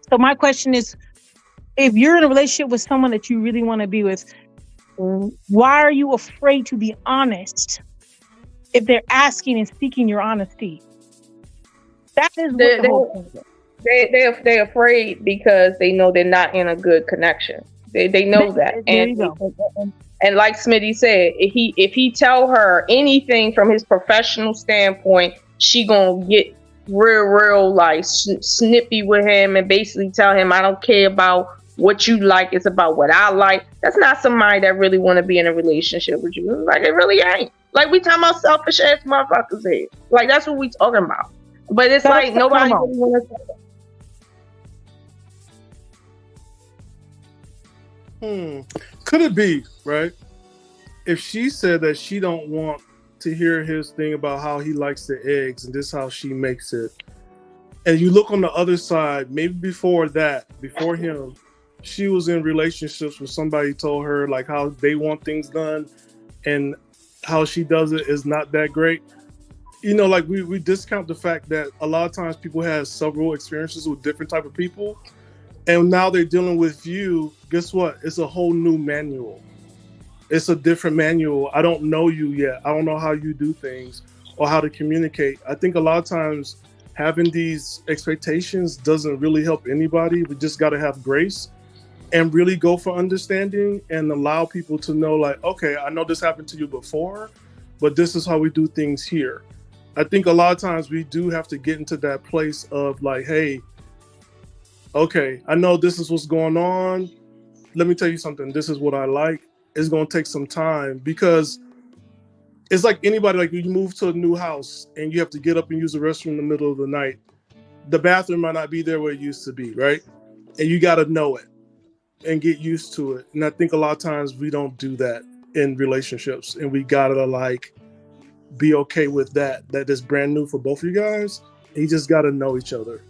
So my question is, if you're in a relationship with someone that you really want to be with, why are you afraid to be honest if they're asking and seeking your honesty? That is what the whole thing is. They're afraid because they know they're not in a good connection. They know that. There you go. And like Smitty said, if he tell her anything from his professional standpoint, she gonna get real like snippy with him and basically tell him, I don't care about what you like, it's about what I like. That's not somebody that really want to be in a relationship with you. Like, it really ain't. Like, we talking about selfish ass motherfuckers here. Like, that's what we talking about. But it's like nobody really want to. Could it be, right? If she said that she don't want to hear his thing about how he likes the eggs and this is how she makes it, and you look on the other side, maybe before him, she was in relationships with somebody told her like how they want things done and how she does it is not that great. You know, like we discount the fact that a lot of times people have several experiences with different type of people, and now they're dealing with you. Guess what? It's a whole new manual. It's a different manual. I don't know you yet. I don't know how you do things or how to communicate. I think a lot of times having these expectations doesn't really help anybody. We just got to have grace and really go for understanding and allow people to know, like, okay, I know this happened to you before, but this is how we do things here. I think a lot of times we do have to get into that place of like, hey, okay, I know this is what's going on. Let me tell you something. This is what I like. It's going to take some time because it's like anybody, like when you move to a new house and you have to get up and use the restroom in the middle of the night, the bathroom might not be there where it used to be, right? And you got to know it and get used to it. And I think a lot of times we don't do that in relationships, and we got to like be okay with that is brand new for both of you guys. You just got to know each other.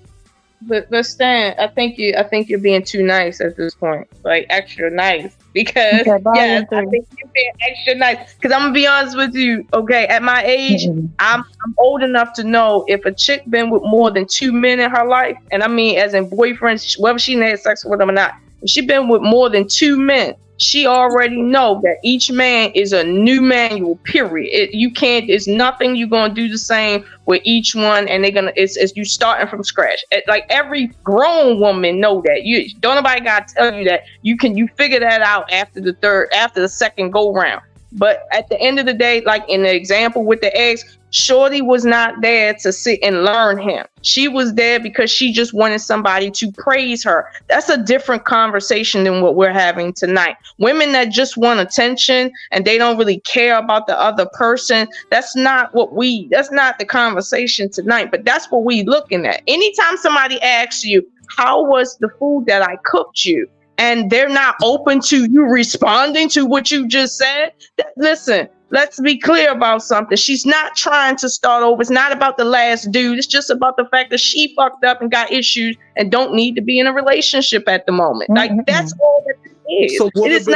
But Stan, I think you're being too nice at this point, like extra nice. Because yes, I think you're being extra nice. Because I'm gonna be honest with you, okay, at my age, I'm old enough to know if a chick been with more than 2 men in her life, and I mean as in boyfriends, whether she had sex with them or not, if she been with more than 2 men, she already know that each man is a new manual, period. It's nothing you're going to do the same with each one, and it's you starting from scratch. Like every grown woman know that. Don't nobody got to tell you that. You figure that out after the second go round. But at the end of the day, like in the example with the eggs, Shorty was not there to sit and learn him. She was there because she just wanted somebody to praise her. That's a different conversation than what we're having tonight. Women that just want attention and they don't really care about the other person, that's not the conversation tonight, but that's what we looking at. Anytime somebody asks you, how was the food that I cooked you? And they're not open to you responding to what you just said. Listen, let's be clear about something. She's not trying to start over. It's not about the last dude. It's just about the fact that she fucked up and got issues and don't need to be in a relationship at the moment. Like that's all that it is. So it's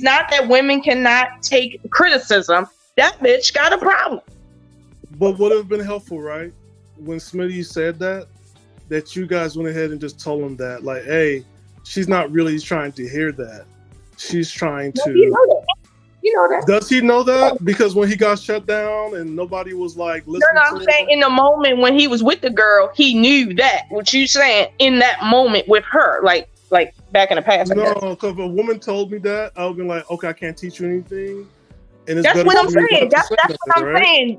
not that women cannot take criticism. That bitch got a problem. But would have been helpful, right? When Smitty said that you guys went ahead and just told him that, like, hey, she's not really trying to hear that. She's trying to. You know that. Does he know that? Because when he got shut down and nobody was like listening. No, I'm saying in the moment when he was with the girl, he knew that. What you saying in that moment with her, like back in the past. No, because if a woman told me that, I would be like, okay, I can't teach you anything. And that's what I'm saying. That's what I'm saying.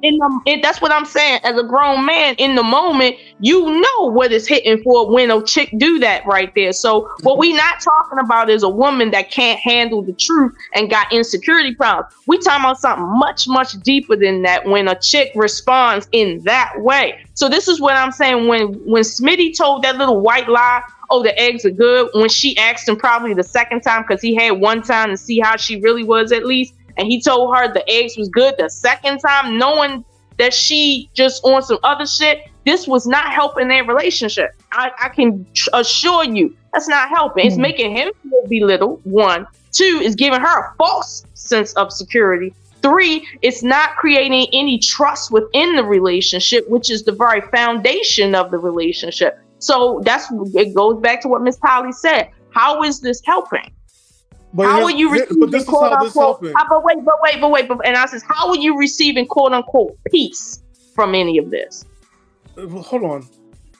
That's what I'm saying. As a grown man, in the moment, you know what is hitting for when a chick do that right there. So what we not talking about is a woman that can't handle the truth and got insecurity problems. We talking about something much, much deeper than that when a chick responds in that way. So this is what I'm saying. When Smitty told that little white lie, oh, the eggs are good, when she asked him probably the second time, because he had one time to see how she really was at least, and he told her the eggs was good the second time, knowing that she just on some other shit, this was not helping their relationship. I can assure you that's not helping. It's making him feel belittled. 1, 2, is giving her a false sense of security. 3, it's not creating any trust within the relationship, which is the very foundation of the relationship. So it goes back to what Miss Polly said. How is this helping? How are you receiving quote unquote? But wait. And I says, how are you receiving quote unquote peace from any of this? Hold on.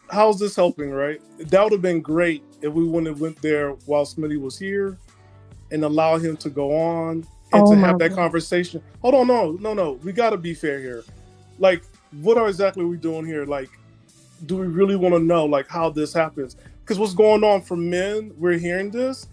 How's this helping, right? That would have been great if we wouldn't have went there while Smitty was here and allow him to go on and to have that conversation. Hold on, no. We got to be fair here. Like, what are exactly we doing here? Like, do we really want to know, like, how this happens? Because what's going on for men, we're hearing this,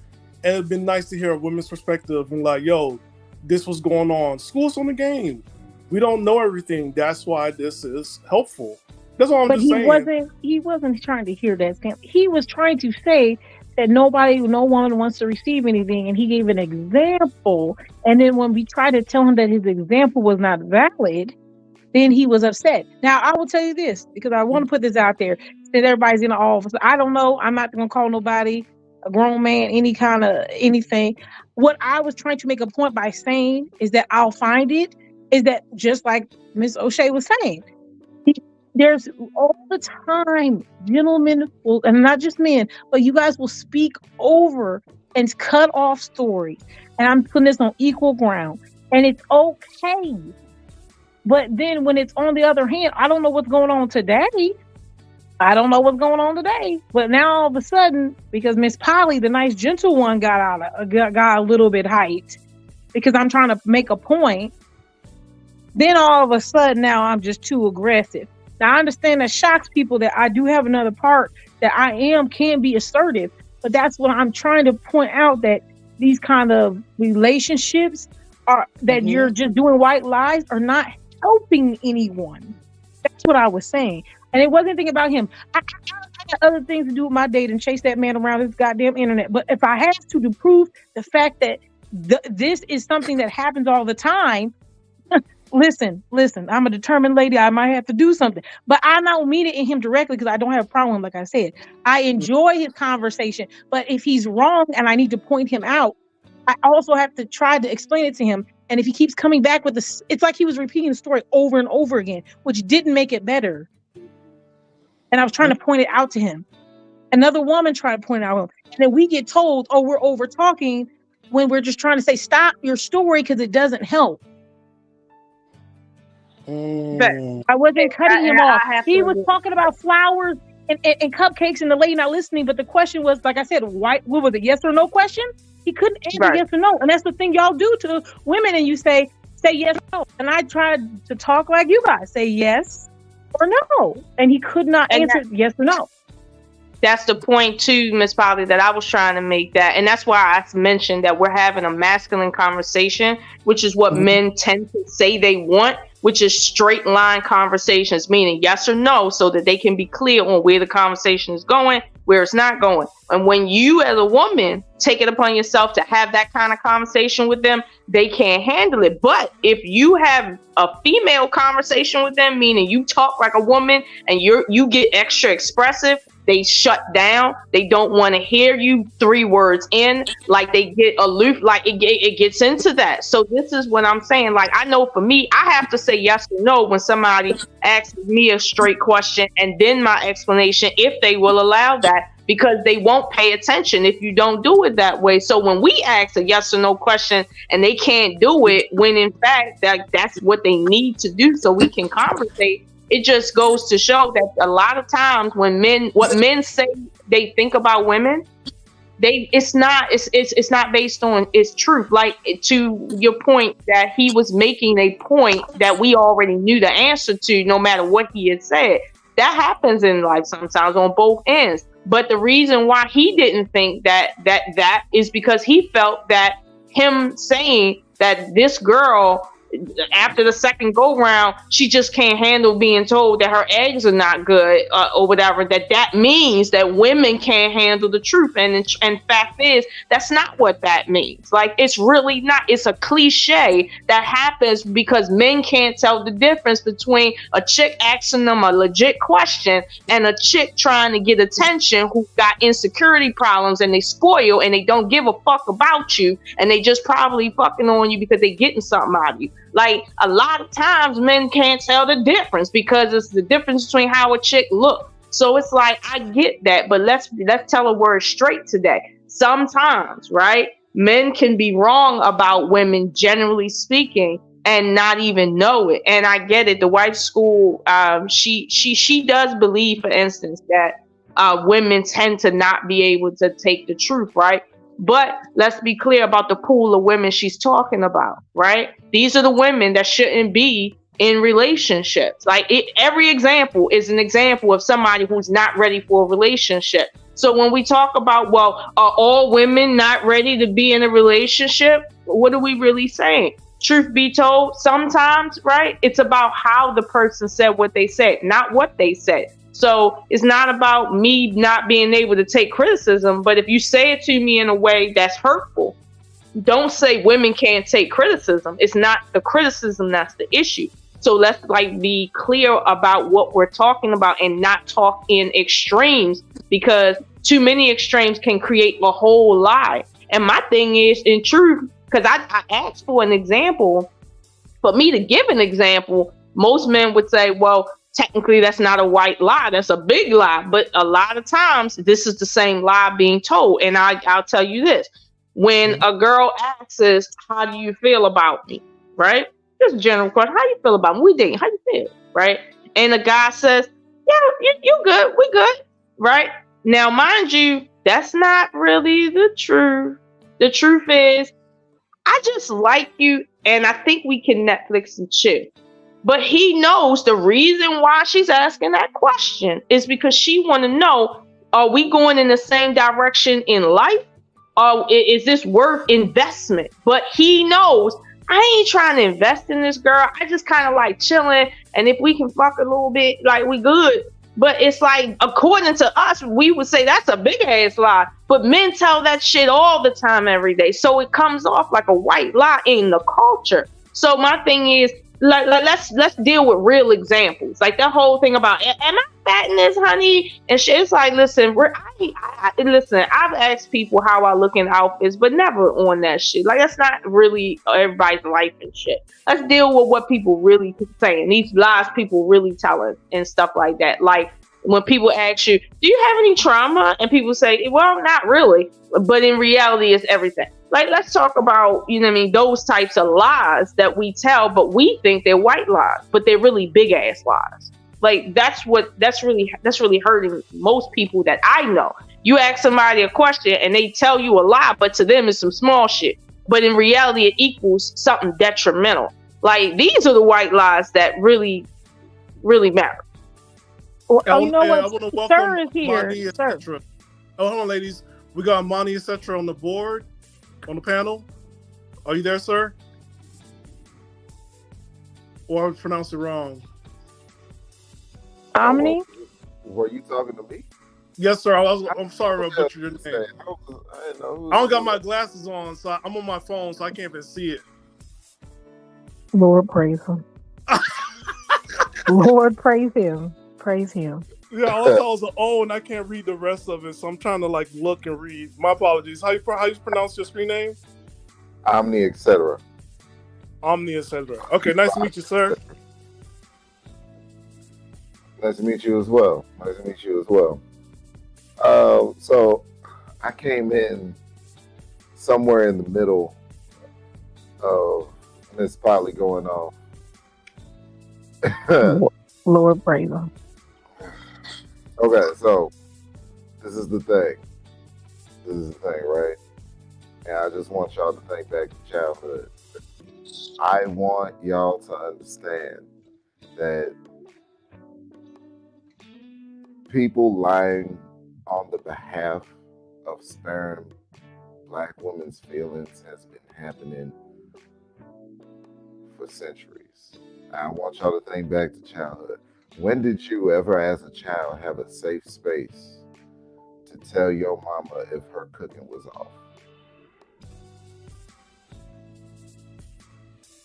and it'd been nice to hear a women's perspective and like, yo, this was going on. School's on the game. We don't know everything. That's why this is helpful. That's all I'm just saying. He wasn't trying to hear that. He was trying to say that no one wants to receive anything, and he gave an example. And then when we tried to tell him that his example was not valid, then he was upset. Now I will tell you this, because I want to put this out there, that everybody's in the office. I don't know. I'm not going to call nobody a grown man any kind of anything. What I was trying to make a point by saying is that I'll find it, is that just like Miss O'Shea was saying, there's all the time gentlemen will, and not just men, but you guys will speak over and cut off stories. And I'm putting this on equal ground, and it's okay. But then when it's on the other hand, I don't know what's going on today. But now all of a sudden, because Miss Polly, the nice gentle one, got a little bit hyped because I'm trying to make a point. Then all of a sudden now I'm just too aggressive. Now I understand that shocks people that I do have another part that can be assertive, but that's what I'm trying to point out, that these kind of relationships are that you're just doing white lies are not helping anyone. That's what I was saying. And it wasn't anything about him. I got other things to do with my day than chase that man around this goddamn internet. But if I have to prove the fact that this is something that happens all the time, listen, I'm a determined lady. I might have to do something. But I don't mean it in him directly because I don't have a problem, like I said. I enjoy his conversation. But if he's wrong and I need to point him out, I also have to try to explain it to him. And if he keeps coming back with this, it's like he was repeating the story over and over again, which didn't make it better. And I was trying to point it out to him. Another woman tried to point it out. And then we get told, oh, we're over talking, when we're just trying to say, stop your story because it doesn't help. But I wasn't cutting him off. He was talking about flowers and cupcakes, and the lady not listening. But the question was, like I said, what was it? Yes or no question? He couldn't answer yes or no. And that's the thing y'all do to women. And you say yes or no. And I tried to talk like you guys, say yes or no. And he could not answer yes or no. That's the point too, Miss Polly, that I was trying to make that. And that's why I mentioned that we're having a masculine conversation, which is what men tend to say they want, which is straight line conversations, meaning yes or no, so that they can be clear on where the conversation is going, where it's not going. And when you as a woman take it upon yourself to have that kind of conversation with them, they can't handle it. But if you have a female conversation with them, meaning you talk like a woman and you get extra expressive, they shut down. They don't want to hear you 3 words in, like they get aloof, like it gets into that. So this is what I'm saying. Like, I know for me, I have to say yes or no when somebody asks me a straight question, and then my explanation, if they will allow that, because they won't pay attention if you don't do it that way. So when we ask a yes or no question and they can't do it, when in fact that's what they need to do so we can conversate, it just goes to show that a lot of times when what men say they think about women, it's not based on its truth. Like, to your point that he was making a point that we already knew the answer to, no matter what he had said. That happens in life sometimes on both ends. But the reason why he didn't think that is because he felt that him saying that this girl after the second go round, she just can't handle being told that her eggs are not good or whatever. That means that women can't handle the truth. And fact is, that's not what that means. Like, it's really not. It's a cliche that happens because men can't tell the difference between a chick asking them a legit question and a chick trying to get attention who got insecurity problems, and they spoil and they don't give a fuck about you, and they just probably fucking on you because they getting something out of you. Like, a lot of times men can't tell the difference because it's the difference between how a chick looks. So it's like, I get that, but let's tell a word straight today. Sometimes, right, men can be wrong about women, generally speaking, and not even know it. And I get it. The wife school, she does believe, for instance, that women tend to not be able to take the truth, right? But let's be clear about the pool of women she's talking about, right? These are the women that shouldn't be in relationships. Like, every example is an example of somebody who's not ready for a relationship. So when we talk about, well, are all women not ready to be in a relationship? What are we really saying? Truth be told, sometimes, right, it's about how the person said what they said, not what they said. So it's not about me not being able to take criticism, but if you say it to me in a way that's hurtful, don't say women can't take criticism. It's not the criticism that's the issue. So let's be clear about what we're talking about and not talk in extremes, because too many extremes can create a whole lie. And my thing is, in truth, because I asked for an example, for me to give an example, most men would say, well, technically that's not a white lie, that's a big lie. But a lot of times this is the same lie being told. And I'll tell you this, when a girl asks, how do you feel about me, right? Just a general question, how you feel about me? We dating, how you feel, right? And the guy says, yeah, you good, we good, right? Now, mind you, that's not really the truth. The truth is, I just like you and I think we can Netflix and chill. But he knows the reason why she's asking that question is because she want to know, are we going in the same direction in life? Or is this worth investment? But he knows, I ain't trying to invest in this girl. I just kind of like chilling. And if we can fuck a little bit, like, we good. But it's like, according to us, we would say that's a big ass lie. But men tell that shit all the time, every day. So it comes off like a white lie in the culture. So my thing is, let's deal with real examples. Like that whole thing about, am I fat in this, honey? And shit, it's like, listen, listen, I've asked people how I look in outfits, but never on that shit. Like, that's not really everybody's life and shit. Let's deal with what people really saying. These lies people really telling and stuff like that. Like, when people ask you, do you have any trauma? And people say, well, not really. But in reality, it's everything. Like, let's talk about, you know what I mean, those types of lies that we tell, but we think they're white lies, but they're really big ass lies. Like, that's really hurting most people that I know. You ask somebody a question and they tell you a lie, but to them it's some small shit. But in reality, it equals something detrimental. Like, these are the white lies that really, really matter. Well, you know I what? want to welcome Sir is here. Monty, Sir. etc. Oh, hold on, ladies. We got Monty, etc. on the board, on the panel. Are you there, sir? Or I pronounced it wrong? Omni? Were you talking to me? Yes, sir. I'm sorry I butchered your name. I don't got my glasses on, so I'm on my phone, so I can't even see it. Lord praise him. Lord praise him. Praise him. Yeah, all I saw was an O, and I can't read the rest of it, so I'm trying to like look and read. My apologies. How you pronounce your screen name? Omni, etc. Omni, etc. Okay, nice to meet you, sir. Nice to meet you as well. So I came in somewhere in the middle of Miss Polly going off. Lord praise him. Okay, so this is the thing, right? And I just want y'all to think back to childhood. I want y'all to understand that people lying on the behalf of sparing Black women's feelings has been happening for centuries. I want y'all to think back to childhood. When did you ever, as a child, have a safe space to tell your mama if her cooking was off?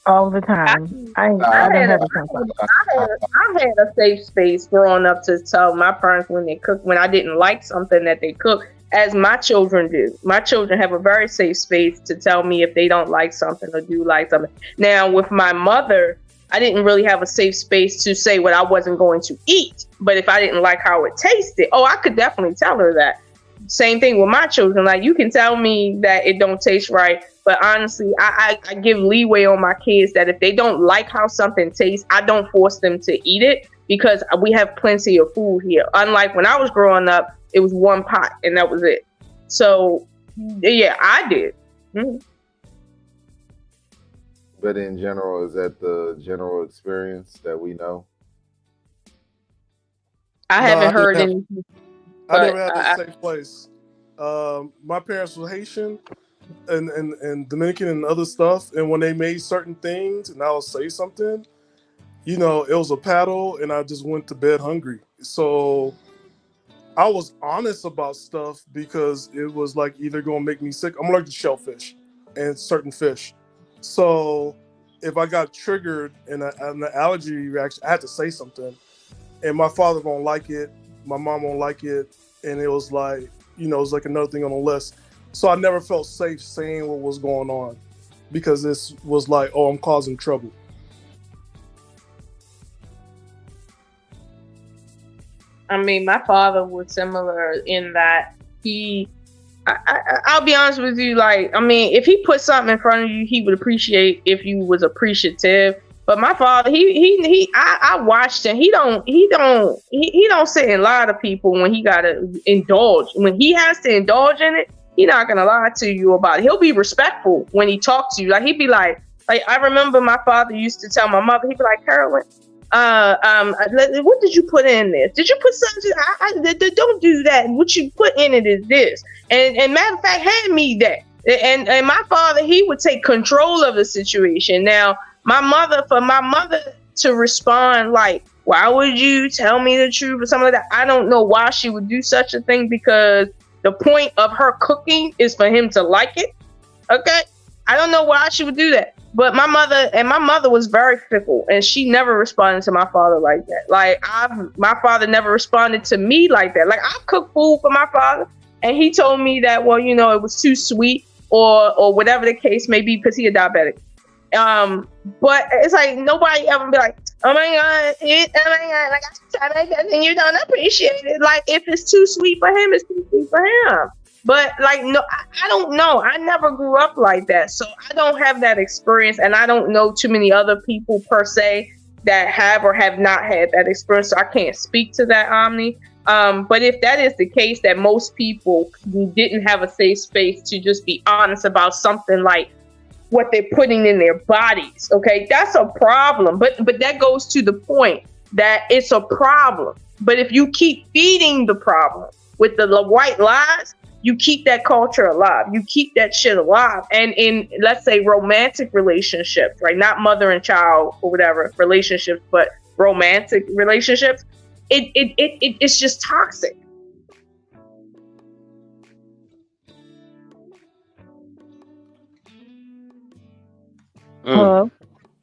All the time. I had had a safe space growing up to tell my parents when they cook, when I didn't like something that they cook, as my children do. My children have a very safe space to tell me if they don't like something or do like something. Now, with my mother, I didn't really have a safe space to say what I wasn't going to eat. But if I didn't like how it tasted, I could definitely tell her that. Same thing with my children. Like, you can tell me that it don't taste right, but honestly, I give leeway on my kids that if they don't like how something tastes, I don't force them to eat it because we have plenty of food here. Unlike when I was growing up, it was one pot and that was it. So, yeah, I did. Mm-hmm. But in general, is that the general experience that we know? I haven't heard any. I never had a safe place. My parents were Haitian and Dominican and other stuff, and when they made certain things and I would say something, it was a paddle and I just went to bed hungry. So I was honest about stuff because it was like either going to make me sick. I'm allergic to shellfish and certain fish. So if I got triggered in an allergy reaction, I had to say something. And my father won't like it. My mom won't like it. And it was like, it was like another thing on the list. So I never felt safe saying what was going on because this was like, I'm causing trouble. I mean, my father was similar in that I'll be honest with you, if he put something in front of you, he would appreciate if you was appreciative. But my father, I watched him. He don't sit and lie to people when he gotta indulge. When he has to indulge in it, he's not gonna lie to you about it. He'll be respectful when he talks to you. Like, he'd be like I remember my father used to tell my mother, he'd be like, Carolyn, what did you put in this? Did you put something? Don't do that. What you put in it is this. And matter of fact, hand me that. And my father, he would take control of the situation. Now, for my mother to respond like, why would you tell me the truth or something like that? I don't know why she would do such a thing because the point of her cooking is for him to like it. Okay? I don't know why she would do that. But my mother was very fickle and she never responded to my father like that. Like, my father never responded to me like that. Like, I've cooked food for my father and he told me that, it was too sweet or whatever the case may be because he's a diabetic. But it's like nobody ever be like, oh my god, like I like that and you don't appreciate it. Like, if it's too sweet for him, it's too sweet for him. But no, I don't know. I never grew up like that, so I don't have that experience, and I don't know too many other people per se that have or have not had that experience. So I can't speak to that, Omni. But if that is the case, that most people didn't have a safe space to just be honest about something like what they're putting in their bodies, okay, that's a problem. But that goes to the point that it's a problem. But if you keep feeding the problem with the white lies, you keep that culture alive. You keep that shit alive. And in, let's say, romantic relationships, right? Not mother and child or whatever relationships, but romantic relationships, it's just toxic.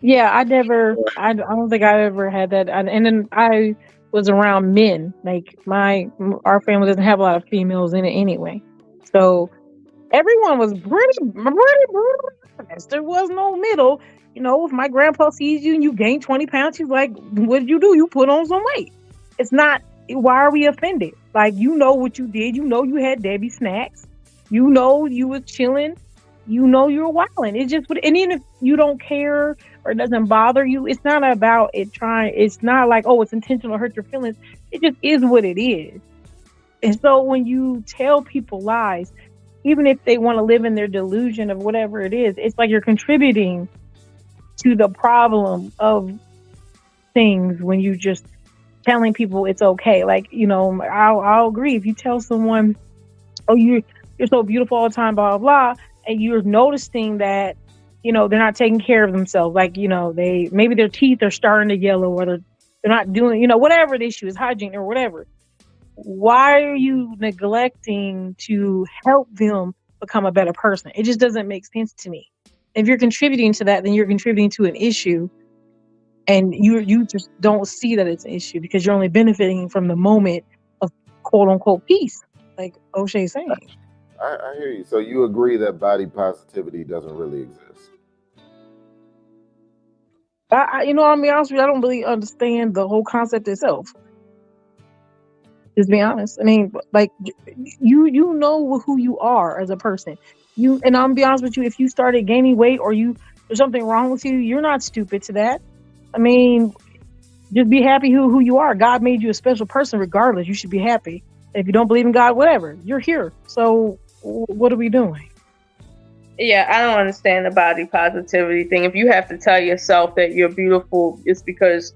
Yeah, I don't think I ever had that. And then I was around men. Like, our family doesn't have a lot of females in it anyway. So everyone was pretty honest. There was no middle. If my grandpa sees you and you gain 20 pounds, he's like, what did you do? You put on some weight. It's not, why are we offended? Like, what you did. You had Debbie snacks. You was chilling. You were wilding. It's just, and even if you don't care or it doesn't bother you, it's not about it it's not like, it's intentional to hurt your feelings. It just is what it is. And so when you tell people lies, even if they want to live in their delusion of whatever it is, it's like you're contributing to the problem of things when you just telling people it's okay. Like, I'll agree. If you tell someone, you're so beautiful all the time, blah, blah, blah, and you're noticing that they're not taking care of themselves. Like, maybe their teeth are starting to yellow, or they're not doing, whatever the issue is, hygiene or whatever. Why are you neglecting to help them become a better person? It just doesn't make sense to me. If you're contributing to that, then you're contributing to an issue, and you just don't see that it's an issue because you're only benefiting from the moment of quote unquote peace, like O'Shea's saying. I hear you. So you agree that body positivity doesn't really exist? I'll be honest with you, I don't really understand the whole concept itself. Just be honest. I mean, like, you know who you are as a person. And I'll be honest with you, if you started gaining weight or there's something wrong with you, you're not stupid to that. I mean, just be happy who you are. God made you a special person regardless. You should be happy. If you don't believe in God, whatever, you're here. So what are we doing? Yeah, I don't understand the body positivity thing. If you have to tell yourself that you're beautiful, it's because,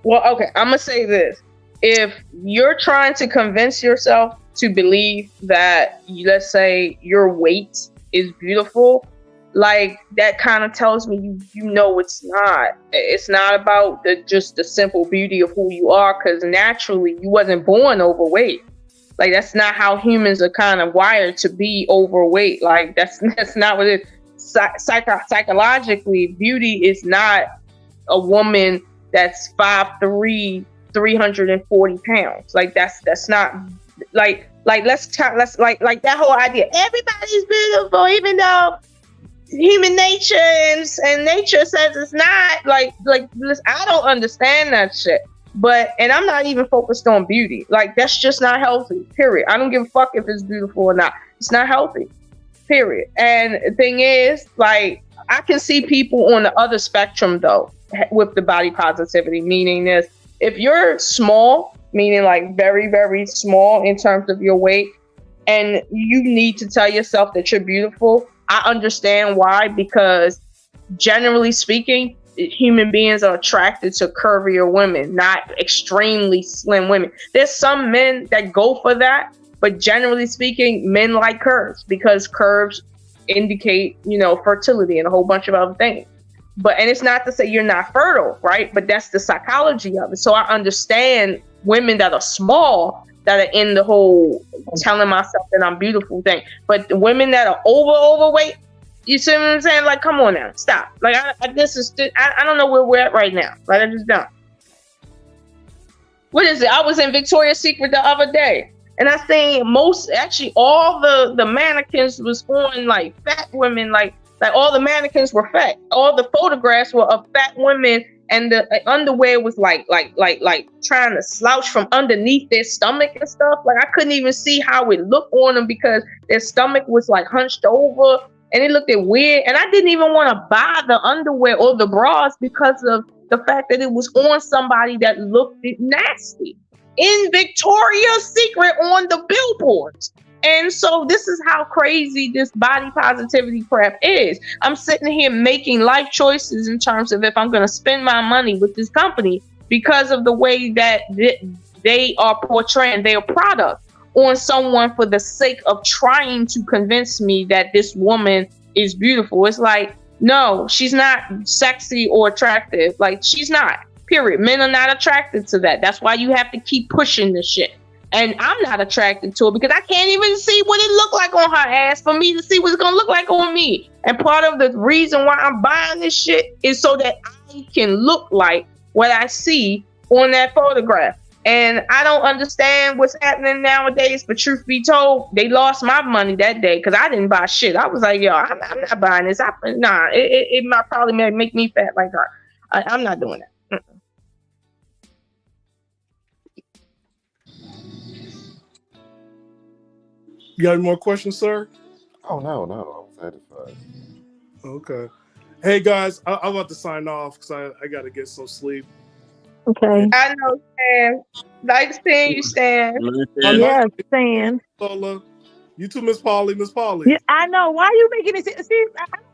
well, okay, I'm going to say this. If you're trying to convince yourself to believe that, let's say, your weight is beautiful, like, that kind of tells me you know it's not. It's not about just the simple beauty of who you are, because naturally you wasn't born overweight. Like, that's not how humans are kind of wired, to be overweight. Like, that's not what it is. Psychologically, beauty is not a woman that's 5'3", 340 pounds. Like, that's not like let's like that whole idea. Everybody's beautiful, even though human nature and nature says it's not. Like listen, I don't understand that shit. And I'm not even focused on beauty. Like, that's just not healthy, period. I don't give a fuck if it's beautiful or not. It's not healthy, period. And the thing is, like, I can see people on the other spectrum, though, with the body positivity, meaning this. If you're small, meaning like very, very small in terms of your weight, and you need to tell yourself that you're beautiful, I understand why, because generally speaking, human beings are attracted to curvier women, not extremely slim women. There's some men that go for that, but generally speaking, men like curves because curves indicate, fertility and a whole bunch of other things. And it's not to say you're not fertile, right? But that's the psychology of it. So I understand women that are small that are in the whole telling myself that I'm beautiful thing. But the women that are overweight, you see what I'm saying? Like, come on now, stop. Like, I don't know where we're at right now. Like, I just don't. What is it? I was in Victoria's Secret the other day, and I seen all the mannequins was on like fat women. Like all the mannequins were fat. All the photographs were of fat women, and the underwear was like trying to slouch from underneath their stomach and stuff. Like, I couldn't even see how it looked on them because their stomach was like hunched over. And it looked weird. And I didn't even want to buy the underwear or the bras because of the fact that it was on somebody that looked nasty in Victoria's Secret on the billboards. And so this is how crazy this body positivity crap is. I'm sitting here making life choices in terms of if I'm going to spend my money with this company because of the way that they are portraying their product on someone for the sake of trying to convince me that this woman is beautiful. It's like, no, she's not sexy or attractive. Like, she's not, period. Men are not attracted to that. That's why you have to keep pushing this shit. And I'm not attracted to it because I can't even see what it looked like on her ass for me to see what it's going to look like on me. And part of the reason why I'm buying this shit is so that I can look like what I see on that photograph. And I don't understand what's happening nowadays, but truth be told, they lost my money that day because I didn't buy shit. I was like, yo, I'm not buying this. It might probably make me fat like her. I'm not doing that. You got any more questions, sir? Oh, no. I'm satisfied. Okay. Hey, guys, I'm about to sign off because I got to get some sleep. Okay. I know, Stan. Nice seeing you, Stan. Yeah, Stan. Lola. You too, Miss Polly. Yeah, I know. Why are you making it? See, I don't